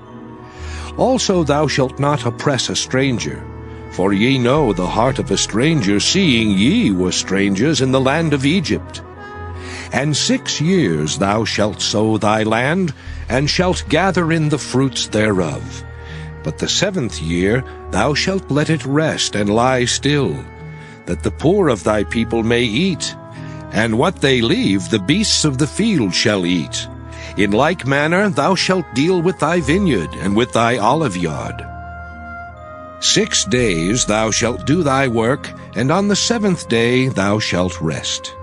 Also thou shalt not oppress a stranger, for ye know the heart of a stranger, seeing ye were strangers in the land of Egypt. And 6 years thou shalt sow thy land, and shalt gather in the fruits thereof. But the 7th year thou shalt let it rest and lie still, that the poor of thy people may eat, and what they leave the beasts of the field shall eat. In like manner thou shalt deal with thy vineyard and with thy oliveyard. 6 days thou shalt do thy work, and on the 7th day thou shalt rest.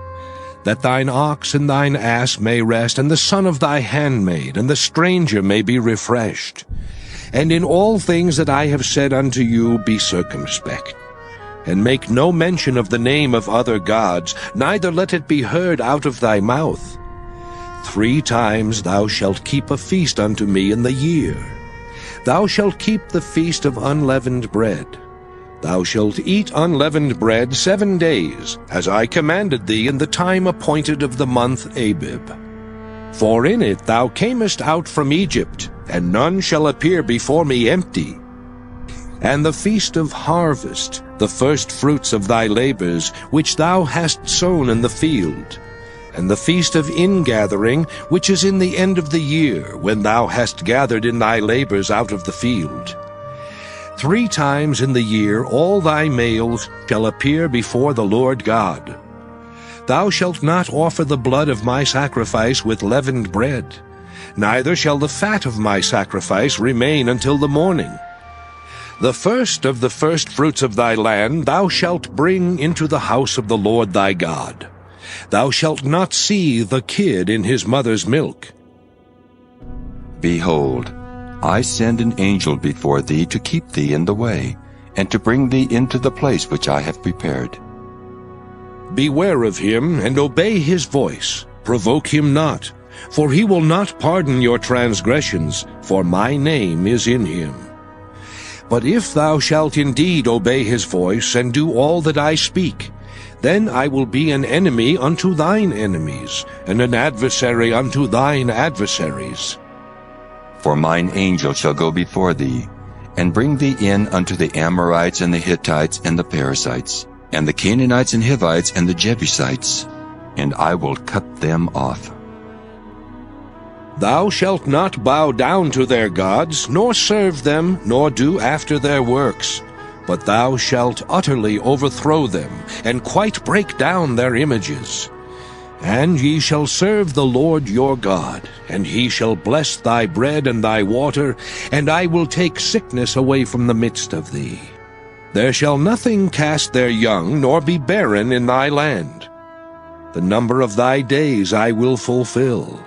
That thine ox and thine ass may rest, and the son of thy handmaid, and the stranger may be refreshed. And in all things that I have said unto you be circumspect. And make no mention of the name of other gods, neither let it be heard out of thy mouth. 3 times thou shalt keep a feast unto me in the year. Thou shalt keep the feast of unleavened bread. Thou shalt eat unleavened bread 7 days, as I commanded thee in the time appointed of the month Abib. For in it thou camest out from Egypt, and none shall appear before me empty. And the feast of harvest, the first fruits of thy labors, which thou hast sown in the field. And the feast of ingathering, which is in the end of the year, when thou hast gathered in thy labors out of the field. 3 times in the year all thy males shall appear before the Lord God. Thou shalt not offer the blood of my sacrifice with leavened bread, neither shall the fat of my sacrifice remain until the morning. The first of the firstfruits of thy land thou shalt bring into the house of the Lord thy God. Thou shalt not see the kid in his mother's milk. Behold, I send an angel before thee to keep thee in the way, and to bring thee into the place which I have prepared. Beware of him, and obey his voice. Provoke him not, for he will not pardon your transgressions, for my name is in him. But if thou shalt indeed obey his voice, and do all that I speak, then I will be an enemy unto thine enemies, and an adversary unto thine adversaries. For mine angel shall go before thee, and bring thee in unto the Amorites, and the Hittites, and the Perizzites, and the Canaanites, and Hivites, and the Jebusites, and I will cut them off. Thou shalt not bow down to their gods, nor serve them, nor do after their works. But thou shalt utterly overthrow them, and quite break down their images. And ye shall serve the Lord your God, and he shall bless thy bread and thy water, and I will take sickness away from the midst of thee. There shall nothing cast their young, nor be barren in thy land. The number of thy days I will fulfill.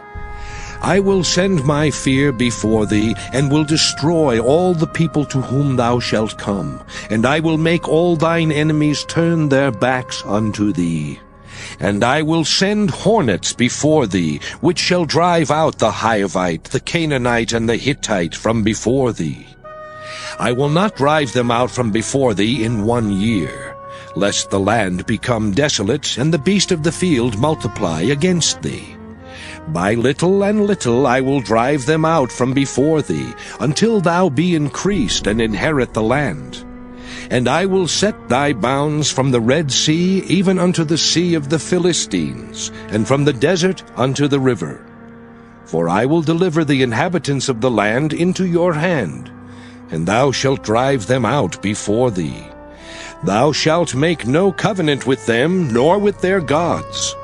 I will send my fear before thee, and will destroy all the people to whom thou shalt come, and I will make all thine enemies turn their backs unto thee. And I will send hornets before thee, which shall drive out the Hivite, the Canaanite, and the Hittite from before thee. I will not drive them out from before thee in 1 year, lest the land become desolate, and the beast of the field multiply against thee. By little and little I will drive them out from before thee, until thou be increased and inherit the land. And I will set thy bounds from the Red Sea even unto the sea of the Philistines, and from the desert unto the river. For I will deliver the inhabitants of the land into your hand, and thou shalt drive them out before thee. Thou shalt make no covenant with them, nor with their gods.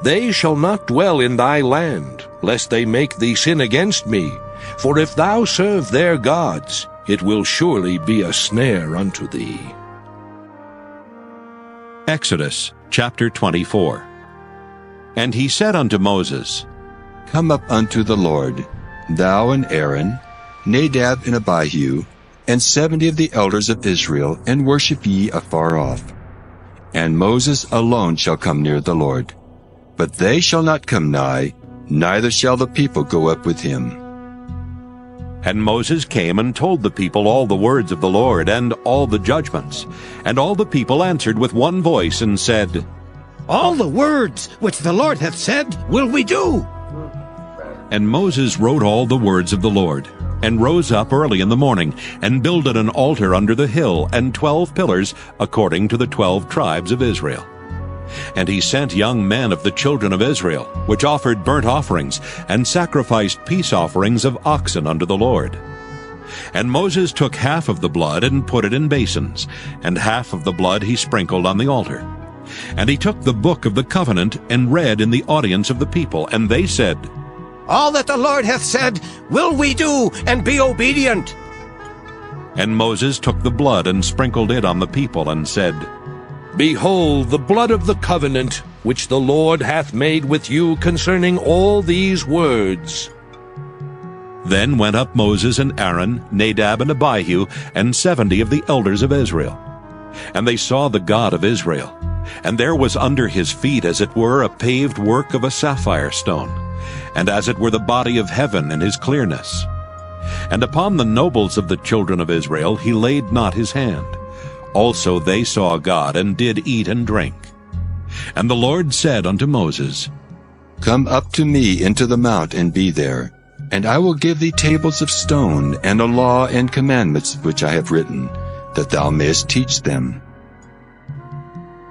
They shall not dwell in thy land, lest they make thee sin against me. For if thou serve their gods, it will surely be a snare unto thee. Exodus chapter 24. And he said unto Moses, Come up unto the Lord, thou and Aaron, Nadab and Abihu, and 70 of the elders of Israel, and worship ye afar off. And Moses alone shall come near the Lord. But they shall not come nigh, neither shall the people go up with him. And Moses came and told the people all the words of the Lord, and all the judgments. And all the people answered with one voice, and said, All the words which the Lord hath said will we do. And Moses wrote all the words of the Lord, and rose up early in the morning, and builded an altar under the hill, and 12 pillars, according to the 12 tribes of Israel. And he sent young men of the children of Israel, which offered burnt offerings, and sacrificed peace offerings of oxen unto the Lord. And Moses took half of the blood, and put it in basins, and half of the blood he sprinkled on the altar. And he took the book of the covenant, and read in the audience of the people, and they said, All that the Lord hath said will we do, and be obedient. And Moses took the blood, and sprinkled it on the people, and said, Behold the blood of the covenant, which the Lord hath made with you concerning all these words. Then went up Moses and Aaron, Nadab and Abihu, and 70 of the elders of Israel. And they saw the God of Israel. And there was under his feet as it were a paved work of a sapphire stone, and as it were the body of heaven in his clearness. And upon the nobles of the children of Israel he laid not his hand. Also they saw God, and did eat and drink. And the Lord said unto Moses, Come up to me into the mount, and be there, and I will give thee tables of stone, and a law and commandments which I have written, that thou mayest teach them.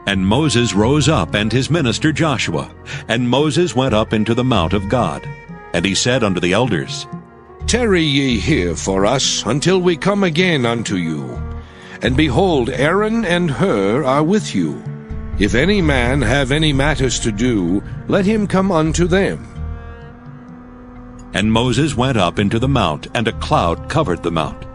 And Moses rose up, and his minister Joshua. And Moses went up into the mount of God. And he said unto the elders, Tarry ye here for us, until we come again unto you. And behold, Aaron and Hur are with you. If any man have any matters to do, let him come unto them. And Moses went up into the mount, and a cloud covered the mount.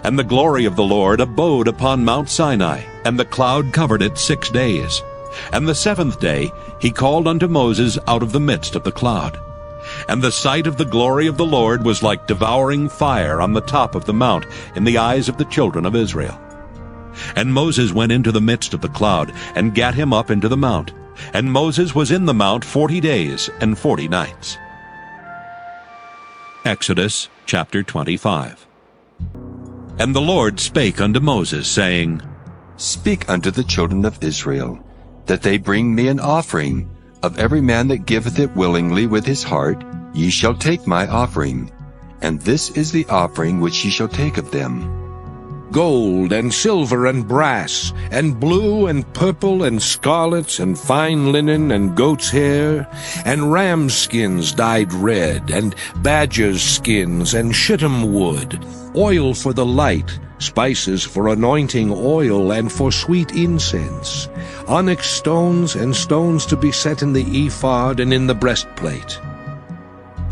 And the glory of the Lord abode upon Mount Sinai, and the cloud covered it 6 days. And the 7th day he called unto Moses out of the midst of the cloud. And the sight of the glory of the Lord was like devouring fire on the top of the mount in the eyes of the children of Israel. And Moses went into the midst of the cloud, and gat him up into the mount. And Moses was in the mount 40 days and 40 nights. Exodus chapter 25. And the Lord spake unto Moses, saying, Speak unto the children of Israel, that they bring me an offering. Of every man that giveth it willingly with his heart, ye shall take my offering. And this is the offering which ye shall take of them: gold and silver and brass, and blue and purple and scarlet, and fine linen and goat's hair, and ram's skins dyed red, and badger's skins, and shittim wood, oil for the light, spices for anointing oil and for sweet incense, onyx stones, and stones to be set in the ephod and in the breastplate.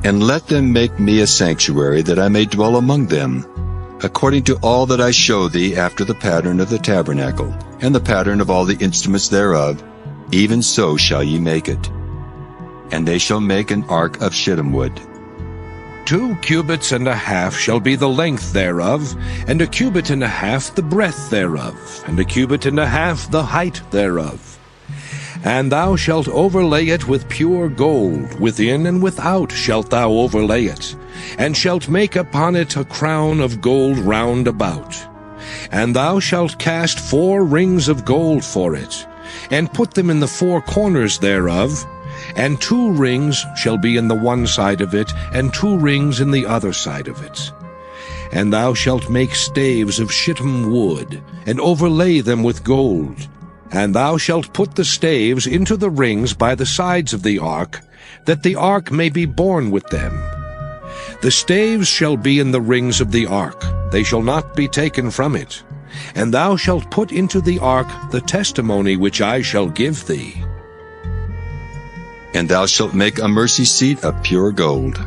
And let them make me a sanctuary, that I may dwell among them, according to all that I show thee, after the pattern of the tabernacle, and the pattern of all the instruments thereof, even so shall ye make it. And they shall make an ark of shittim wood. 2 cubits and a half shall be the length thereof, and 1 cubit and a half the breadth thereof, and 1 cubit and a half the height thereof. And thou shalt overlay it with pure gold, within and without shalt thou overlay it, and shalt make upon it a crown of gold round about. And thou shalt cast 4 rings of gold for it, and put them in the 4 corners thereof, and 2 rings shall be in the one side of it, and 2 rings in the other side of it. And thou shalt make staves of shittim wood, and overlay them with gold. And thou shalt put the staves into the rings by the sides of the ark, that the ark may be borne with them. The staves shall be in the rings of the ark, they shall not be taken from it. And thou shalt put into the ark the testimony which I shall give thee. And thou shalt make a mercy seat of pure gold.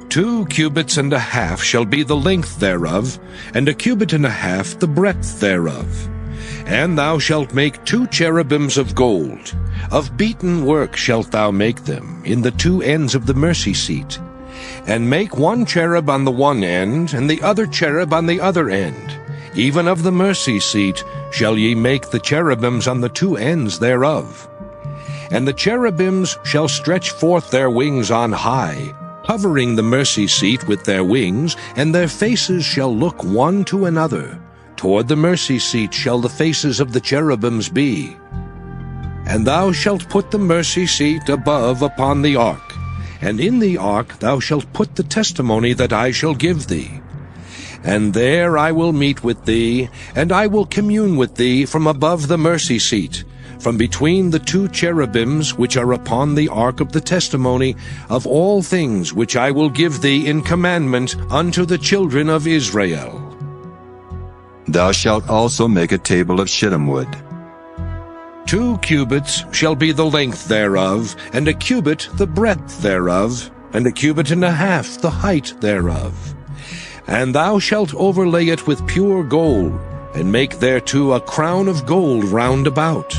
2 cubits and a half shall be the length thereof, and 1 cubit and a half the breadth thereof. And thou shalt make 2 cherubims of gold. Of beaten work shalt thou make them, in the 2 ends of the mercy seat. And make 1 cherub on the one end, and the other cherub on the other end. Even of the mercy seat shall ye make the cherubims on the 2 ends thereof. And the cherubims shall stretch forth their wings on high, covering the mercy seat with their wings, and their faces shall look one to another. Toward the mercy seat shall the faces of the cherubims be. And thou shalt put the mercy seat above upon the ark, and in the ark thou shalt put the testimony that I shall give thee. And there I will meet with thee, and I will commune with thee from above the mercy seat, from between the 2 cherubims which are upon the ark of the testimony, of all things which I will give thee in commandment unto the children of Israel. Thou shalt also make a table of shittim wood. 2 cubits shall be the length thereof, and 1 cubit the breadth thereof, and 1 cubit and a half the height thereof. And thou shalt overlay it with pure gold, and make thereto a crown of gold round about.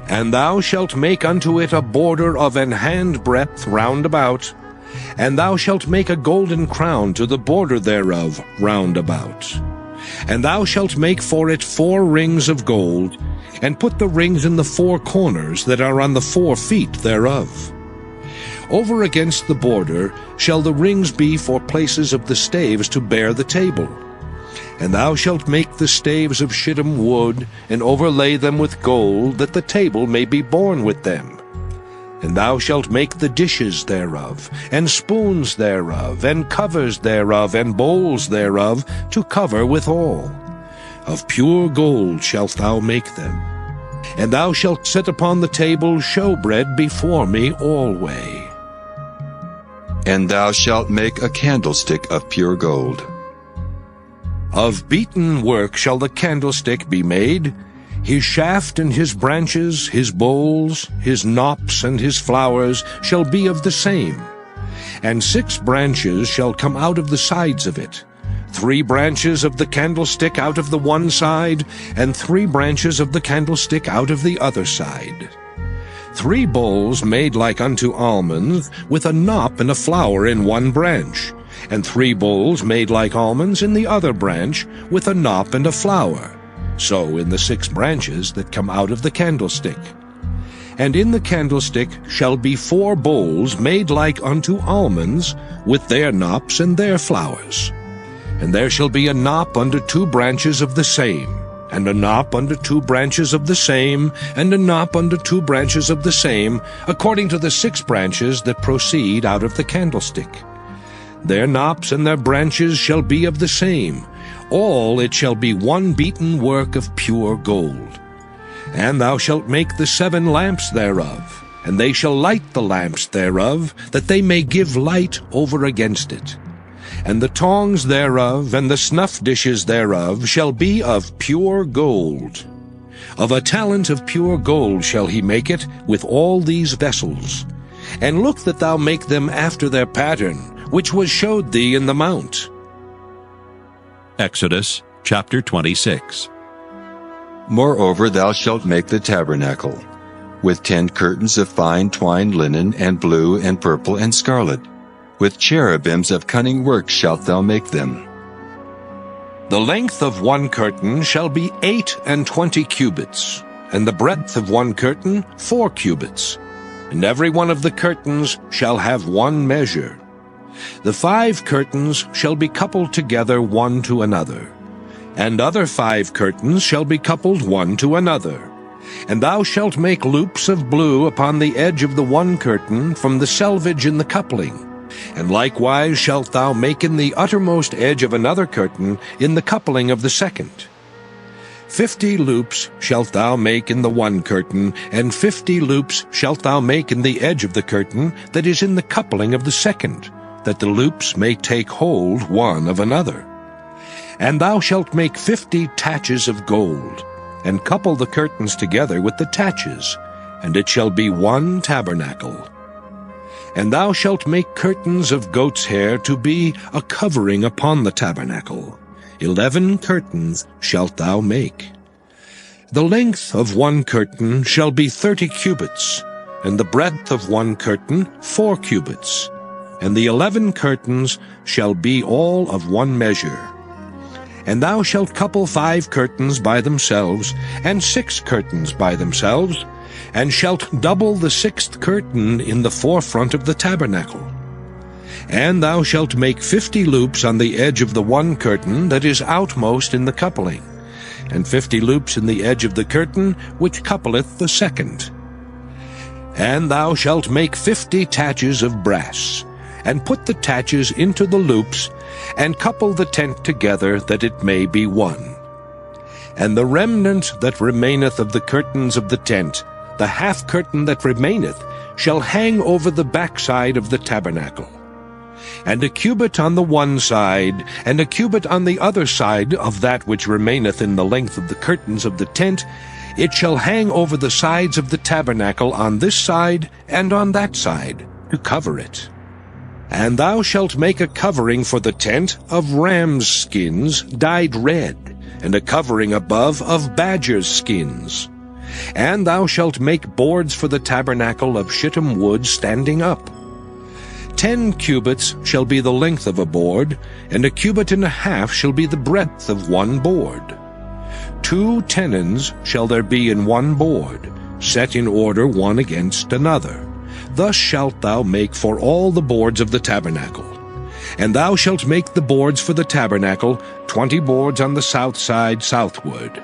And thou shalt make unto it a border of an handbreadth round about, and thou shalt make a golden crown to the border thereof round about. And thou shalt make for it 4 rings of gold, and put the rings in the 4 corners that are on the 4 feet thereof. Over against the border shall the rings be for places of the staves to bear the table. And thou shalt make the staves of shittim wood, and overlay them with gold, that the table may be borne with them. And thou shalt make the dishes thereof, and spoons thereof, and covers thereof, and bowls thereof, to cover withal. Of pure gold shalt thou make them. And thou shalt set upon the table showbread before me alway. And thou shalt make a candlestick of pure gold. Of beaten work shall the candlestick be made, his shaft and his branches, his bowls, his knops and his flowers shall be of the same. And 6 branches shall come out of the sides of it, 3 branches of the candlestick out of the one side, and 3 branches of the candlestick out of the other side. 3 bowls made like unto almonds, with a knop and a flower in one branch, and 3 bowls made like almonds in the other branch, with a knop and a flower. So in the 6 branches that come out of the candlestick. And in the candlestick shall be 4 bowls made like unto almonds, with their knops and their flowers. And there shall be a knop under 2 branches of the same, and a knop under 2 branches of the same, and a knop under 2 branches of the same, according to the 6 branches that proceed out of the candlestick. Their knops and their branches shall be of the same. All it shall be one beaten work of pure gold. And thou shalt make the 7 lamps thereof, and they shall light the lamps thereof, that they may give light over against it. And the tongs thereof and the snuff dishes thereof shall be of pure gold. Of a talent of pure gold shall he make it with all these vessels. And look that thou make them after their pattern, which was showed thee in the mount. Exodus chapter 26. Moreover thou shalt make the tabernacle, with 10 curtains of fine twined linen, and blue, and purple, and scarlet. With cherubims of cunning work shalt thou make them. The length of one curtain shall be 28 cubits, and the breadth of one curtain 4 cubits. And every one of the curtains shall have one measure. The 5 curtains shall be coupled together one to another, and other 5 curtains shall be coupled one to another. And thou shalt make loops of blue upon the edge of the one curtain from the selvage in the coupling. And likewise shalt thou make in the uttermost edge of another curtain in the coupling of the second. 50 loops shalt thou make in the one curtain, and 50 loops shalt thou make in the edge of the curtain that is in the coupling of the second, that the loops may take hold one of another. And thou shalt make 50 taches of gold, and couple the curtains together with the taches, and it shall be one tabernacle. And thou shalt make curtains of goat's hair to be a covering upon the tabernacle. 11 curtains shalt thou make. The length of one curtain shall be 30 cubits, and the breadth of one curtain 4 cubits. And the 11 curtains shall be all of one measure. And thou shalt couple 5 curtains by themselves, and 6 curtains by themselves, and shalt double the 6th curtain in the forefront of the tabernacle. And thou shalt make 50 loops on the edge of the one curtain that is outmost in the coupling, and 50 loops in the edge of the curtain which coupleth the second. And thou shalt make 50 taches of brass, and put the taches into the loops, and couple the tent together, that it may be one. And the remnant that remaineth of the curtains of the tent, the half curtain that remaineth, shall hang over the backside of the tabernacle. And a cubit on the one side, and a cubit on the other side of that which remaineth in the length of the curtains of the tent, it shall hang over the sides of the tabernacle on this side and on that side, to cover it. And thou shalt make a covering for the tent of rams' skins dyed red, and a covering above of badgers' skins. And thou shalt make boards for the tabernacle of shittim wood standing up. 10 cubits shall be the length of a board, and a cubit and a half shall be the breadth of one board. 2 tenons shall there be in one board, set in order one against another. Thus shalt thou make for all the boards of the tabernacle. And thou shalt make the boards for the tabernacle, 20 boards on the south side southward.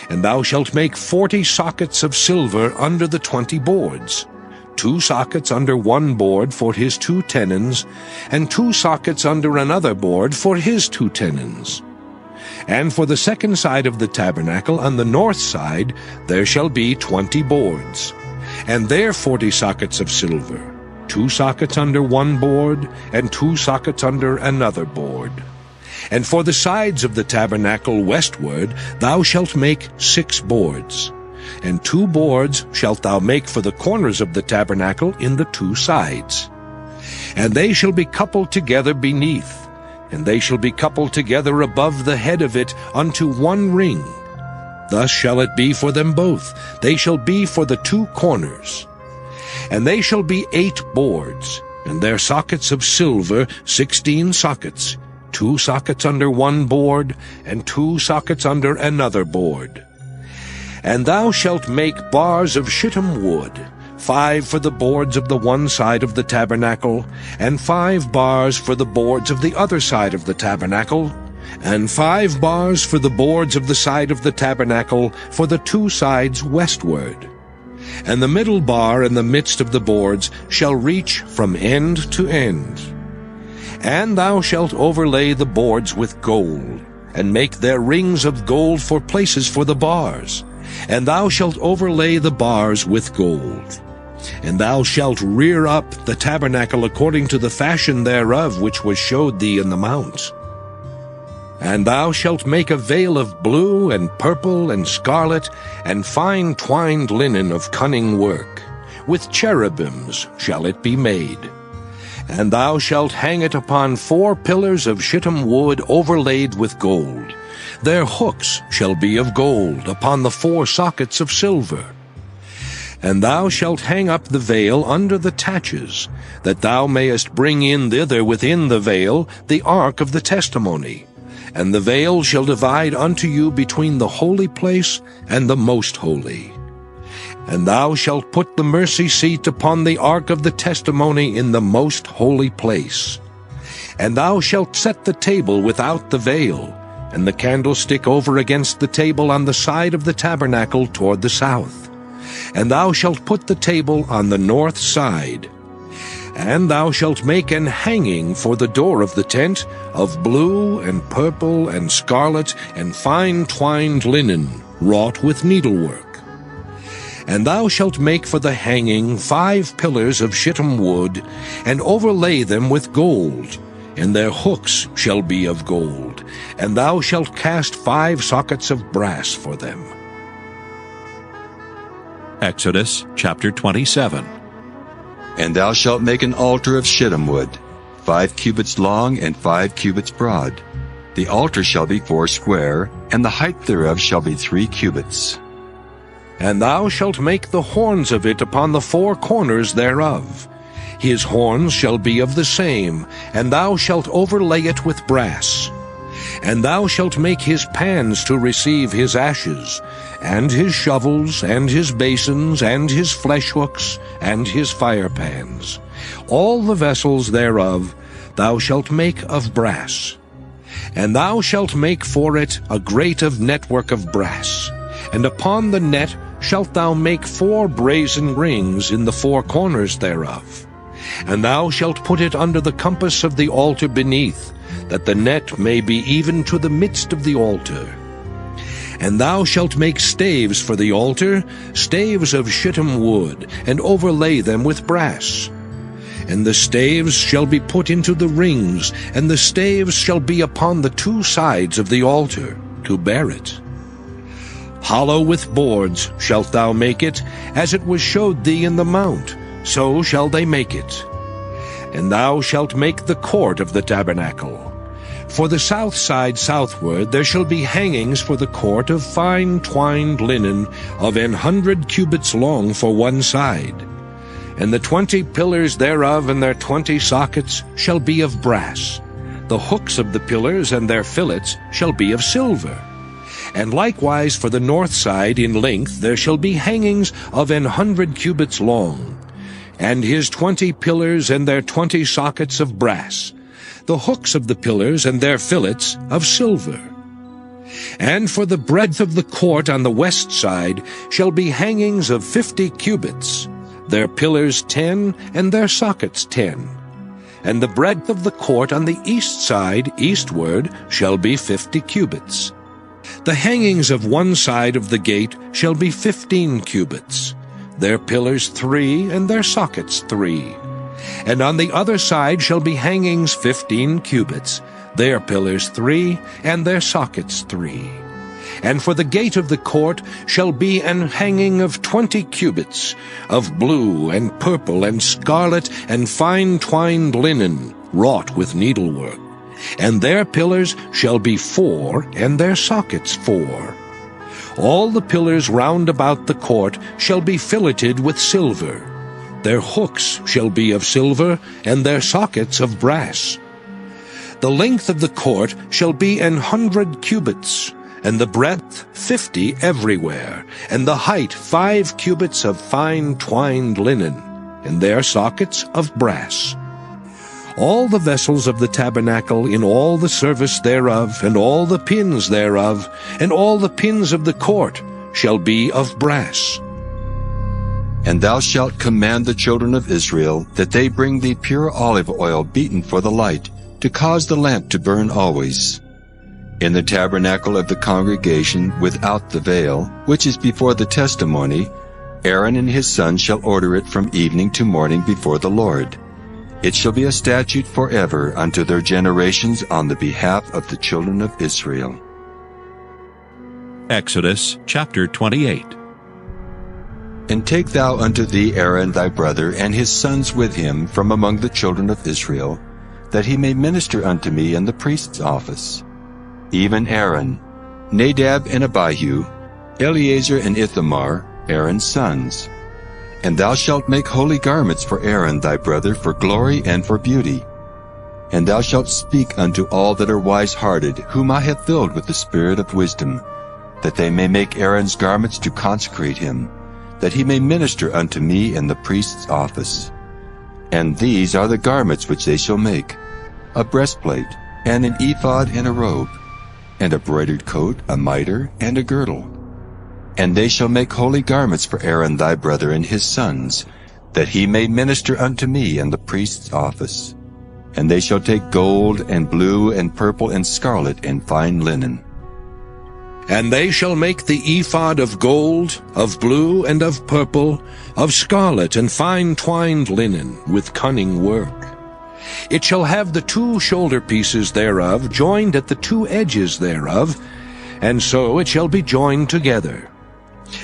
And thou shalt make 40 sockets of silver under the 20 boards, 2 sockets under one board for his 2 tenons, and 2 sockets under another board for his 2 tenons. And for the second side of the tabernacle, on the north side, there shall be 20 boards, and there 40 sockets of silver, 2 sockets under one board, and 2 sockets under another board. And for the sides of the tabernacle westward thou shalt make 6 boards, and 2 boards shalt thou make for the corners of the tabernacle in the 2 sides. And they shall be coupled together beneath, and they shall be coupled together above the head of it unto one ring. Thus shall it be for them both. They shall be for the 2 corners. And they shall be 8 boards, and their sockets of silver 16 sockets, 2 sockets under one board, and 2 sockets under another board. And thou shalt make bars of shittim wood, 5 for the boards of the one side of the tabernacle, and 5 bars for the boards of the other side of the tabernacle, and 5 bars for the boards of the side of the tabernacle for the 2 sides westward. And the middle bar in the midst of the boards shall reach from end to end. And thou shalt overlay the boards with gold, and make their rings of gold for places for the bars. And thou shalt overlay the bars with gold. And thou shalt rear up the tabernacle according to the fashion thereof which was showed thee in the mount. And thou shalt make a veil of blue and purple and scarlet and fine twined linen of cunning work. With cherubims shall it be made. And thou shalt hang it upon 4 pillars of shittim wood overlaid with gold. Their hooks shall be of gold upon the 4 sockets of silver. And thou shalt hang up the veil under the taches, that thou mayest bring in thither within the veil the ark of the testimony. And the veil shall divide unto you between the holy place and the most holy. And thou shalt put the mercy seat upon the ark of the testimony in the most holy place. And thou shalt set the table without the veil, and the candlestick over against the table on the side of the tabernacle toward the south. And thou shalt put the table on the north side. And thou shalt make an hanging for the door of the tent of blue and purple and scarlet and fine twined linen, wrought with needlework. And thou shalt make for the hanging 5 pillars of shittim wood, and overlay them with gold, and their hooks shall be of gold, and thou shalt cast 5 sockets of brass for them. Exodus chapter 27. And thou shalt make an altar of shittim wood, 5 cubits long and 5 cubits broad. The altar shall be 4 square, and the height thereof shall be 3 cubits. And thou shalt make the horns of it upon the 4 corners thereof. His horns shall be of the same, and thou shalt overlay it with brass. And thou shalt make his pans to receive his ashes, and his shovels, and his basins, and his flesh hooks, and his fire pans. All the vessels thereof thou shalt make of brass. And thou shalt make for it a grate of network of brass. And upon the net shalt thou make 4 brazen rings in the 4 corners thereof. And thou shalt put it under the compass of the altar beneath, that the net may be even to the midst of the altar. And thou shalt make staves for the altar, staves of shittim wood, and overlay them with brass. And the staves shall be put into the rings, and the staves shall be upon the 2 sides of the altar, to bear it. Hollow with boards shalt thou make it, as it was showed thee in the mount, so shall they make it. And thou shalt make the court of the tabernacle. For the south side southward there shall be hangings for the court of fine twined linen of 100 cubits long for one side. And the 20 pillars thereof and their 20 sockets shall be of brass. The hooks of the pillars and their fillets shall be of silver. And likewise for the north side in length there shall be hangings of 100 cubits long, and his 20 pillars and their 20 sockets of brass, the hooks of the pillars and their fillets of silver. And for the breadth of the court on the west side shall be hangings of 50 cubits, their pillars 10 and their sockets 10. And the breadth of the court on the east side eastward shall be 50 cubits. The hangings of one side of the gate shall be 15 cubits, their pillars 3 and their sockets 3. And on the other side shall be hangings 15 cubits, their pillars 3 and their sockets 3. And for the gate of the court shall be an hanging of 20 cubits, of blue and purple and scarlet and fine twined linen, wrought with needlework. And their pillars shall be 4, and their sockets 4. All the pillars round about the court shall be filleted with silver. Their hooks shall be of silver, and their sockets of brass. The length of the court shall be 100 cubits, and the breadth 50 everywhere, and the height 5 cubits of fine twined linen, and their sockets of brass. All the vessels of the tabernacle in all the service thereof, and all the pins thereof, and all the pins of the court shall be of brass. And thou shalt command the children of Israel that they bring thee pure olive oil beaten for the light, to cause the lamp to burn always. In the tabernacle of the congregation without the veil, which is before the testimony, Aaron and his sons shall order it from evening to morning before the Lord. It shall be a statute forever unto their generations on the behalf of the children of Israel. Exodus chapter 28. And take thou unto thee Aaron thy brother, and his sons with him from among the children of Israel, that he may minister unto me in the priest's office. Even Aaron, Nadab and Abihu, Eleazar and Ithamar, Aaron's sons. And thou shalt make holy garments for Aaron thy brother for glory and for beauty. And thou shalt speak unto all that are wise-hearted, whom I have filled with the spirit of wisdom, that they may make Aaron's garments to consecrate him, that he may minister unto me in the priest's office. And these are the garments which they shall make: a breastplate, and an ephod and a robe, and a broidered coat, a mitre, and a girdle. And they shall make holy garments for Aaron thy brother and his sons, that he may minister unto me in the priest's office. And they shall take gold, and blue, and purple, and scarlet, and fine linen. And they shall make the ephod of gold, of blue, and of purple, of scarlet, and fine twined linen, with cunning work. It shall have the 2 shoulder pieces thereof joined at the 2 edges thereof, and so it shall be joined together.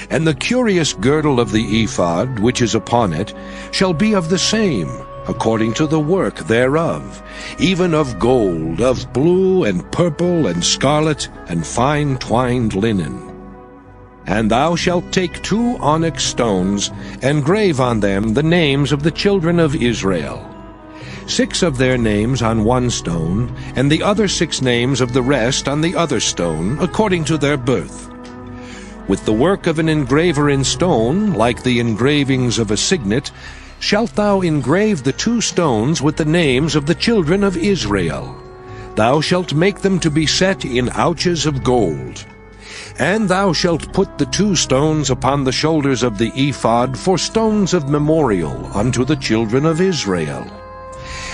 And the curious girdle of the ephod, which is upon it, shall be of the same, according to the work thereof, even of gold, of blue, and purple, and scarlet, and fine twined linen. And thou shalt take 2 onyx stones, and grave on them the names of the children of Israel, 6 of their names on one stone, and the other 6 names of the rest on the other stone, according to their birth. With the work of an engraver in stone, like the engravings of a signet, shalt thou engrave the 2 stones with the names of the children of Israel. Thou shalt make them to be set in ouches of gold. And thou shalt put the 2 stones upon the shoulders of the ephod for stones of memorial unto the children of Israel.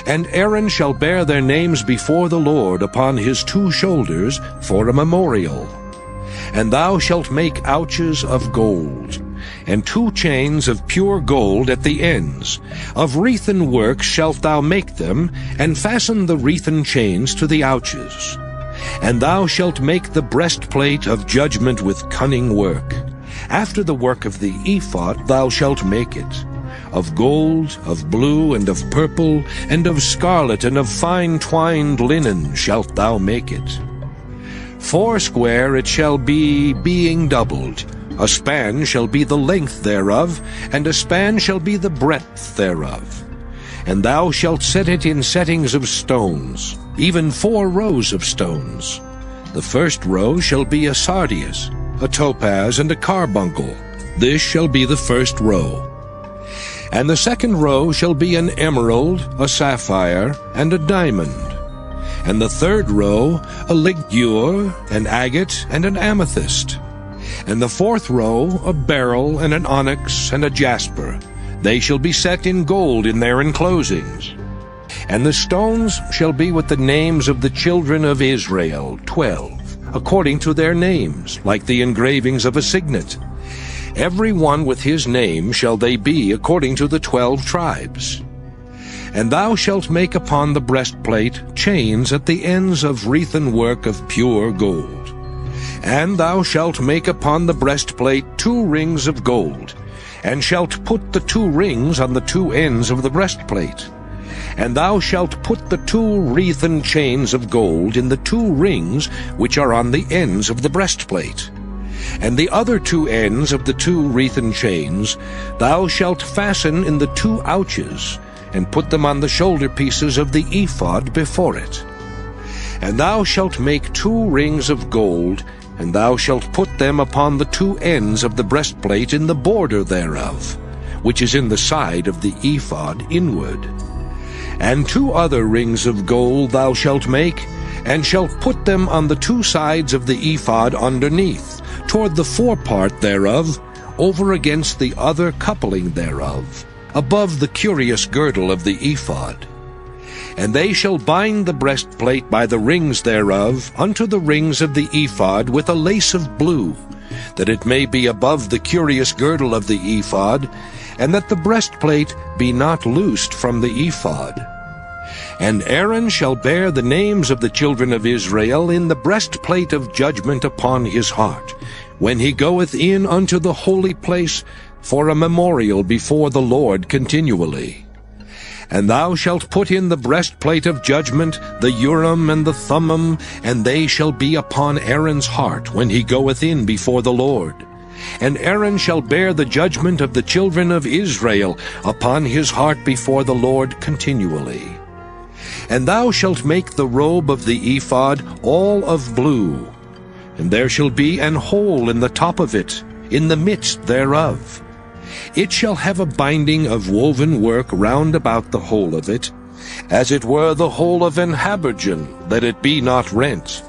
And Aaron shall bear their names before the Lord upon his 2 shoulders for a memorial. And thou shalt make ouches of gold, and 2 chains of pure gold at the ends. Of wreathen work shalt thou make them, and fasten the wreathen chains to the ouches. And thou shalt make the breastplate of judgment with cunning work. After the work of the ephod thou shalt make it. Of gold, of blue, and of purple, and of scarlet, and of fine twined linen shalt thou make it. 4 it shall be, being doubled. A span shall be the length thereof, and a span shall be the breadth thereof. And thou shalt set it in settings of stones, even 4 rows of stones. The first row shall be a sardius, a topaz, and a carbuncle. This shall be the first row. And the second row shall be an emerald, a sapphire, and a diamond. And the third row a ligure, an agate, and an amethyst. And the 4th row a beryl, and an onyx, and a jasper. They shall be set in gold in their enclosings. And the stones shall be with the names of the children of Israel, 12, according to their names, like the engravings of a signet. Every one with his name shall they be according to the 12 tribes. And thou shalt make upon the breastplate chains at the ends of wreathen work of pure gold. And thou shalt make upon the breastplate 2 rings of gold, and shalt put the 2 rings on the 2 ends of the breastplate. And thou shalt put the 2 wreathen chains of gold in the 2 rings which are on the ends of the breastplate. And the other 2 ends of the 2 wreathen chains thou shalt fasten in the 2 ouches, and put them on the shoulder pieces of the ephod before it. And thou shalt make 2 rings of gold, and thou shalt put them upon the 2 ends of the breastplate in the border thereof, which is in the side of the ephod inward. And 2 other rings of gold thou shalt make, and shalt put them on the 2 sides of the ephod underneath, toward the forepart thereof, over against the other coupling thereof, above the curious girdle of the ephod. And they shall bind the breastplate by the rings thereof unto the rings of the ephod with a lace of blue, that it may be above the curious girdle of the ephod, and that the breastplate be not loosed from the ephod. And Aaron shall bear the names of the children of Israel in the breastplate of judgment upon his heart, when he goeth in unto the holy place, for a memorial before the Lord continually. And thou shalt put in the breastplate of judgment the Urim and the Thummim, and they shall be upon Aaron's heart when he goeth in before the Lord. And Aaron shall bear the judgment of the children of Israel upon his heart before the Lord continually. And thou shalt make the robe of the ephod all of blue, and there shall be an hole in the top of it, in the midst thereof. It shall have a binding of woven work round about the whole of it, as it were the whole of an habergeon, that it be not rent.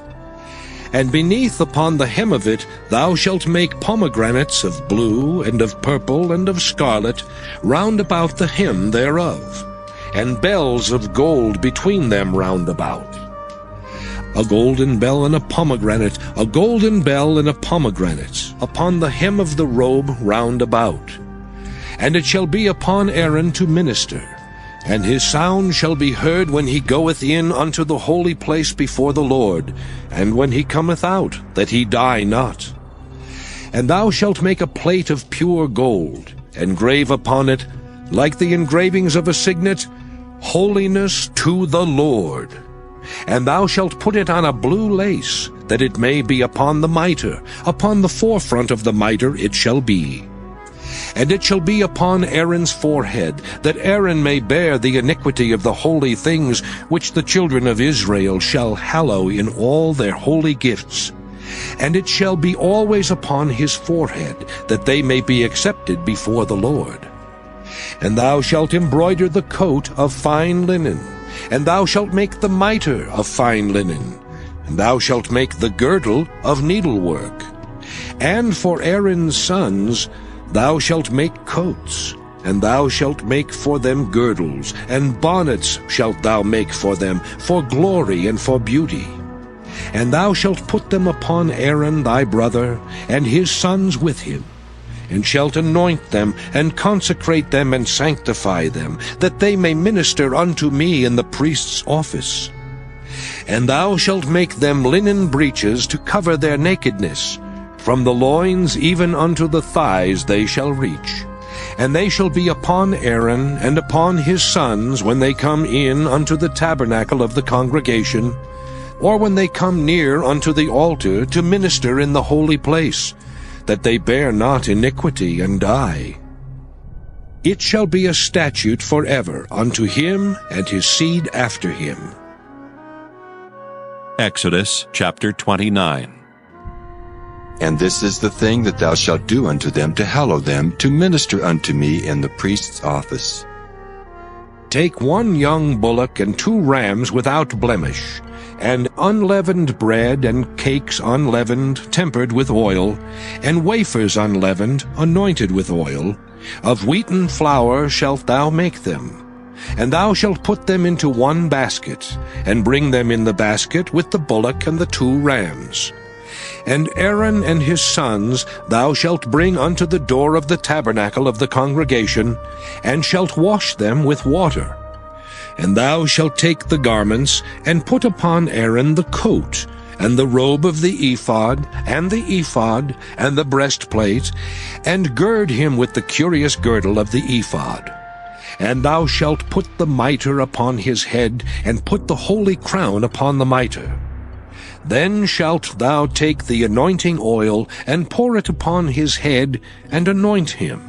And beneath upon the hem of it thou shalt make pomegranates of blue, and of purple, and of scarlet, round about the hem thereof, and bells of gold between them round about. A golden bell and a pomegranate, a golden bell and a pomegranate, upon the hem of the robe round about. And it shall be upon Aaron to minister, and his sound shall be heard when he goeth in unto the holy place before the Lord, and when he cometh out, that he die not. And thou shalt make a plate of pure gold, and grave upon it, like the engravings of a signet, Holiness to the Lord. And thou shalt put it on a blue lace, that it may be upon the mitre, upon the forefront of the mitre it shall be. And it shall be upon Aaron's forehead, that Aaron may bear the iniquity of the holy things which the children of Israel shall hallow in all their holy gifts. And it shall be always upon his forehead, that they may be accepted before the Lord. And thou shalt embroider the coat of fine linen, and thou shalt make the mitre of fine linen, and thou shalt make the girdle of needlework. And for Aaron's sons thou shalt make coats, and thou shalt make for them girdles, and bonnets shalt thou make for them, for glory and for beauty. And thou shalt put them upon Aaron thy brother, and his sons with him, and shalt anoint them, and consecrate them, and sanctify them, that they may minister unto me in the priest's office. And thou shalt make them linen breeches to cover their nakedness. From the loins even unto the thighs they shall reach. And they shall be upon Aaron and upon his sons when they come in unto the tabernacle of the congregation, or when they come near unto the altar to minister in the holy place, that they bear not iniquity and die. It shall be a statute forever unto him and his seed after him. Exodus chapter 29. And this is the thing that thou shalt do unto them to hallow them, to minister unto me in the priest's office. Take 1 young bullock and 2 rams without blemish, and unleavened bread and cakes unleavened, tempered with oil, and wafers unleavened, anointed with oil. Of wheaten flour shalt thou make them. And thou shalt put them into 1 basket, and bring them in the basket with the bullock and the 2 rams. And Aaron and his sons thou shalt bring unto the door of the tabernacle of the congregation, and shalt wash them with water. And thou shalt take the garments, and put upon Aaron the coat, and the robe of the ephod, and the breastplate, and gird him with the curious girdle of the ephod. And thou shalt put the mitre upon his head, and put the holy crown upon the mitre. Then shalt thou take the anointing oil, and pour it upon his head, and anoint him.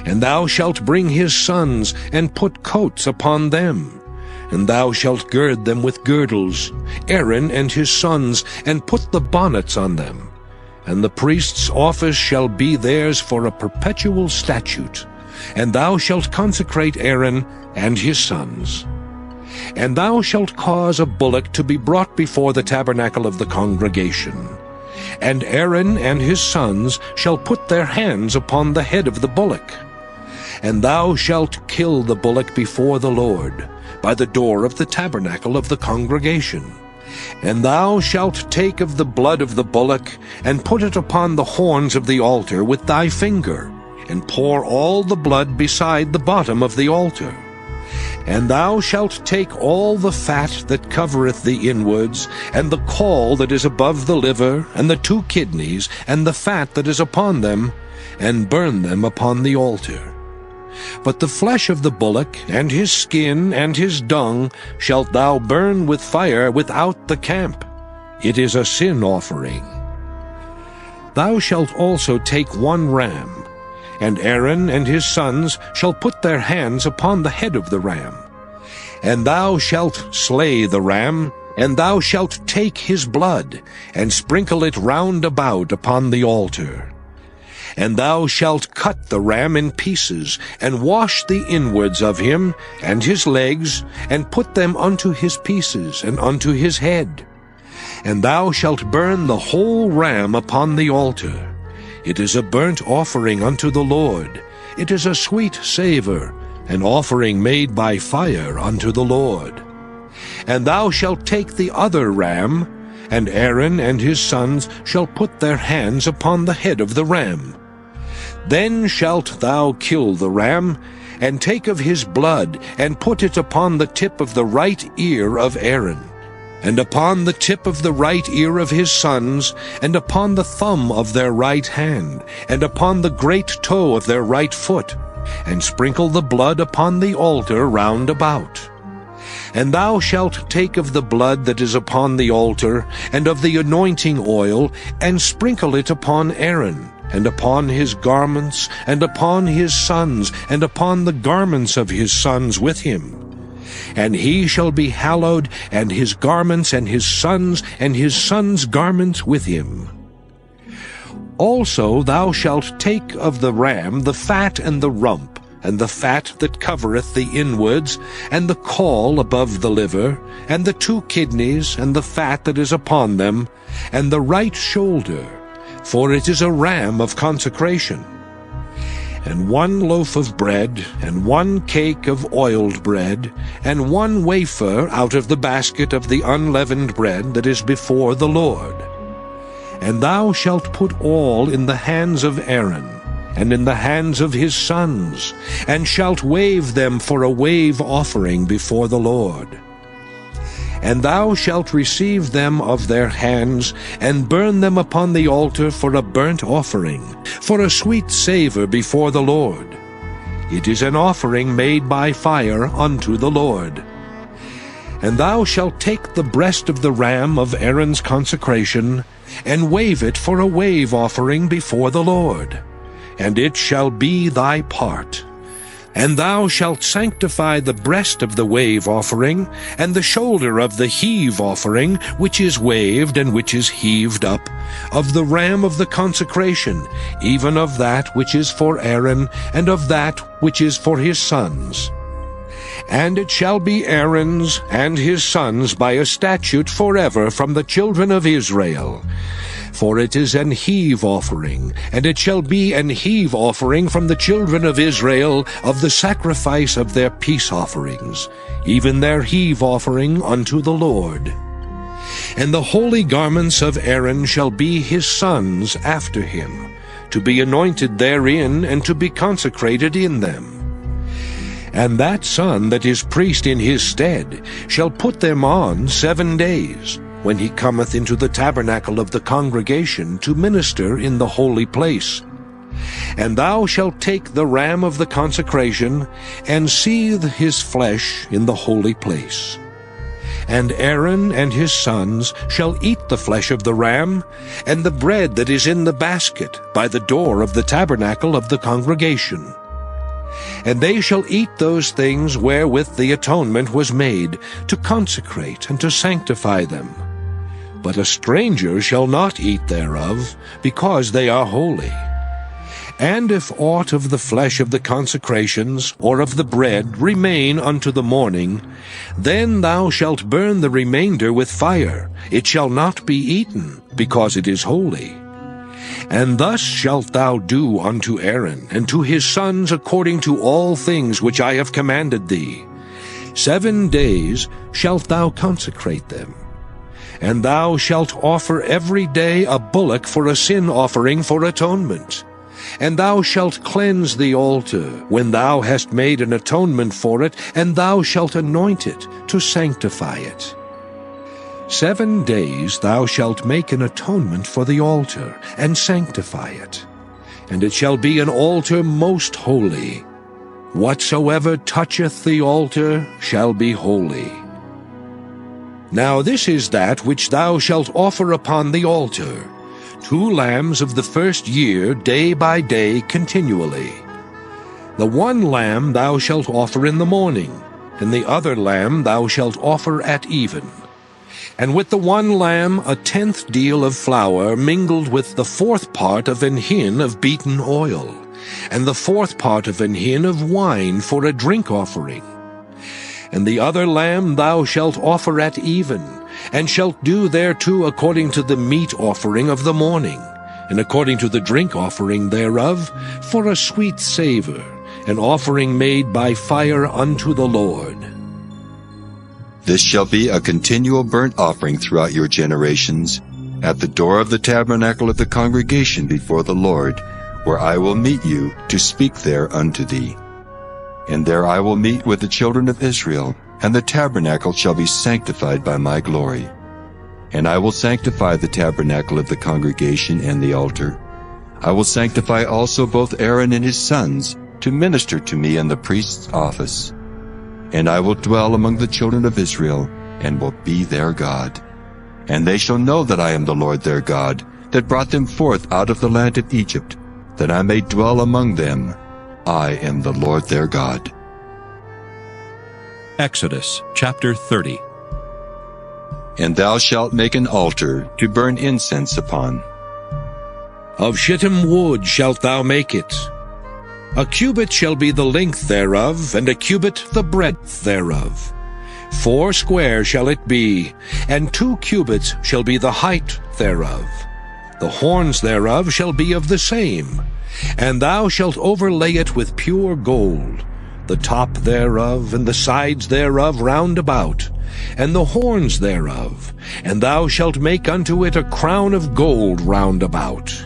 And thou shalt bring his sons, and put coats upon them. And thou shalt gird them with girdles, Aaron and his sons, and put the bonnets on them. And the priest's office shall be theirs for a perpetual statute. And thou shalt consecrate Aaron and his sons. And thou shalt cause a bullock to be brought before the tabernacle of the congregation. And Aaron and his sons shall put their hands upon the head of the bullock. And thou shalt kill the bullock before the Lord, by the door of the tabernacle of the congregation. And thou shalt take of the blood of the bullock, and put it upon the horns of the altar with thy finger, and pour all the blood beside the bottom of the altar. And thou shalt take all the fat that covereth the inwards, and the caul that is above the liver, and the 2 kidneys, and the fat that is upon them, and burn them upon the altar. But the flesh of the bullock, and his skin, and his dung, shalt thou burn with fire without the camp. It is a sin offering. Thou shalt also take 1 ram, and Aaron and his sons shall put their hands upon the head of the ram. And thou shalt slay the ram, and thou shalt take his blood, and sprinkle it round about upon the altar. And thou shalt cut the ram in pieces, and wash the inwards of him, and his legs, and put them unto his pieces, and unto his head. And thou shalt burn the whole ram upon the altar. It is a burnt offering unto the Lord. It is a sweet savour, an offering made by fire unto the Lord. And thou shalt take the other ram, and Aaron and his sons shall put their hands upon the head of the ram. Then shalt thou kill the ram, and take of his blood, and put it upon the tip of the right ear of Aaron, and upon the tip of the right ear of his sons, and upon the thumb of their right hand, and upon the great toe of their right foot, and sprinkle the blood upon the altar round about. And thou shalt take of the blood that is upon the altar, and of the anointing oil, and sprinkle it upon Aaron, and upon his garments, and upon his sons, and upon the garments of his sons with him. And he shall be hallowed, and his garments, and his sons' garments with him. Also thou shalt take of the ram the fat and the rump, and the fat that covereth the inwards, and the caul above the liver, and the 2 kidneys, and the fat that is upon them, and the right shoulder, for it is a ram of consecration. And 1 loaf of bread, and 1 cake of oiled bread, and 1 wafer out of the basket of the unleavened bread that is before the Lord. And thou shalt put all in the hands of Aaron, and in the hands of his sons, and shalt wave them for a wave offering before the Lord. And thou shalt receive them of their hands, and burn them upon the altar for a burnt offering, for a sweet savour before the Lord. It is an offering made by fire unto the Lord. And thou shalt take the breast of the ram of Aaron's consecration, and wave it for a wave offering before the Lord. And it shall be thy part. And thou shalt sanctify the breast of the wave offering, and the shoulder of the heave offering, which is waved and which is heaved up, of the ram of the consecration, even of that which is for Aaron, and of that which is for his sons. And it shall be Aaron's and his sons by a statute forever from the children of Israel. For it is an heave offering, and it shall be an heave offering from the children of Israel of the sacrifice of their peace offerings, even their heave offering unto the Lord. And the holy garments of Aaron shall be his sons after him, to be anointed therein, and to be consecrated in them. And that son that is priest in his stead shall put them on 7 days, when he cometh into the tabernacle of the congregation to minister in the holy place. And thou shalt take the ram of the consecration, and seethe his flesh in the holy place. And Aaron and his sons shall eat the flesh of the ram, and the bread that is in the basket by the door of the tabernacle of the congregation. And they shall eat those things wherewith the atonement was made, to consecrate and to sanctify them. But a stranger shall not eat thereof, because they are holy. And if aught of the flesh of the consecrations, or of the bread, remain unto the morning, then thou shalt burn the remainder with fire. It shall not be eaten, because it is holy. And thus shalt thou do unto Aaron, and to his sons according to all things which I have commanded thee. 7 days shalt thou consecrate them. And thou shalt offer every day a bullock for a sin offering for atonement. And thou shalt cleanse the altar, when thou hast made an atonement for it, and thou shalt anoint it, to sanctify it. 7 days thou shalt make an atonement for the altar, and sanctify it. And it shall be an altar most holy. Whatsoever toucheth the altar shall be holy. Now this is that which thou shalt offer upon the altar: 2 lambs of the first year, day by day, continually. The 1 lamb thou shalt offer in the morning, and the other lamb thou shalt offer at even. And with the 1 lamb 1/10 deal of flour mingled with the 4th part of an hin of beaten oil, and the 4th part of an hin of wine for a drink offering. And the other lamb thou shalt offer at even, and shalt do thereto according to the meat offering of the morning, and according to the drink offering thereof, for a sweet savour, an offering made by fire unto the Lord. This shall be a continual burnt offering throughout your generations, at the door of the tabernacle of the congregation before the Lord, where I will meet you to speak there unto thee. And there I will meet with the children of Israel, and the tabernacle shall be sanctified by my glory. And I will sanctify the tabernacle of the congregation and the altar. I will sanctify also both Aaron and his sons, to minister to me in the priest's office. And I will dwell among the children of Israel, and will be their God. And they shall know that I am the Lord their God, that brought them forth out of the land of Egypt, that I may dwell among them. I am the Lord their God. Exodus chapter 30. And thou shalt make an altar to burn incense upon. Of shittim wood shalt thou make it. A cubit shall be the length thereof, and a cubit the breadth thereof. 4 square shall it be, and 2 cubits shall be the height thereof. The horns thereof shall be of the same. And thou shalt overlay it with pure gold, the top thereof, and the sides thereof round about, and the horns thereof. And thou shalt make unto it a crown of gold round about.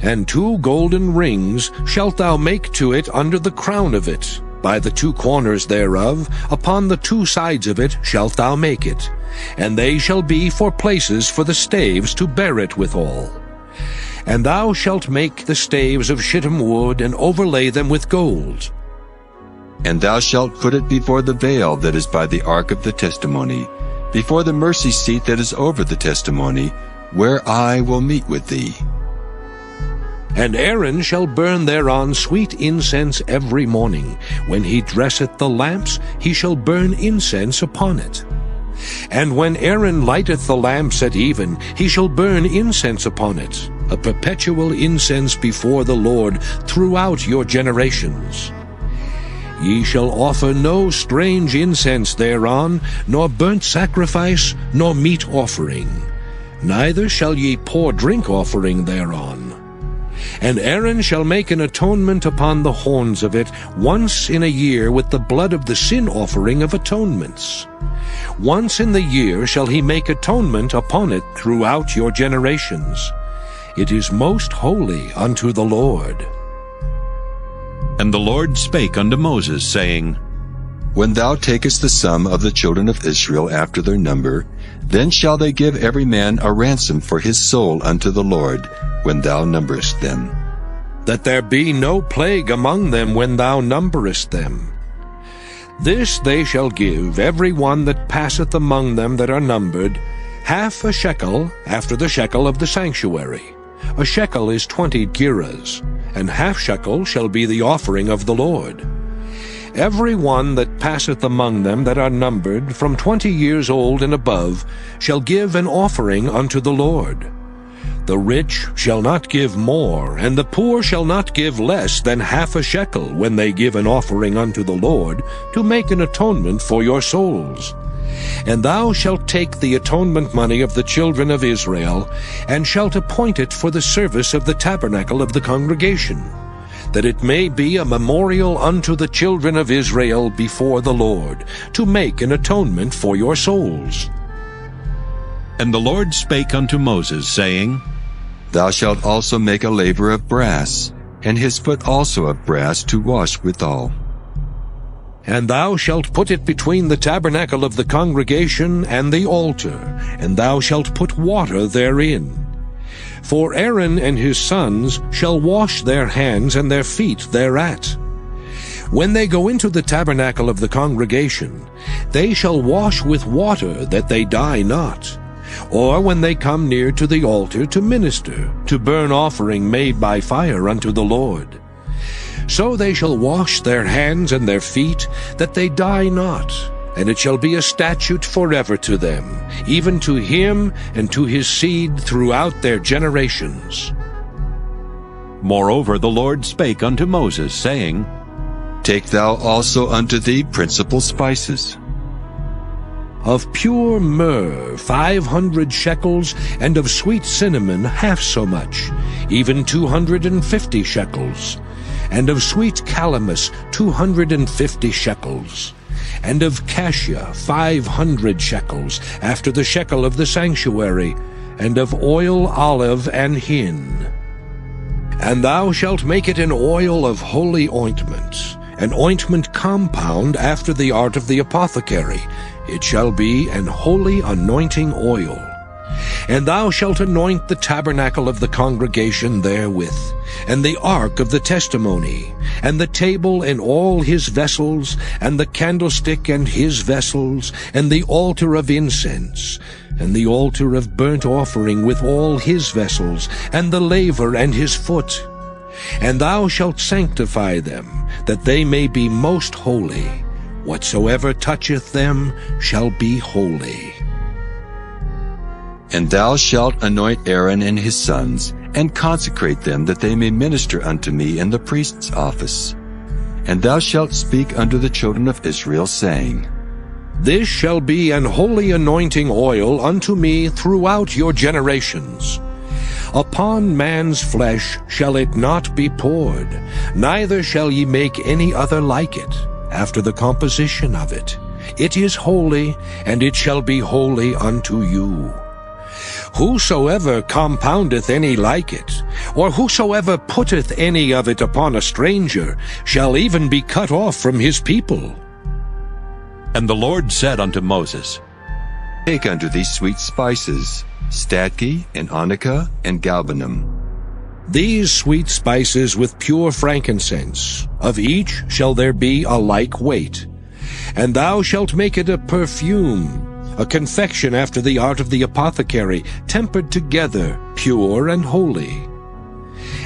And 2 golden rings shalt thou make to it under the crown of it. By the 2 corners thereof, upon the 2 sides of it shalt thou make it. And they shall be for places for the staves to bear it withal. And thou shalt make the staves of shittim wood, and overlay them with gold. And thou shalt put it before the veil that is by the ark of the testimony, before the mercy seat that is over the testimony, where I will meet with thee. And Aaron shall burn thereon sweet incense every morning. When he dresseth the lamps, he shall burn incense upon it. And when Aaron lighteth the lamps at even, he shall burn incense upon it, a perpetual incense before the Lord throughout your generations. Ye shall offer no strange incense thereon, nor burnt sacrifice, nor meat offering. Neither shall ye pour drink offering thereon. And Aaron shall make an atonement upon the horns of it once in a year with the blood of the sin offering of atonements. Once in the year shall he make atonement upon it throughout your generations. It is most holy unto the Lord. And the Lord spake unto Moses, saying, When thou takest the sum of the children of Israel after their number, then shall they give every man a ransom for his soul unto the Lord, when thou numberest them. That there be no plague among them when thou numberest them. This they shall give every one that passeth among them that are numbered, 1/2 shekel after the shekel of the sanctuary. A shekel is 20 gerahs, and 1/2 shekel shall be the offering of the Lord. Every one that passeth among them that are numbered, from 20 years old and above, shall give an offering unto the Lord. The rich shall not give more, and the poor shall not give less than half a shekel when they give an offering unto the Lord, to make an atonement for your souls. And thou shalt take the atonement money of the children of Israel, and shalt appoint it for the service of the tabernacle of the congregation, that it may be a memorial unto the children of Israel before the Lord, to make an atonement for your souls. And the Lord spake unto Moses, saying, Thou shalt also make a laver of brass, and his foot also of brass to wash withal. And thou shalt put it between the tabernacle of the congregation and the altar, and thou shalt put water therein. For Aaron and his sons shall wash their hands and their feet thereat. When they go into the tabernacle of the congregation, they shall wash with water, that they die not. Or when they come near to the altar to minister, to burn offering made by fire unto the Lord. So they shall wash their hands and their feet, that they die not. And it shall be a statute forever to them, even to him and to his seed throughout their generations. Moreover the Lord spake unto Moses, saying, Take thou also unto thee principal spices. Of pure myrrh 500 shekels, and of sweet cinnamon half so much, even 250 shekels. And of sweet calamus 250 shekels. And of cassia 500 shekels, after the shekel of the sanctuary, and of oil, olive, and hin. And thou shalt make it an oil of holy ointment, an ointment compound after the art of the apothecary. It shall be an holy anointing oil. And thou shalt anoint the tabernacle of the congregation therewith, and the ark of the testimony, and the table and all his vessels, and the candlestick and his vessels, and the altar of incense, and the altar of burnt offering with all his vessels, and the laver and his foot. And thou shalt sanctify them, that they may be most holy. Whatsoever toucheth them shall be holy. And thou shalt anoint Aaron and his sons, and consecrate them, that they may minister unto me in the priest's office. And thou shalt speak unto the children of Israel, saying, This shall be an holy anointing oil unto me throughout your generations. Upon man's flesh shall it not be poured, neither shall ye make any other like it, after the composition of it. It is holy, and it shall be holy unto you. Whosoever compoundeth any like it, or whosoever putteth any of it upon a stranger, shall even be cut off from his people. And the Lord said unto Moses, Take unto thee sweet spices, stadke, and onycha, and galbanum. These sweet spices with pure frankincense, of each shall there be a like weight. And thou shalt make it a perfume, a confection after the art of the apothecary, tempered together, pure and holy.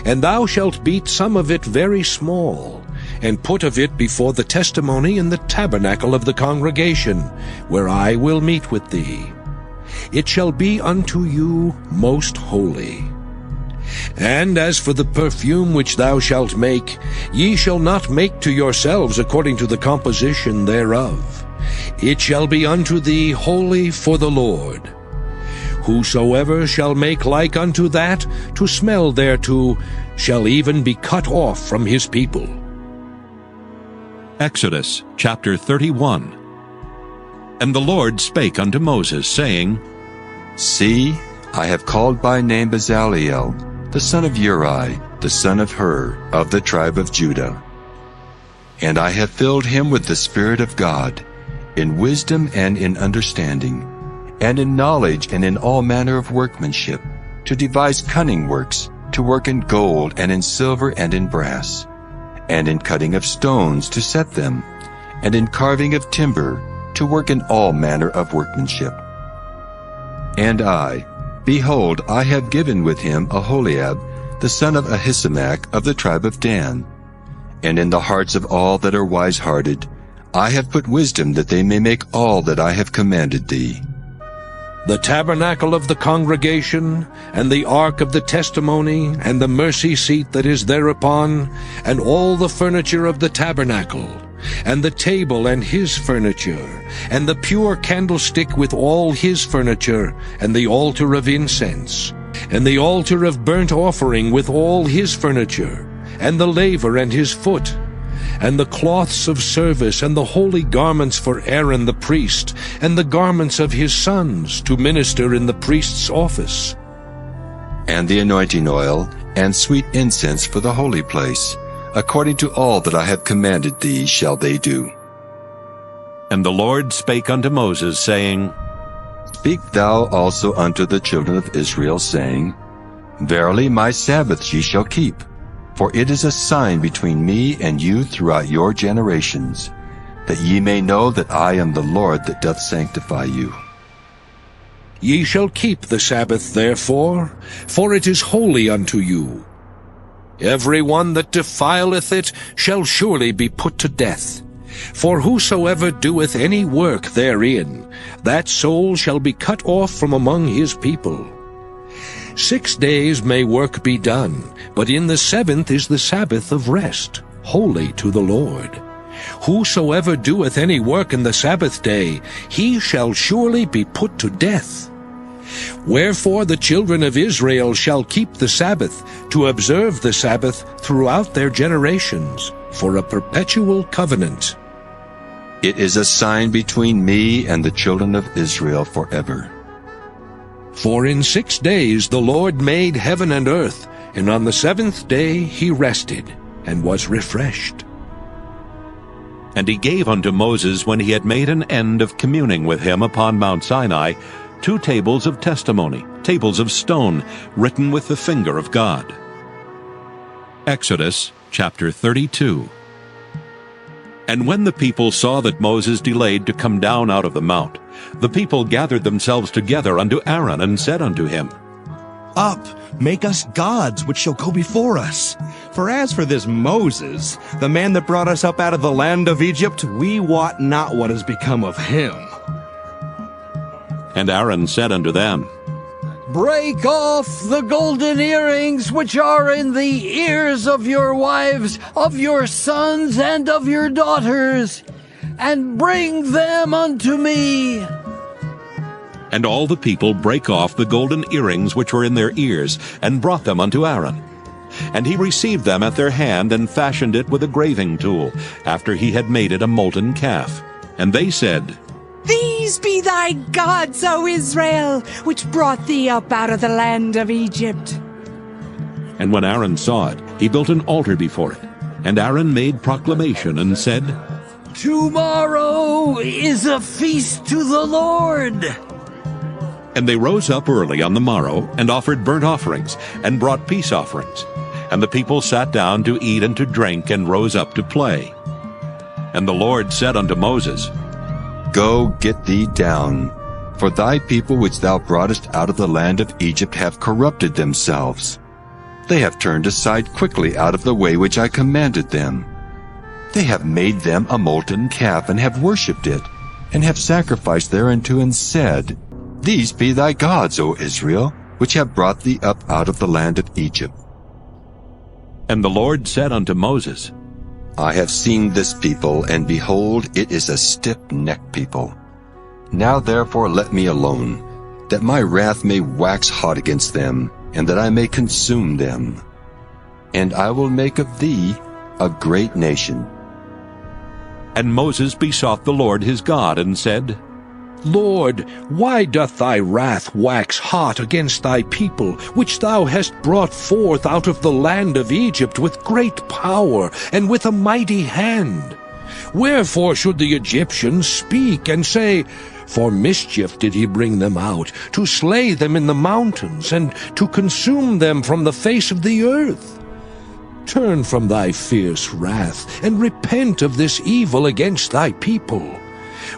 And thou shalt beat some of it very small, and put of it before the testimony in the tabernacle of the congregation, where I will meet with thee. It shall be unto you most holy. And as for the perfume which thou shalt make, ye shall not make to yourselves according to the composition thereof. It shall be unto thee holy for the Lord. Whosoever shall make like unto that, to smell thereto, shall even be cut off from his people. Exodus chapter 31. And the Lord spake unto Moses, saying, See, I have called by name Bezaleel, the son of Uri, the son of Hur, of the tribe of Judah. And I have filled him with the Spirit of God, in wisdom and in understanding, and in knowledge and in all manner of workmanship, to devise cunning works, to work in gold and in silver and in brass, and in cutting of stones to set them, and in carving of timber, to work in all manner of workmanship. And I, behold, I have given with him Aholiab, the son of Ahisamach, of the tribe of Dan. And in the hearts of all that are wise-hearted, I have put wisdom, that they may make all that I have commanded thee. the tabernacle of the congregation, and the ark of the testimony, and the mercy seat that is thereupon, and all the furniture of the tabernacle, and the table and his furniture, and the pure candlestick with all his furniture, and the altar of incense, and the altar of burnt offering with all his furniture, and the laver and his foot, and the cloths of service, and the holy garments for Aaron the priest, and the garments of his sons to minister in the priest's office, and the anointing oil, and sweet incense for the holy place. According to all that I have commanded thee shall they do. And the Lord spake unto Moses, saying, Speak thou also unto the children of Israel, saying, Verily my Sabbaths ye shall keep, for it is a sign between me and you throughout your generations, that ye may know that I am the Lord that doth sanctify you. Ye shall keep the Sabbath therefore, for it is holy unto you. Every one that defileth it shall surely be put to death. For whosoever doeth any work therein, that soul shall be cut off from among his people. 6 days may work be done, but in the 7th is the Sabbath of rest, holy to the Lord. Whosoever doeth any work in the Sabbath day, he shall surely be put to death. Wherefore the children of Israel shall keep the Sabbath, to observe the Sabbath throughout their generations, for a perpetual covenant. It is a sign between me and the children of Israel forever. For in 6 days the Lord made heaven and earth, and on the 7th day he rested, and was refreshed. And he gave unto Moses, when he had made an end of communing with him upon Mount Sinai, 2 tables of testimony, tables of stone, written with the finger of God. Exodus chapter 32. And when the people saw that Moses delayed to come down out of the mount, the people gathered themselves together unto Aaron, and said unto him, Up, make us gods which shall go before us. For as for this Moses, the man that brought us up out of the land of Egypt, we wot not what has become of him. And Aaron said unto them, Break off the golden earrings which are in the ears of your wives, of your sons, and of your daughters, and bring them unto me. And all the people brake off the golden earrings which were in their ears, and brought them unto Aaron. And he received them at their hand, and fashioned it with a graving tool, after he had made it a molten calf. And they said, These be thy gods, O Israel, which brought thee up out of the land of Egypt. And when Aaron saw it, he built an altar before it. And Aaron made proclamation, and said, Tomorrow is a feast to the Lord. And they rose up early on the morrow, and offered burnt offerings, and brought peace offerings. And the people sat down to eat and to drink, and rose up to play. And the Lord said unto Moses, Go get thee down, for thy people which thou broughtest out of the land of Egypt have corrupted themselves. They have turned aside quickly out of the way which I commanded them. They have made them a molten calf, and have worshipped it, and have sacrificed thereunto, and said, These be thy gods, O Israel, which have brought thee up out of the land of Egypt. And the Lord said unto Moses, I have seen this people, and behold, it is a stiff-necked people. Now therefore let me alone, that my wrath may wax hot against them, and that I may consume them. And I will make of thee a great nation. And Moses besought the Lord his God, and said, Lord, why doth thy wrath wax hot against thy people, which thou hast brought forth out of the land of Egypt with great power and with a mighty hand? Wherefore should the Egyptians speak and say, For mischief did he bring them out, to slay them in the mountains, and to consume them from the face of the earth? Turn from thy fierce wrath, and repent of this evil against thy people.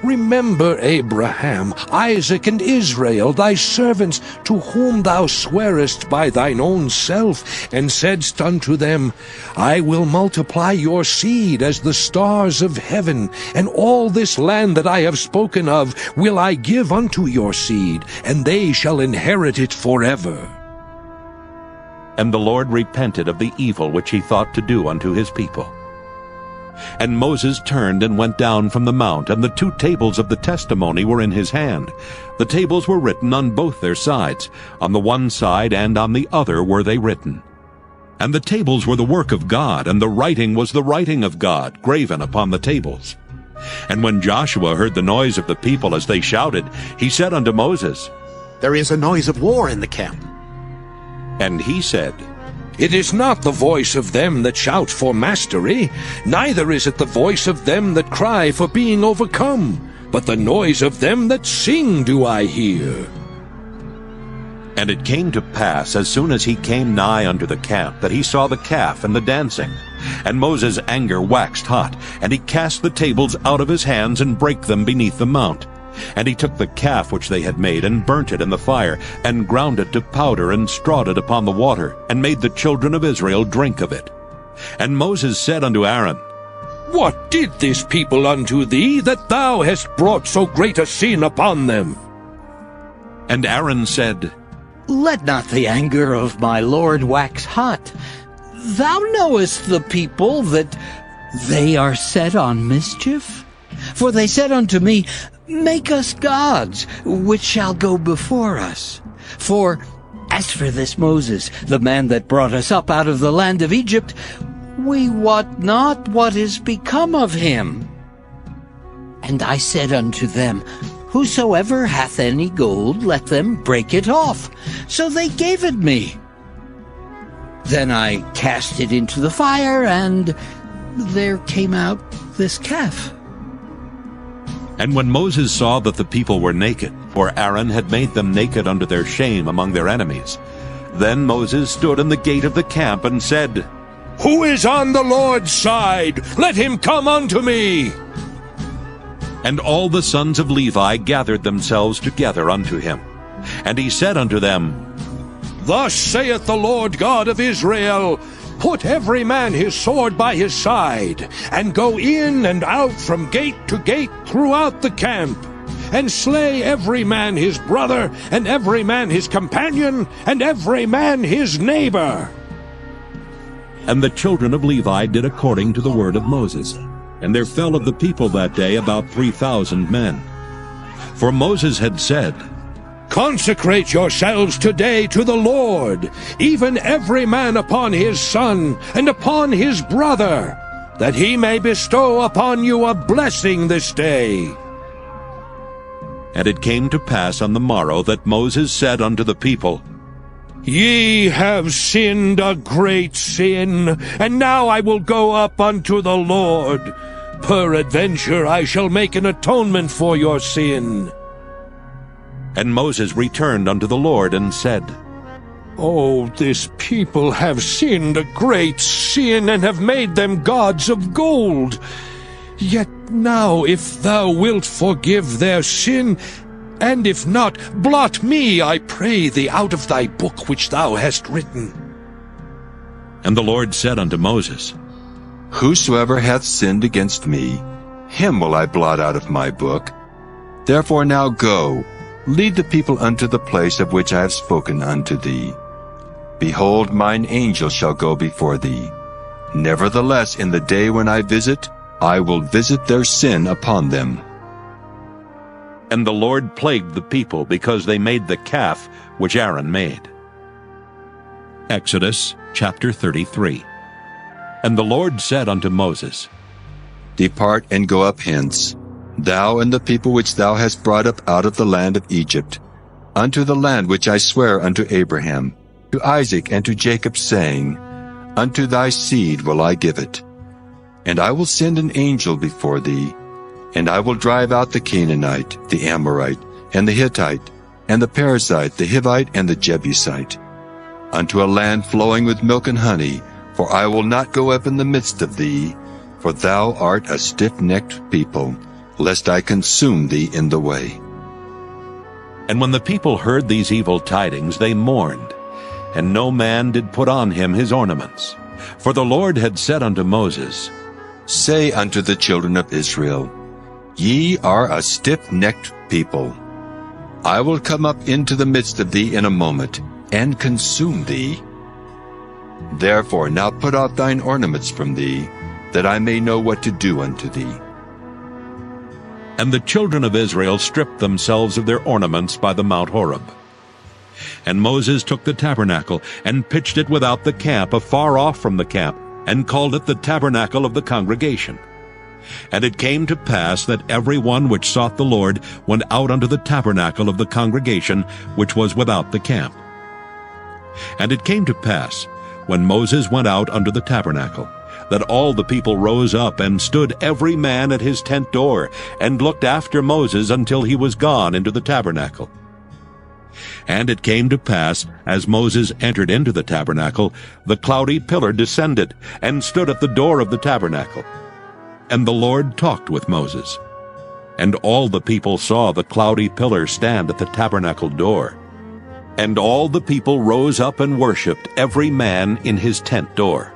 Remember Abraham, Isaac, and Israel, thy servants, to whom thou swarest by thine own self, and saidst unto them, I will multiply your seed as the stars of heaven, and all this land that I have spoken of will I give unto your seed, and they shall inherit it forever. And the Lord repented of the evil which he thought to do unto his people. And Moses turned and went down from the mount, and the 2 tables of the testimony were in his hand. The tables were written on both their sides, on the one side and on the other were they written. And the tables were the work of God, and the writing was the writing of God, graven upon the tables. And when Joshua heard the noise of the people as they shouted, he said unto Moses, There is a noise of war in the camp. And he said, It is not the voice of them that shout for mastery, neither is it the voice of them that cry for being overcome, but the noise of them that sing do I hear. And it came to pass, as soon as he came nigh unto the camp, that he saw the calf and the dancing. And Moses' anger waxed hot, and he cast the tables out of his hands, and brake them beneath the mount. And he took the calf which they had made, and burnt it in the fire, and ground it to powder, and strawed it upon the water, and made the children of Israel drink of it. And Moses said unto Aaron, What did this people unto thee, that thou hast brought so great a sin upon them? And Aaron said, Let not the anger of my Lord wax hot. Thou knowest the people, that they are set on mischief. For they said unto me, Make us gods, which shall go before us. For as for this Moses, the man that brought us up out of the land of Egypt, we wot not what is become of him. And I said unto them, Whosoever hath any gold, let them break it off. So they gave it me. Then I cast it into the fire, and there came out this calf. And when Moses saw that the people were naked, for Aaron had made them naked unto their shame among their enemies, then Moses stood in the gate of the camp and said, Who is on the Lord's side? Let him come unto me. And all the sons of Levi gathered themselves together unto him. And he said unto them, Thus saith the Lord God of Israel, Put every man his sword by his side, and go in and out from gate to gate throughout the camp, and slay every man his brother, and every man his companion, and every man his neighbor. And the children of Levi did according to the word of Moses. And there fell of the people that day about 3,000 men. For Moses had said, Consecrate yourselves today to the Lord, even every man upon his son, and upon his brother, that he may bestow upon you a blessing this day. And it came to pass on the morrow that Moses said unto the people, Ye have sinned a great sin, and now I will go up unto the Lord. Peradventure I shall make an atonement for your sin. And Moses returned unto the Lord and said, Oh, this people have sinned a great sin, and have made them gods of gold. Yet now, if thou wilt forgive their sin, and if not, blot me, I pray thee, out of thy book which thou hast written. And the Lord said unto Moses, Whosoever hath sinned against me, him will I blot out of my book. Therefore now go, lead the people unto the place of which I have spoken unto thee. Behold, mine angel shall go before thee. Nevertheless, in the day when I visit, I will visit their sin upon them. And the Lord plagued the people because they made the calf which Aaron made. Exodus chapter 33. And the Lord said unto Moses, Depart and go up hence, thou and the people which thou hast brought up out of the land of Egypt, unto the land which I swear unto Abraham, to Isaac, and to Jacob, saying, Unto thy seed will I give it. And I will send an angel before thee, and I will drive out the Canaanite, the Amorite, and the Hittite, and the Perizzite, the Hivite, and the Jebusite, unto a land flowing with milk and honey, for I will not go up in the midst of thee, for thou art a stiff-necked people, lest I consume thee in the way. And when the people heard these evil tidings, they mourned, and no man did put on him his ornaments. For the Lord had said unto Moses, Say unto the children of Israel, Ye are a stiff-necked people. I will come up into the midst of thee in a moment, and consume thee. Therefore now put off thine ornaments from thee, that I may know what to do unto thee. And the children of Israel stripped themselves of their ornaments by the Mount Horeb. And Moses took the tabernacle, and pitched it without the camp, afar off from the camp, and called it the tabernacle of the congregation. And it came to pass that every one which sought the Lord went out unto the tabernacle of the congregation, which was without the camp. And it came to pass, when Moses went out unto the tabernacle, that all the people rose up and stood every man at his tent door, and looked after Moses until he was gone into the tabernacle. And it came to pass, as Moses entered into the tabernacle, the cloudy pillar descended, and stood at the door of the tabernacle. And the Lord talked with Moses. And all the people saw the cloudy pillar stand at the tabernacle door. And all the people rose up and worshipped, every man in his tent door.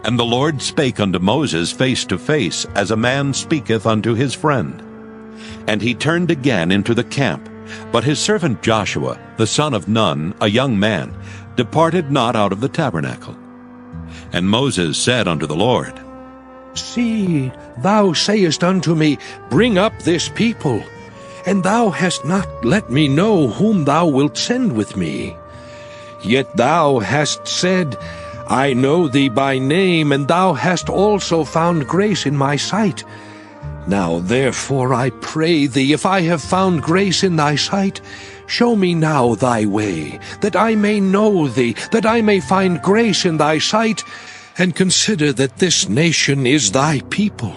And the Lord spake unto Moses face to face, as a man speaketh unto his friend. And he turned again into the camp. But his servant Joshua, the son of Nun, a young man, departed not out of the tabernacle. And Moses said unto the Lord, See, thou sayest unto me, Bring up this people, and thou hast not let me know whom thou wilt send with me. Yet thou hast said, I know thee by name, and thou hast also found grace in my sight. Now therefore I pray thee, if I have found grace in thy sight, show me now thy way, that I may know thee, that I may find grace in thy sight, and consider that this nation is thy people.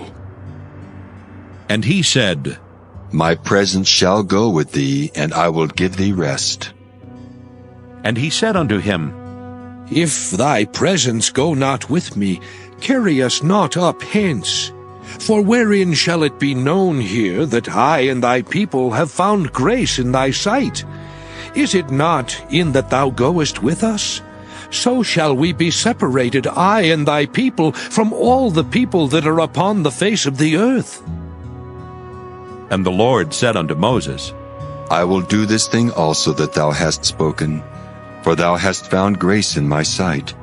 And he said, My presence shall go with thee, and I will give thee rest. And he said unto him, If thy presence go not with me, carry us not up hence. For wherein shall it be known here that I and thy people have found grace in thy sight? Is it not in that thou goest with us? So shall we be separated, I and thy people, from all the people that are upon the face of the earth. And the Lord said unto Moses, I will do this thing also that thou hast spoken, for thou hast found grace in my sight,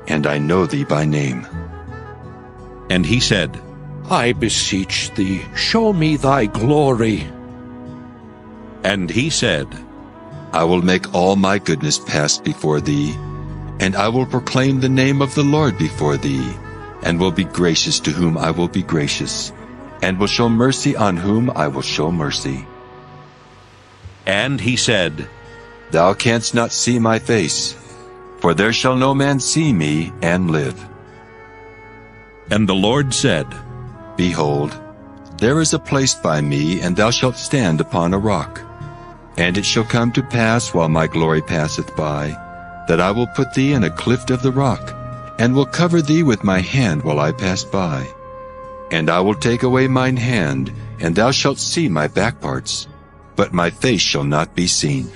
and I know thee by name. And he said, I beseech thee, show me thy glory. And he said, I will make all my goodness pass before thee, and I will proclaim the name of the Lord before thee, and will be gracious to whom I will be gracious, and will show mercy on whom I will show mercy. And he said, Thou canst not see my face, for there shall no man see me and live. And the Lord said, Behold, there is a place by me, and thou shalt stand upon a rock. And it shall come to pass, while my glory passeth by, that I will put thee in a cleft of the rock, and will cover thee with my hand while I pass by. And I will take away mine hand, and thou shalt see my back parts, but my face shall not be seen.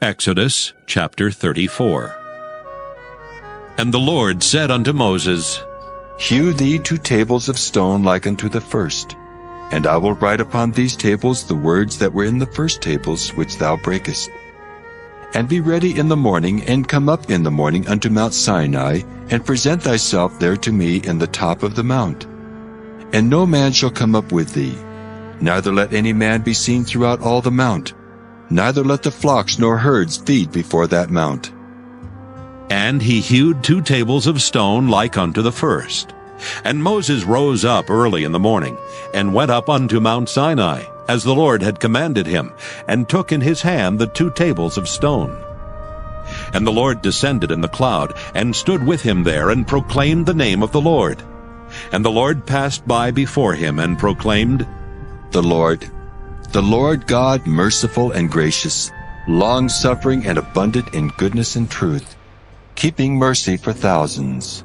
Exodus chapter 34. And the Lord said unto Moses, Hew thee 2 tables of stone like unto the first, and I will write upon these tables the words that were in the first tables which thou breakest. And be ready in the morning, and come up in the morning unto Mount Sinai, and present thyself there to me in the top of the mount. And no man shall come up with thee, neither let any man be seen throughout all the mount, neither let the flocks nor herds feed before that mount. And he hewed 2 tables of stone like unto the first. And Moses rose up early in the morning, and went up unto Mount Sinai, as the Lord had commanded him, and took in his hand the 2 tables of stone. And the Lord descended in the cloud, and stood with him there, and proclaimed the name of the Lord. And the Lord passed by before him, and proclaimed, The Lord God, merciful and gracious, long-suffering and abundant in goodness and truth, keeping mercy for thousands,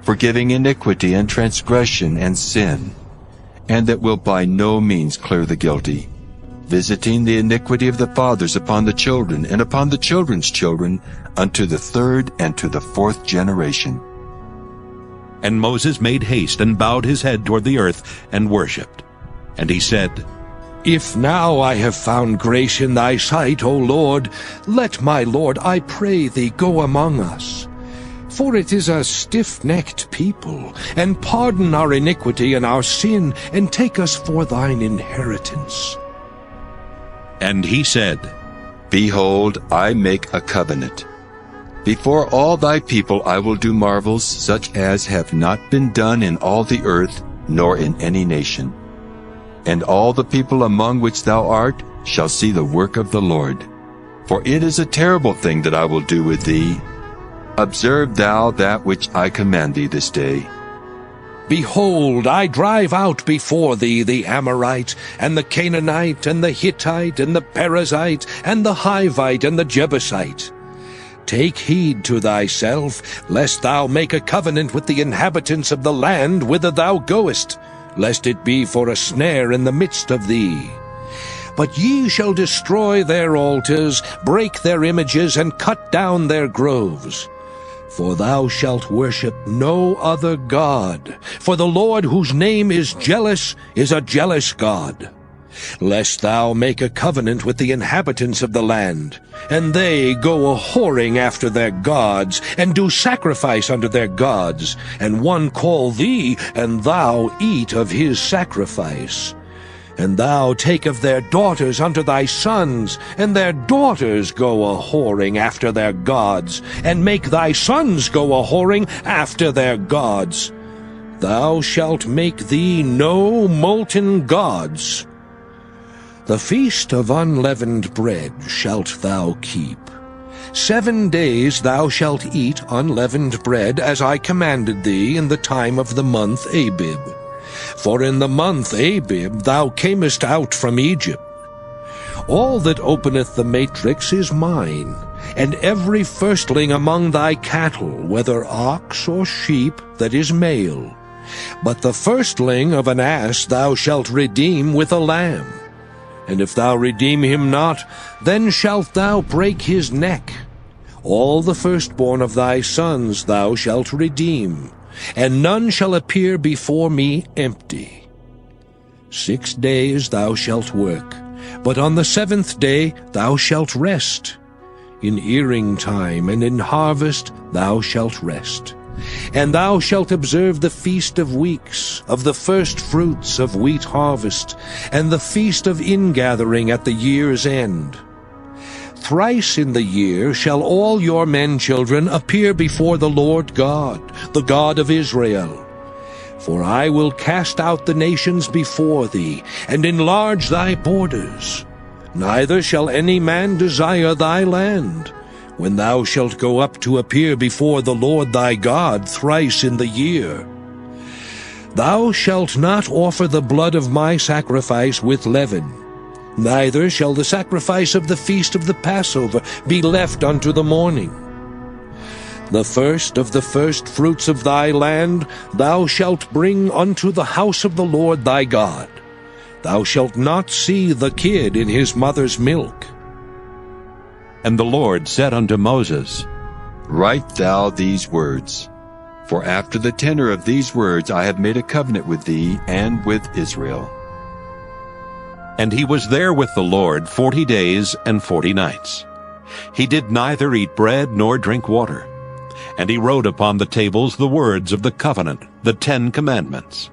forgiving iniquity and transgression and sin, and that will by no means clear the guilty, visiting the iniquity of the fathers upon the children, and upon the children's children, unto the third and to the fourth generation. And Moses made haste, and bowed his head toward the earth, and worshipped. And he said, If now I have found grace in thy sight, O Lord, let my Lord, I pray thee, go among us. For it is a stiff-necked people, and pardon our iniquity and our sin, and take us for thine inheritance. And he said, Behold, I make a covenant. Before all thy people I will do marvels such as have not been done in all the earth, nor in any nation. And all the people among which thou art shall see the work of the Lord. For it is a terrible thing that I will do with thee. Observe thou that which I command thee this day. Behold, I drive out before thee the Amorite, and the Canaanite, and the Hittite, and the Perizzite, and the Hivite, and the Jebusite. Take heed to thyself, lest thou make a covenant with the inhabitants of the land whither thou goest, lest it be for a snare in the midst of thee. But ye shall destroy their altars, break their images, and cut down their groves. For thou shalt worship no other God, for the Lord whose name is jealous is a jealous God. Lest thou make a covenant with the inhabitants of the land, and they go a-whoring after their gods, and do sacrifice unto their gods, and one call thee, and thou eat of his sacrifice. And thou take of their daughters unto thy sons, and their daughters go a-whoring after their gods, and make thy sons go a-whoring after their gods. Thou shalt make thee no molten gods. The feast of unleavened bread shalt thou keep. 7 days thou shalt eat unleavened bread, as I commanded thee in the time of the month Abib. For in the month Abib thou camest out from Egypt. All that openeth the matrix is mine, and every firstling among thy cattle, whether ox or sheep, that is male. But the firstling of an ass thou shalt redeem with a lamb. And if thou redeem him not, then shalt thou break his neck. All the firstborn of thy sons thou shalt redeem, and none shall appear before me empty. 6 days thou shalt work, but on the 7th day thou shalt rest. In earing time and in harvest thou shalt rest. And thou shalt observe the feast of weeks, of the first fruits of wheat harvest, and the feast of ingathering at the year's end. Thrice in the year shall all your men children appear before the Lord God, the God of Israel. For I will cast out the nations before thee, and enlarge thy borders. Neither shall any man desire thy land, when thou shalt go up to appear before the Lord thy God thrice in the year. Thou shalt not offer the blood of my sacrifice with leaven, neither shall the sacrifice of the feast of the Passover be left unto the morning. The first of the first fruits of thy land thou shalt bring unto the house of the Lord thy God. Thou shalt not see the kid in his mother's milk. And the Lord said unto Moses, Write thou these words, for after the tenor of these words I have made a covenant with thee and with Israel. And he was there with the Lord 40 days and 40 nights. He did neither eat bread nor drink water. And he wrote upon the tables the words of the covenant, the 10 commandments.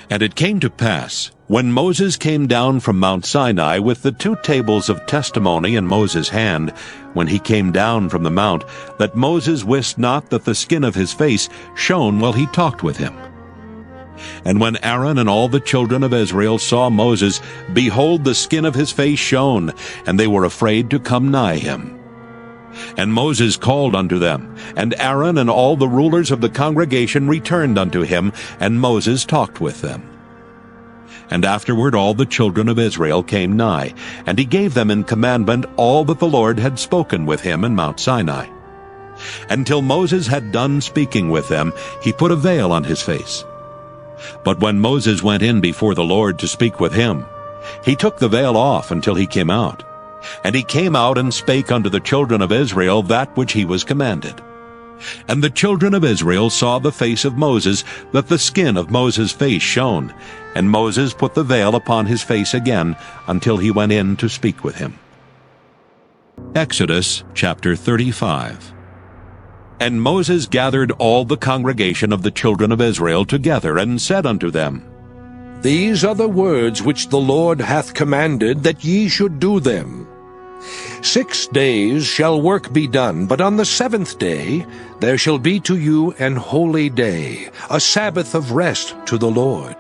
And it came to pass, when Moses came down from Mount Sinai with the 2 tables of testimony in Moses' hand, when he came down from the mount, that Moses wist not that the skin of his face shone while he talked with him. And when Aaron and all the children of Israel saw Moses, behold, the skin of his face shone, and they were afraid to come nigh him. And Moses called unto them, and Aaron and all the rulers of the congregation returned unto him, and Moses talked with them. And afterward all the children of Israel came nigh, and he gave them in commandment all that the Lord had spoken with him in Mount Sinai. Until Moses had done speaking with them, he put a veil on his face. But when Moses went in before the Lord to speak with him, he took the veil off until he came out. And he came out and spake unto the children of Israel that which he was commanded. And the children of Israel saw the face of Moses, that the skin of Moses' face shone. And Moses put the veil upon his face again, until he went in to speak with him. Exodus chapter 35. And Moses gathered all the congregation of the children of Israel together, and said unto them, These are the words which the Lord hath commanded, that ye should do them. 6 days shall work be done, but on the 7th day there shall be to you an holy day, a Sabbath of rest to the Lord.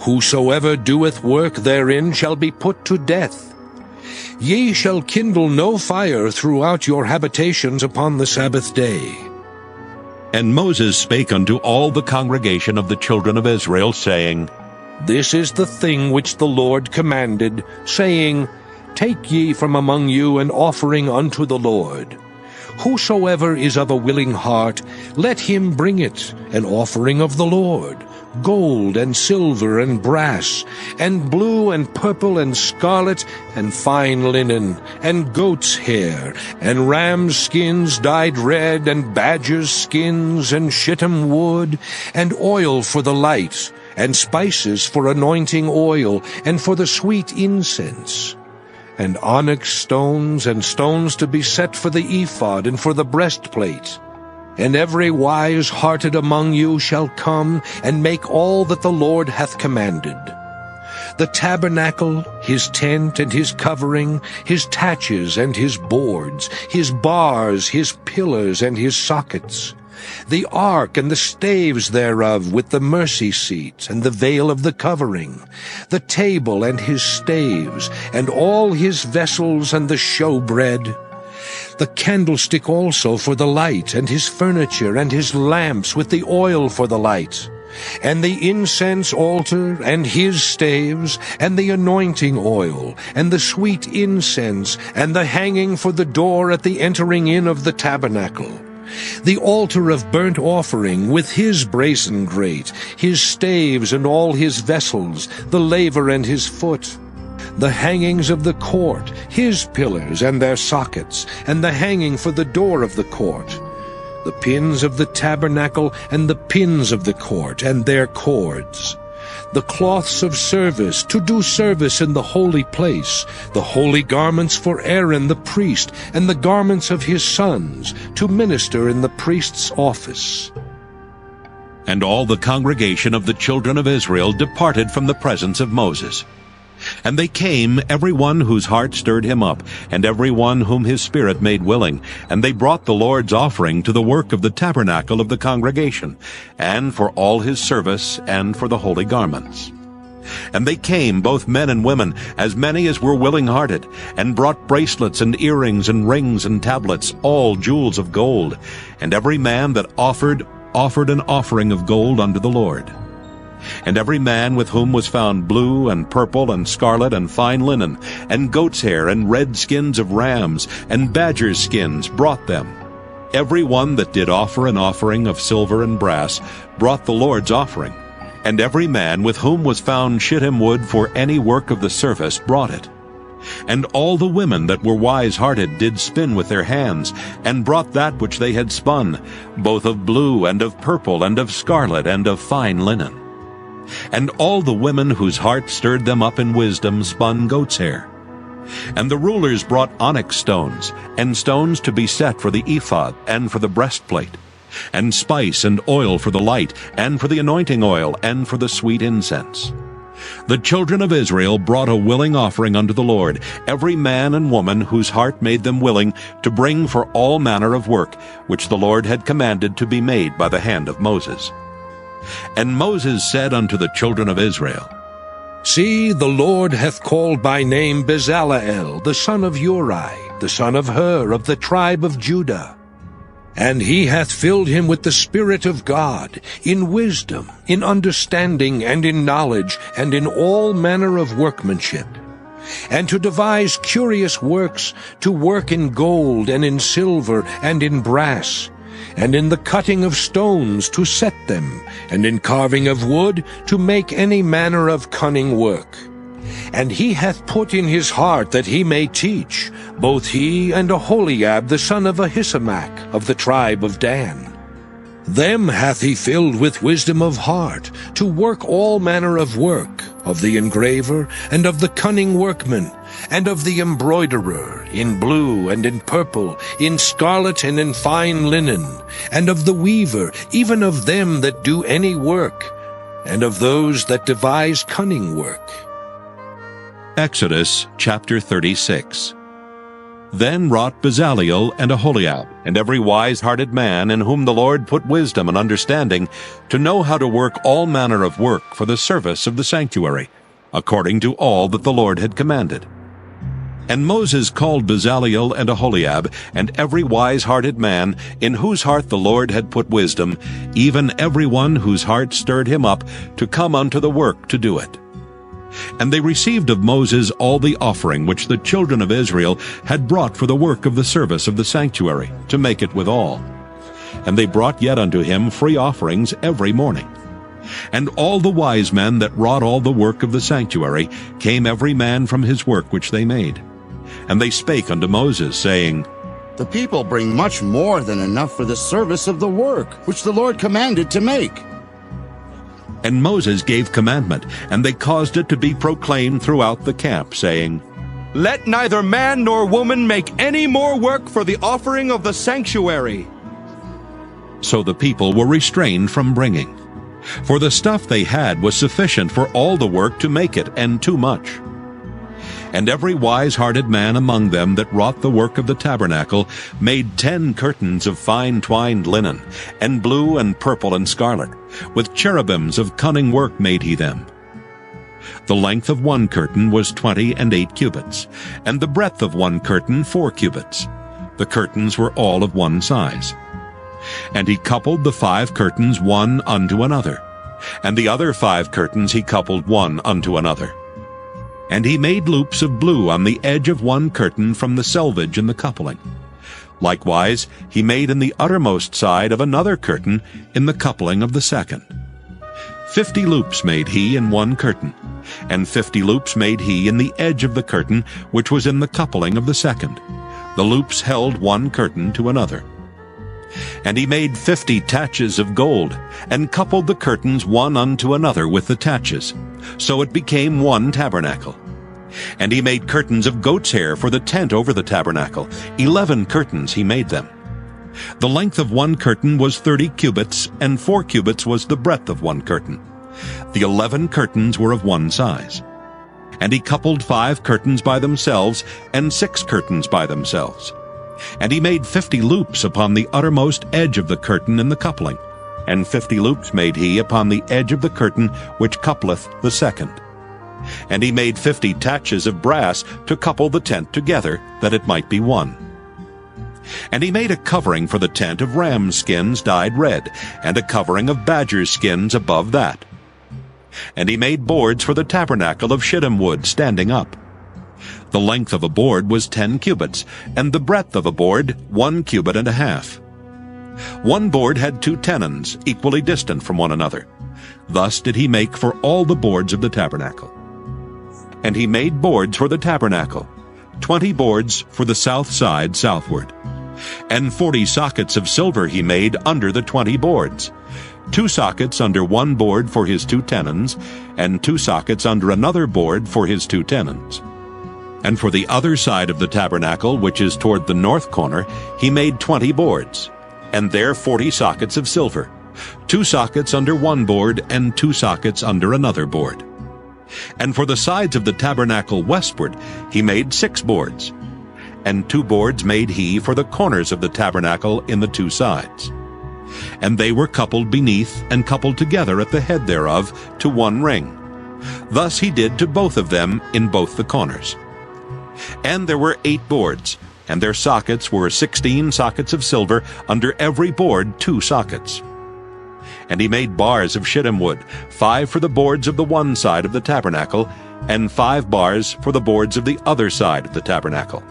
Whosoever doeth work therein shall be put to death. Ye shall kindle no fire throughout your habitations upon the Sabbath day. And Moses spake unto all the congregation of the children of Israel, saying, This is the thing which the Lord commanded, saying, Take ye from among you an offering unto the Lord. Whosoever is of a willing heart, let him bring it, an offering of the Lord, gold and silver and brass, and blue and purple and scarlet, and fine linen, and goat's hair, and ram's skins dyed red, and badger's skins, and shittim wood, and oil for the light, and spices for anointing oil, and for the sweet incense, and onyx stones, and stones to be set for the ephod, and for the breastplate. And every wise-hearted among you shall come, and make all that the Lord hath commanded. The tabernacle, his tent, and his covering, his taches, and his boards, his bars, his pillars, and his sockets, the ark and the staves thereof with the mercy seat, and the veil of the covering, the table and his staves, and all his vessels, and the showbread, the candlestick also for the light, and his furniture, and his lamps with the oil for the light, and the incense altar, and his staves, and the anointing oil, and the sweet incense, and the hanging for the door at the entering in of the tabernacle, the altar of burnt offering with his brazen grate, his staves and all his vessels, the laver and his foot, the hangings of the court, his pillars and their sockets, and the hanging for the door of the court, the pins of the tabernacle and the pins of the court and their cords, the cloths of service to do service in the holy place, the holy garments for Aaron the priest, and the garments of his sons to minister in the priest's office. And all the congregation of the children of Israel departed from the presence of Moses. And they came, every one whose heart stirred him up, and every one whom his spirit made willing, and they brought the Lord's offering to the work of the tabernacle of the congregation, and for all his service, and for the holy garments. And they came, both men and women, as many as were willing-hearted, and brought bracelets and earrings and rings and tablets, all jewels of gold. And every man that offered an offering of gold unto the Lord. And every man with whom was found blue and purple and scarlet and fine linen, and goat's hair and red skins of rams and badgers' skins brought them. Every one that did offer an offering of silver and brass brought the Lord's offering. And every man with whom was found shittim wood for any work of the service brought it. And all the women that were wise-hearted did spin with their hands, and brought that which they had spun, both of blue and of purple and of scarlet and of fine linen. And all the women whose heart stirred them up in wisdom spun goat's hair. And the rulers brought onyx stones, and stones to be set for the ephod, and for the breastplate, and spice and oil for the light, and for the anointing oil, and for the sweet incense. The children of Israel brought a willing offering unto the Lord, every man and woman whose heart made them willing to bring for all manner of work, which the Lord had commanded to be made by the hand of Moses. And Moses said unto the children of Israel, See, the Lord hath called by name Bezaleel, the son of Uri, the son of Hur, of the tribe of Judah. And he hath filled him with the Spirit of God, in wisdom, in understanding, and in knowledge, and in all manner of workmanship, and to devise curious works, to work in gold, and in silver, and in brass, and in the cutting of stones to set them, and in carving of wood to make any manner of cunning work. And he hath put in his heart that he may teach, both he and Aholiab the son of Ahisamach of the tribe of Dan. Them hath he filled with wisdom of heart, to work all manner of work, of the engraver, and of the cunning workman, and of the embroiderer, in blue and in purple, in scarlet and in fine linen, and of the weaver, even of them that do any work, and of those that devise cunning work. Exodus chapter 36. Then wrought Bezaleel and Aholiab, and every wise-hearted man in whom the Lord put wisdom and understanding, to know how to work all manner of work for the service of the sanctuary, according to all that the Lord had commanded. And Moses called Bezaleel and Aholiab, and every wise-hearted man, in whose heart the Lord had put wisdom, even every one whose heart stirred him up, to come unto the work to do it. And they received of Moses all the offering which the children of Israel had brought for the work of the service of the sanctuary, to make it withal. And they brought yet unto him free offerings every morning. And all the wise men that wrought all the work of the sanctuary came every man from his work which they made. And they spake unto Moses, saying, The people bring much more than enough for the service of the work which the Lord commanded to make. And Moses gave commandment, and they caused it to be proclaimed throughout the camp, saying, Let neither man nor woman make any more work for the offering of the sanctuary. So the people were restrained from bringing. For the stuff they had was sufficient for all the work to make it, and too much. And every wise-hearted man among them that wrought the work of the tabernacle made 10 curtains of fine twined linen, and blue and purple and scarlet. With cherubims of cunning work made he them. The length of one curtain was 28 cubits, and the breadth of one curtain 4 cubits. The curtains were all of one size. And he coupled the 5 curtains one unto another, and the other 5 curtains he coupled one unto another. And he made loops of blue on the edge of one curtain from the selvage in the coupling. Likewise he made in the uttermost side of another curtain in the coupling of the second. 50 loops made he in one curtain, and 50 loops made he in the edge of the curtain which was in the coupling of the second. The loops held one curtain to another. And he made 50 taches of gold, and coupled the curtains one unto another with the taches. So it became one tabernacle. And he made curtains of goat's hair for the tent over the tabernacle. 11 curtains he made them. The length of one curtain was 30 cubits, and 4 cubits was the breadth of one curtain. The 11 curtains were of one size. And he coupled 5 curtains by themselves, and 6 curtains by themselves. And he made 50 loops upon the uttermost edge of the curtain in the coupling, and 50 loops made he upon the edge of the curtain which coupleth the second. And he made 50 taches of brass to couple the tent together, that it might be one. And he made a covering for the tent of ram's skins dyed red, and a covering of badger's skins above that. And he made boards for the tabernacle of shittim wood standing up. The length of a board was 10 cubits, and the breadth of a board 1 cubit and a half. One board had 2 tenons, equally distant from one another. Thus did he make for all the boards of the tabernacle. And he made boards for the tabernacle, 20 boards for the south side southward. And 40 sockets of silver he made under the 20 boards, 2 sockets under one board for his 2 tenons, and 2 sockets under another board for his 2 tenons. And for the other side of the tabernacle, which is toward the north corner, he made 20 boards, and there 40 sockets of silver, 2 sockets under one board, and 2 sockets under another board. And for the sides of the tabernacle westward he made 6 boards, and 2 boards made he for the corners of the tabernacle in the 2 sides. And they were coupled beneath and coupled together at the head thereof to one ring. Thus he did to both of them in both the corners. And there were 8 boards, and their sockets were 16 sockets of silver, under every board 2 sockets. And he made bars of shittim wood, 5 for the boards of the one side of the tabernacle, and 5 bars for the boards of the other side of the tabernacle,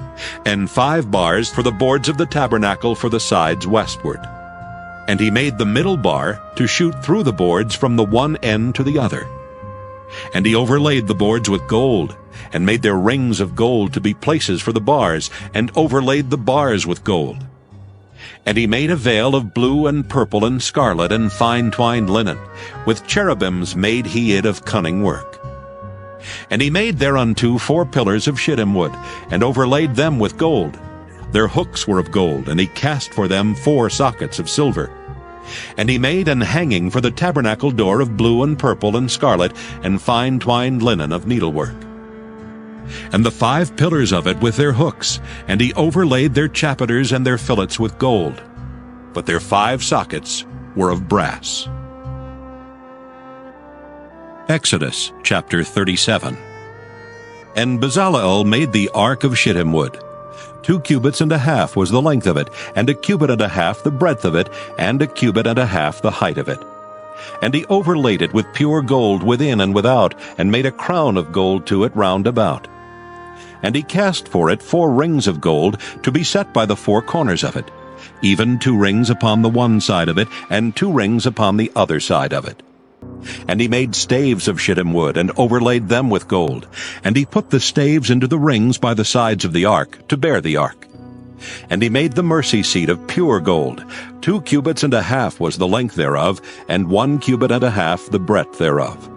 and 5 bars for the boards of the tabernacle for the sides westward. And he made the middle bar to shoot through the boards from the one end to the other. And he overlaid the boards with gold, and made their rings of gold to be places for the bars, and overlaid the bars with gold. And he made a veil of blue and purple and scarlet and fine twined linen. With cherubims made he it of cunning work. And he made thereunto 4 pillars of shittim wood, and overlaid them with gold. Their hooks were of gold, and he cast for them 4 sockets of silver. And he made an hanging for the tabernacle door of blue and purple and scarlet, and fine twined linen of needlework. And the 5 pillars of it with their hooks, and he overlaid their chapiters and their fillets with gold. But their 5 sockets were of brass. Exodus chapter 37. And Bezaleel made the ark of shittim wood. 2 cubits and a half was the length of it, and 1 cubit and a half the breadth of it, and 1 cubit and a half the height of it. And he overlaid it with pure gold within and without, and made a crown of gold to it round about. And he cast for it 4 rings of gold to be set by the 4 corners of it, even 2 rings upon the one side of it, and 2 rings upon the other side of it. And he made staves of shittim wood, and overlaid them with gold. And he put the staves into the rings by the sides of the ark, to bear the ark. And he made the mercy seat of pure gold. 2 cubits and a half was the length thereof, and 1 cubit and a half the breadth thereof.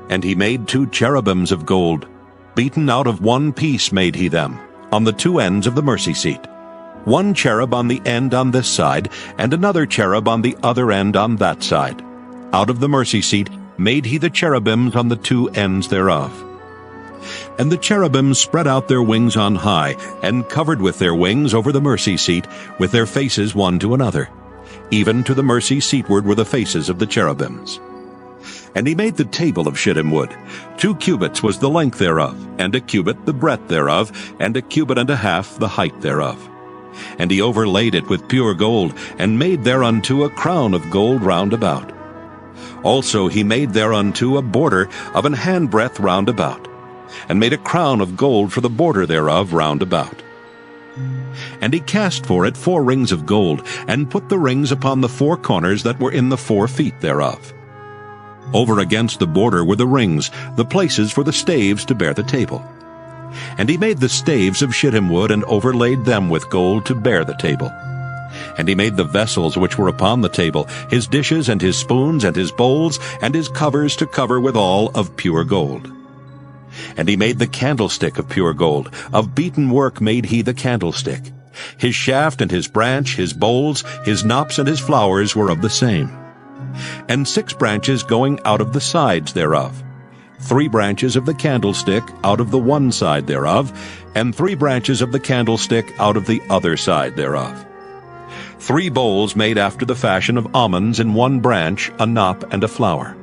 And he made 2 cherubims of gold. Beaten out of 1 piece made he them, on the 2 ends of the mercy seat. 1 cherub on the end on this side, and another cherub on the other end on that side. Out of the mercy seat made he the cherubims on the 2 ends thereof. And the cherubims spread out their wings on high, and covered with their wings over the mercy seat, with their faces one to another. Even to the mercy seatward were the faces of the cherubims. And he made the table of shittim wood. 2 cubits was the length thereof, and 1 cubit the breadth thereof, and 1 cubit and a half the height thereof. And he overlaid it with pure gold, and made thereunto a crown of gold round about. Also he made thereunto a border of an handbreadth round about, and made a crown of gold for the border thereof round about. And he cast for it 4 rings of gold, and put the rings upon the 4 corners that were in the 4 feet thereof. Over against the border were the rings, the places for the staves to bear the table. And he made the staves of shittim wood, and overlaid them with gold to bear the table. And he made the vessels which were upon the table, his dishes and his spoons and his bowls, and his covers to cover withal of pure gold. And he made the candlestick of pure gold. Of beaten work made he the candlestick. His shaft and his branch, his bowls, his knops and his flowers were of the same. And 6 branches going out of the sides thereof. 3 branches of the candlestick out of the one side thereof, and 3 branches of the candlestick out of the other side thereof. 3 bowls made after the fashion of almonds in one branch, a knop and a flower.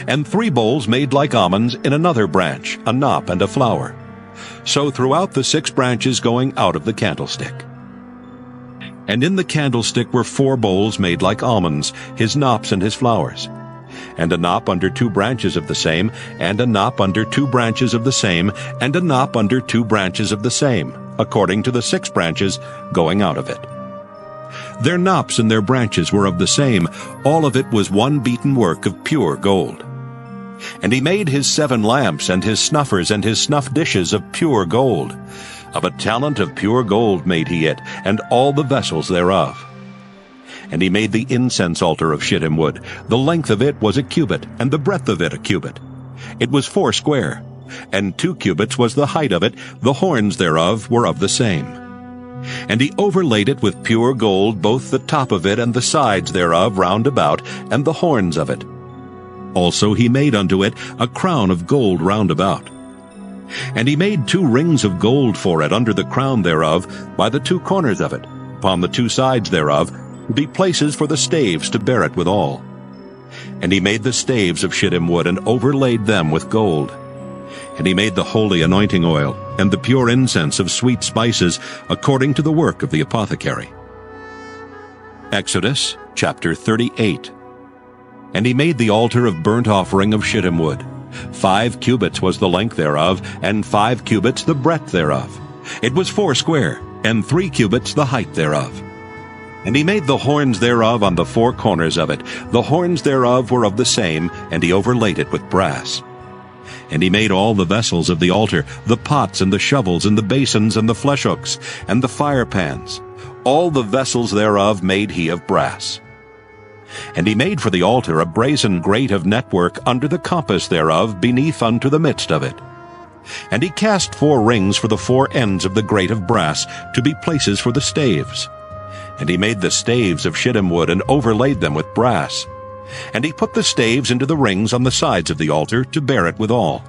And 3 bowls made like almonds in another branch, a knop and a flower. So throughout the 6 branches going out of the candlestick. And in the candlestick were 4 bowls made like almonds, his knops and his flowers. And a knop under 2 branches of the same, and a knop under 2 branches of the same, and a knop under 2 branches of the same, according to the 6 branches going out of it. Their knops and their branches were of the same. All of it was one beaten work of pure gold. And he made his 7 lamps, and his snuffers, and his snuff dishes of pure gold. Of a talent of pure gold made he it, and all the vessels thereof. And he made the incense altar of shittim wood. The length of it was 1 cubit, and the breadth of it 1 cubit. It was 4 square, and 2 cubits was the height of it. The horns thereof were of the same. And he overlaid it with pure gold, both the top of it and the sides thereof round about, and the horns of it. Also he made unto it a crown of gold round about. And he made 2 rings of gold for it under the crown thereof, by the 2 corners of it, upon the 2 sides thereof, to be places for the staves to bear it withal. And he made the staves of shittim wood, and overlaid them with gold. And he made the holy anointing oil, and the pure incense of sweet spices, according to the work of the apothecary. Exodus chapter 38. And he made the altar of burnt offering of shittim wood. 5 cubits was the length thereof, and 5 cubits the breadth thereof. It was 4 square, and 3 cubits the height thereof. And he made the horns thereof on the four corners of it. The horns thereof were of the same, and he overlaid it with brass. And he made all the vessels of the altar, the pots and the shovels and the basins and the fleshhooks and the firepans. All the vessels thereof made he of brass. And he made for the altar a brazen grate of network under the compass thereof, beneath unto the midst of it. And he cast 4 rings for the 4 ends of the grate of brass, to be places for the staves. And he made the staves of shittim wood, and overlaid them with brass. And he put the staves into the rings on the sides of the altar, to bear it withal.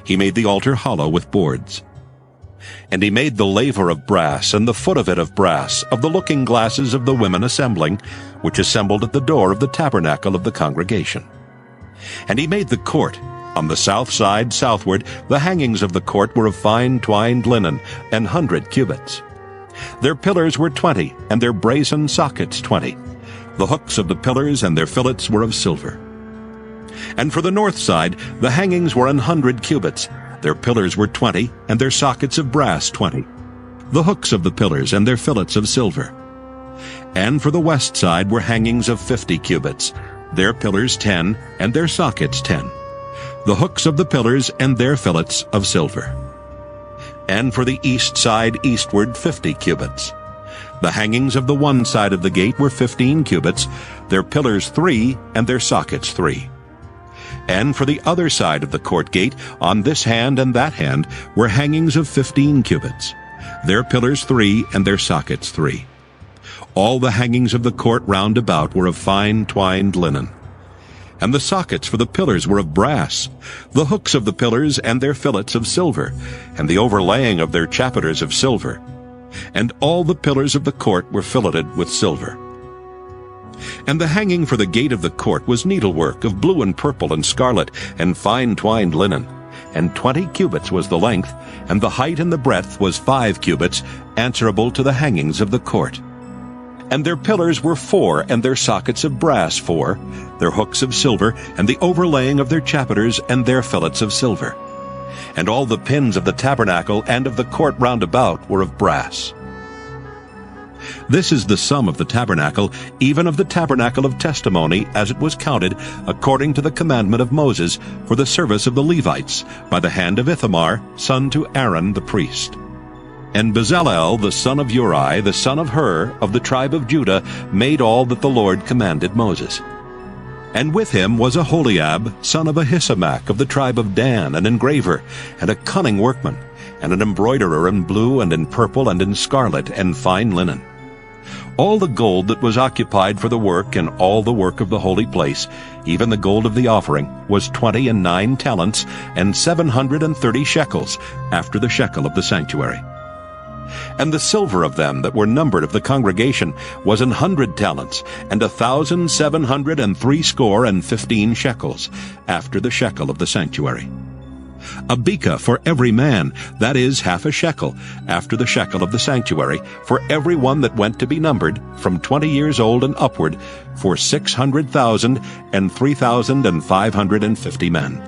He made the altar hollow with boards. And he made the laver of brass, and the foot of it of brass, of the looking glasses of the women assembling, which assembled at the door of the tabernacle of the congregation. And he made the court. On the south side southward, the hangings of the court were of fine twined linen, 100 cubits. Their pillars were 20, and their brazen sockets 20. The hooks of the pillars and their fillets were of silver. And for the north side, the hangings were 100 cubits. Their pillars were 20, and their sockets of brass 20. The hooks of the pillars and their fillets of silver. And for the west side were hangings of 50 cubits. Their pillars 10, and their sockets 10. The hooks of the pillars and their fillets of silver. And for the east side eastward 50 cubits. The hangings of the one side of the gate were 15 cubits, their pillars 3, and their sockets 3. And for the other side of the court gate, on this hand and that hand, were hangings of 15 cubits, their pillars 3, and their sockets 3. All the hangings of the court round about were of fine twined linen. And the sockets for the pillars were of brass, the hooks of the pillars and their fillets of silver, and the overlaying of their chapiters of silver. And all the pillars of the court were filleted with silver. And the hanging for the gate of the court was needlework of blue and purple and scarlet, and fine twined linen. And 20 cubits was the length, and the height and the breadth was 5 cubits, answerable to the hangings of the court. And their pillars were 4, and their sockets of brass 4, their hooks of silver, and the overlaying of their chapiters and their fillets of silver. And all the pins of the tabernacle and of the court round about were of brass. This is the sum of the tabernacle, even of the tabernacle of testimony, as it was counted, according to the commandment of Moses, for the service of the Levites, by the hand of Ithamar, son to Aaron the priest. And Bezalel, the son of Uri, the son of Hur, of the tribe of Judah, made all that the Lord commanded Moses. And with him was Aholiab, son of Ahisamach, of the tribe of Dan, an engraver, and a cunning workman, and an embroiderer in blue and in purple and in scarlet and fine linen. All the gold that was occupied for the work and all the work of the holy place, even the gold of the offering, was 29 talents, and 730 shekels, after the shekel of the sanctuary. And the silver of them that were numbered of the congregation was 100 talents, and 1,763 shekels, after the shekel of the sanctuary. A beka for every man, that is, half a shekel, after the shekel of the sanctuary, for every one that went to be numbered, from 20 years old and upward, for 600,000 and 3,550 men.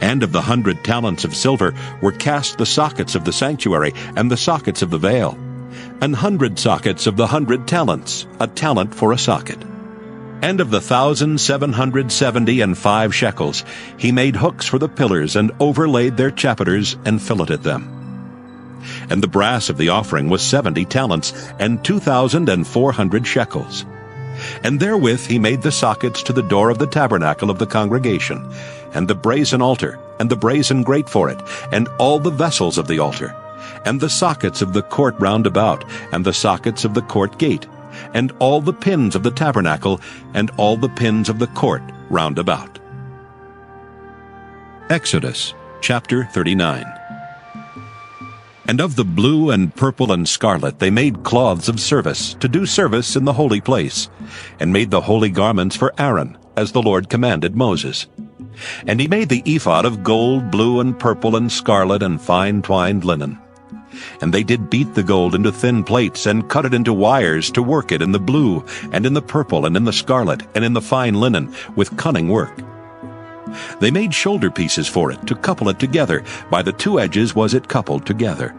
And of the 100 talents of silver were cast the sockets of the sanctuary and the sockets of the veil, 100 sockets of the 100 talents, a talent for a socket. And of the 1,775 shekels he made hooks for the pillars, and overlaid their chapiters, and filleted them. And the brass of the offering was 70 talents, and 2,400 shekels. And therewith he made the sockets to the door of the tabernacle of the congregation, and the brazen altar, and the brazen grate for it, and all the vessels of the altar, and the sockets of the court round about, and the sockets of the court gate, and all the pins of the tabernacle, and all the pins of the court round about. Exodus chapter 39. And of the blue and purple and scarlet they made cloths of service, to do service in the holy place, and made the holy garments for Aaron, as the Lord commanded Moses. And he made the ephod of gold, blue, and purple, and scarlet, and fine twined linen. And they did beat the gold into thin plates, and cut it into wires, to work it in the blue, and in the purple, and in the scarlet, and in the fine linen, with cunning work. They made shoulder pieces for it, to couple it together. By the 2 edges was it coupled together.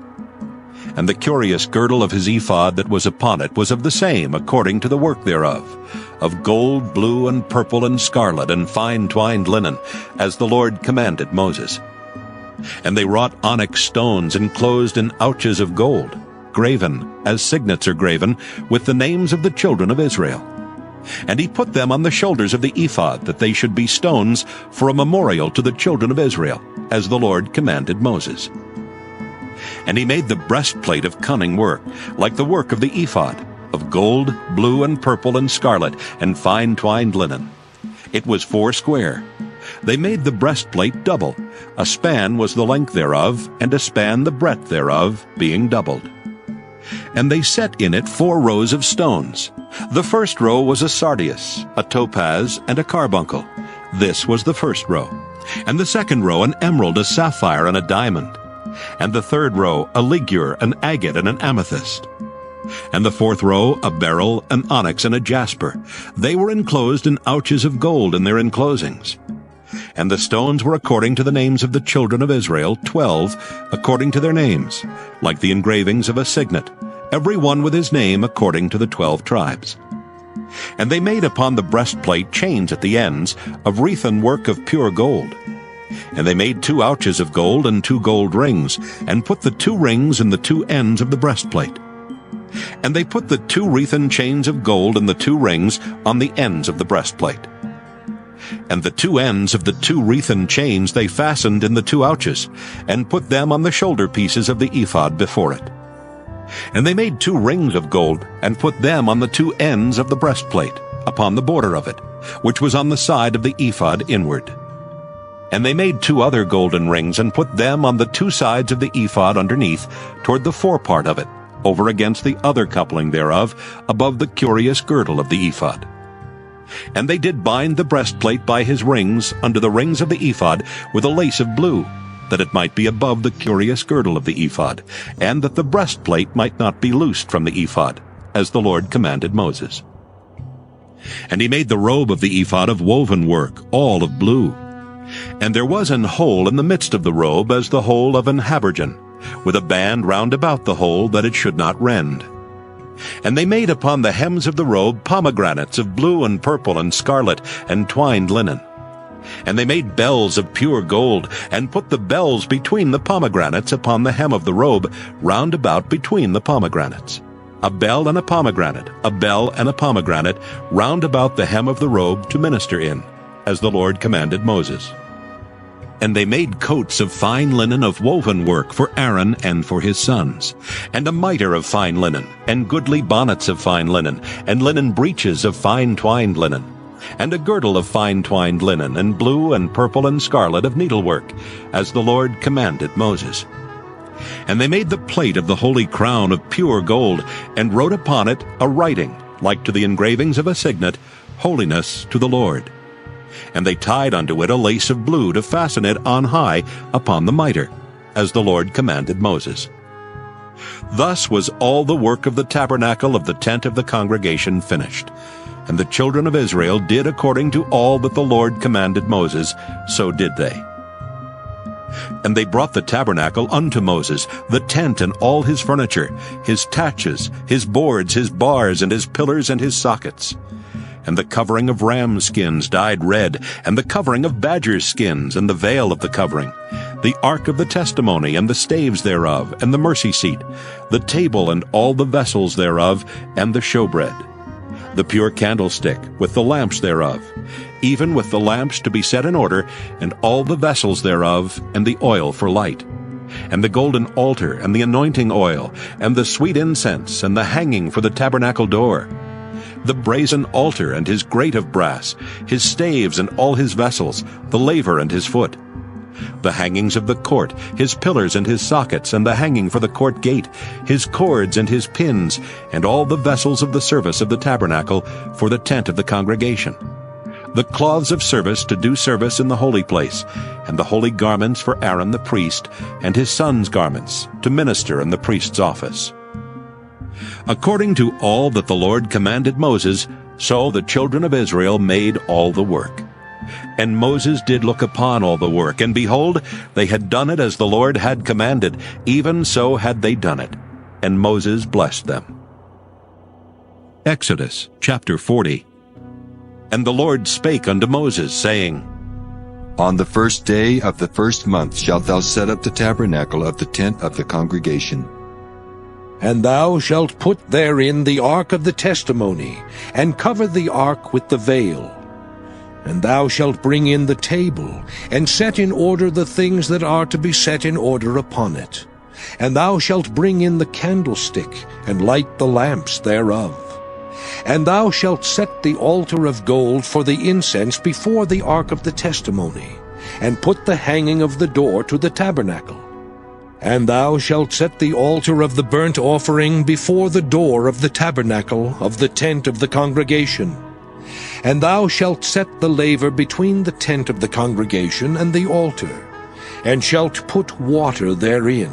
And the curious girdle of his ephod that was upon it was of the same according to the work thereof, of gold, blue, and purple, and scarlet, and fine twined linen, as the Lord commanded Moses. And they wrought onyx stones enclosed in ouches of gold, graven, as signets are graven, with the names of the children of Israel. And he put them on the shoulders of the ephod, that they should be stones for a memorial to the children of Israel, as the Lord commanded Moses. And he made the breastplate of cunning work, like the work of the ephod, of gold, blue, and purple, and scarlet, and fine twined linen. It was 4 square. They made the breastplate double. A span was the length thereof, and a span the breadth thereof, being doubled. And they set in it 4 rows of stones. The first row was a sardius, a topaz, and a carbuncle. This was the first row. And the second row an emerald, a sapphire, and a diamond. And the third row a ligure, an agate, and an amethyst. And the fourth row a beryl, an onyx, and a jasper. They were enclosed in ouches of gold in their enclosings. And the stones were according to the names of the children of Israel, 12, according to their names, like the engravings of a signet, every one with his name according to the 12 tribes. And they made upon the breastplate chains at the ends of wreathen work of pure gold. And they made 2 ouches of gold and 2 gold rings, and put the 2 rings in the 2 ends of the breastplate. And they put the 2 wreathen chains of gold and the 2 rings on the ends of the breastplate. And the 2 ends of the 2 wreathen chains they fastened in the 2 ouches, and put them on the shoulder pieces of the ephod before it. And they made 2 rings of gold, and put them on the 2 ends of the breastplate, upon the border of it, which was on the side of the ephod inward. And they made 2 other golden rings, and put them on the 2 sides of the ephod underneath, toward the forepart of it, over against the other coupling thereof, above the curious girdle of the ephod. And they did bind the breastplate by his rings under the rings of the ephod with a lace of blue, that it might be above the curious girdle of the ephod, and that the breastplate might not be loosed from the ephod, as the Lord commanded Moses. And he made the robe of the ephod of woven work, all of blue. And there was an hole in the midst of the robe as the hole of an habergeon, with a band round about the hole, that it should not rend. And they made upon the hems of the robe pomegranates of blue and purple and scarlet and twined linen. And they made bells of pure gold, and put the bells between the pomegranates upon the hem of the robe, round about between the pomegranates. A bell and a pomegranate, a bell and a pomegranate, round about the hem of the robe to minister in, as the Lord commanded Moses. And they made coats of fine linen of woven work for Aaron and for his sons, and a mitre of fine linen, and goodly bonnets of fine linen, and linen breeches of fine twined linen, and a girdle of fine twined linen, and blue and purple and scarlet of needlework, as the Lord commanded Moses. And they made the plate of the holy crown of pure gold, and wrote upon it a writing, like to the engravings of a signet, Holiness to the Lord. And they tied unto it a lace of blue to fasten it on high upon the mitre, as the Lord commanded Moses. Thus was all the work of the tabernacle of the tent of the congregation finished. And the children of Israel did according to all that the Lord commanded Moses, so did they. And they brought the tabernacle unto Moses, the tent and all his furniture, his taches, his boards, his bars, and his pillars and his sockets. And the covering of ram skins dyed red, and the covering of badger skins, and the veil of the covering, the ark of the testimony, and the staves thereof, and the mercy seat, the table and all the vessels thereof, and the showbread, the pure candlestick, with the lamps thereof, even with the lamps to be set in order, and all the vessels thereof, and the oil for light, and the golden altar, and the anointing oil, and the sweet incense, and the hanging for the tabernacle door, the brazen altar and his grate of brass, his staves and all his vessels, the laver and his foot, the hangings of the court, his pillars and his sockets, and the hanging for the court gate, his cords and his pins, and all the vessels of the service of the tabernacle for the tent of the congregation, the cloths of service to do service in the holy place, and the holy garments for Aaron the priest, and his sons' garments, to minister in the priest's office. According to all that the Lord commanded Moses, so the children of Israel made all the work. And Moses did look upon all the work, and behold, they had done it as the Lord had commanded, even so had they done it. and Moses blessed them. Exodus chapter 40. And the Lord spake unto Moses, saying, On the first day of the first month shalt thou set up the tabernacle of the tent of the congregation. And thou shalt put therein the ark of the testimony, and cover the ark with the veil. And thou shalt bring in the table, and set in order the things that are to be set in order upon it. And thou shalt bring in the candlestick, and light the lamps thereof. And thou shalt set the altar of gold for the incense before the ark of the testimony, and put the hanging of the door to the tabernacle. And thou shalt set the altar of the burnt offering before the door of the tabernacle of the tent of the congregation. And thou shalt set the laver between the tent of the congregation and the altar, and shalt put water therein.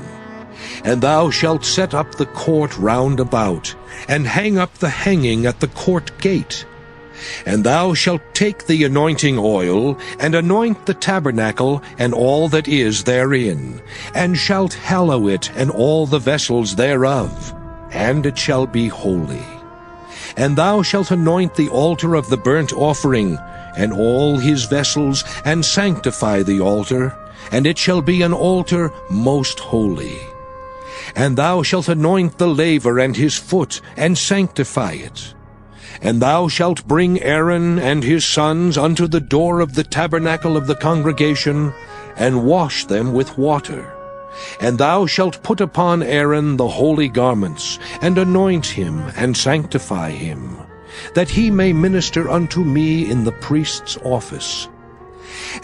And thou shalt set up the court round about, and hang up the hanging at the court gate. And thou shalt take the anointing oil, and anoint the tabernacle and all that is therein, and shalt hallow it and all the vessels thereof, and it shall be holy. And thou shalt anoint the altar of the burnt offering, and all his vessels, and sanctify the altar, and it shall be an altar most holy. And thou shalt anoint the laver and his foot, and sanctify it. And thou shalt bring Aaron and his sons unto the door of the tabernacle of the congregation, and wash them with water. And thou shalt put upon Aaron the holy garments, and anoint him, and sanctify him, that he may minister unto me in the priest's office.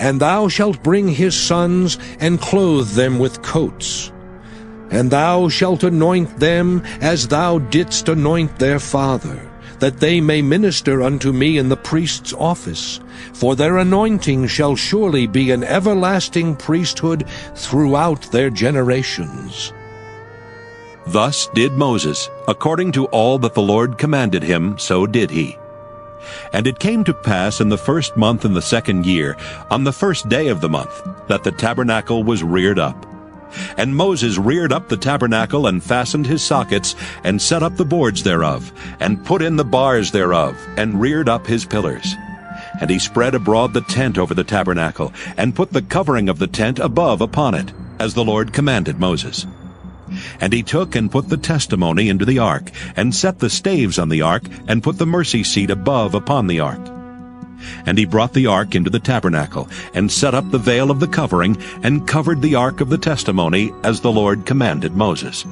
And thou shalt bring his sons, and clothe them with coats. And thou shalt anoint them as thou didst anoint their father, that they may minister unto me in the priest's office. For their anointing shall surely be an everlasting priesthood throughout their generations. Thus did Moses, according to all that the Lord commanded him, so did he. And it came to pass in the first month in the second year, on the first day of the month, that the tabernacle was reared up. And Moses reared up the tabernacle, and fastened his sockets, and set up the boards thereof, and put in the bars thereof, and reared up his pillars. And he spread abroad the tent over the tabernacle, and put the covering of the tent above upon it, as the Lord commanded Moses. And he took and put the testimony into the ark, and set the staves on the ark, and put the mercy seat above upon the ark. And he brought the ark into the tabernacle, and set up the veil of the covering, and covered the ark of the testimony, as the Lord commanded Moses.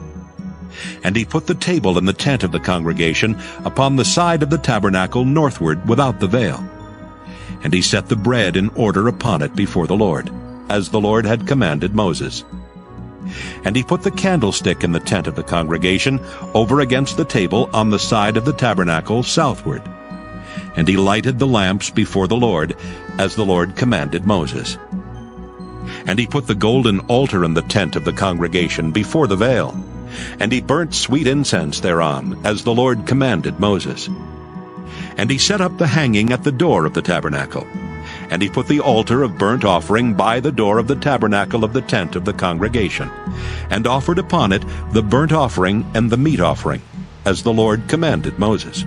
And he put the table in the tent of the congregation upon the side of the tabernacle northward without the veil. And he set the bread in order upon it before the Lord, as the Lord had commanded Moses. And he put the candlestick in the tent of the congregation over against the table on the side of the tabernacle southward. And he lighted the lamps before the Lord, as the Lord commanded Moses. And he put the golden altar in the tent of the congregation before the veil, and he burnt sweet incense thereon, as the Lord commanded Moses. And he set up the hanging at the door of the tabernacle, and he put the altar of burnt offering by the door of the tabernacle of the tent of the congregation, and offered upon it the burnt offering and the meat offering, as the Lord commanded Moses.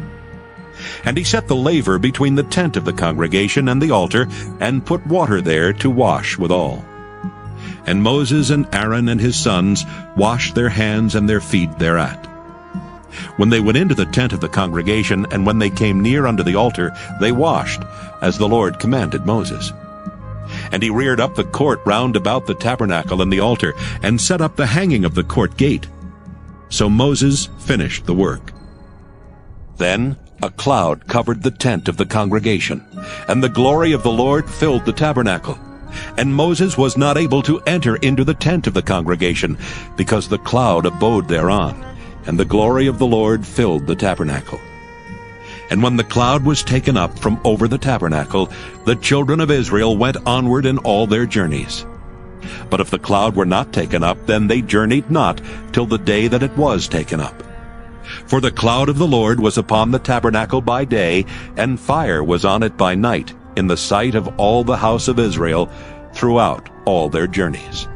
And he set the laver between the tent of the congregation and the altar, and put water there to wash withal. And Moses and Aaron and his sons washed their hands and their feet thereat. When they went into the tent of the congregation, and when they came near unto the altar, they washed, as the Lord commanded Moses. And he reared up the court round about the tabernacle and the altar, and set up the hanging of the court gate. So Moses finished the work. Then a cloud covered the tent of the congregation, and the glory of the Lord filled the tabernacle. And Moses was not able to enter into the tent of the congregation, because the cloud abode thereon, and the glory of the Lord filled the tabernacle. And when the cloud was taken up from over the tabernacle, the children of Israel went onward in all their journeys. But if the cloud were not taken up, then they journeyed not till the day that it was taken up. For the cloud of the Lord was upon the tabernacle by day, and fire was on it by night, in the sight of all the house of Israel, throughout all their journeys.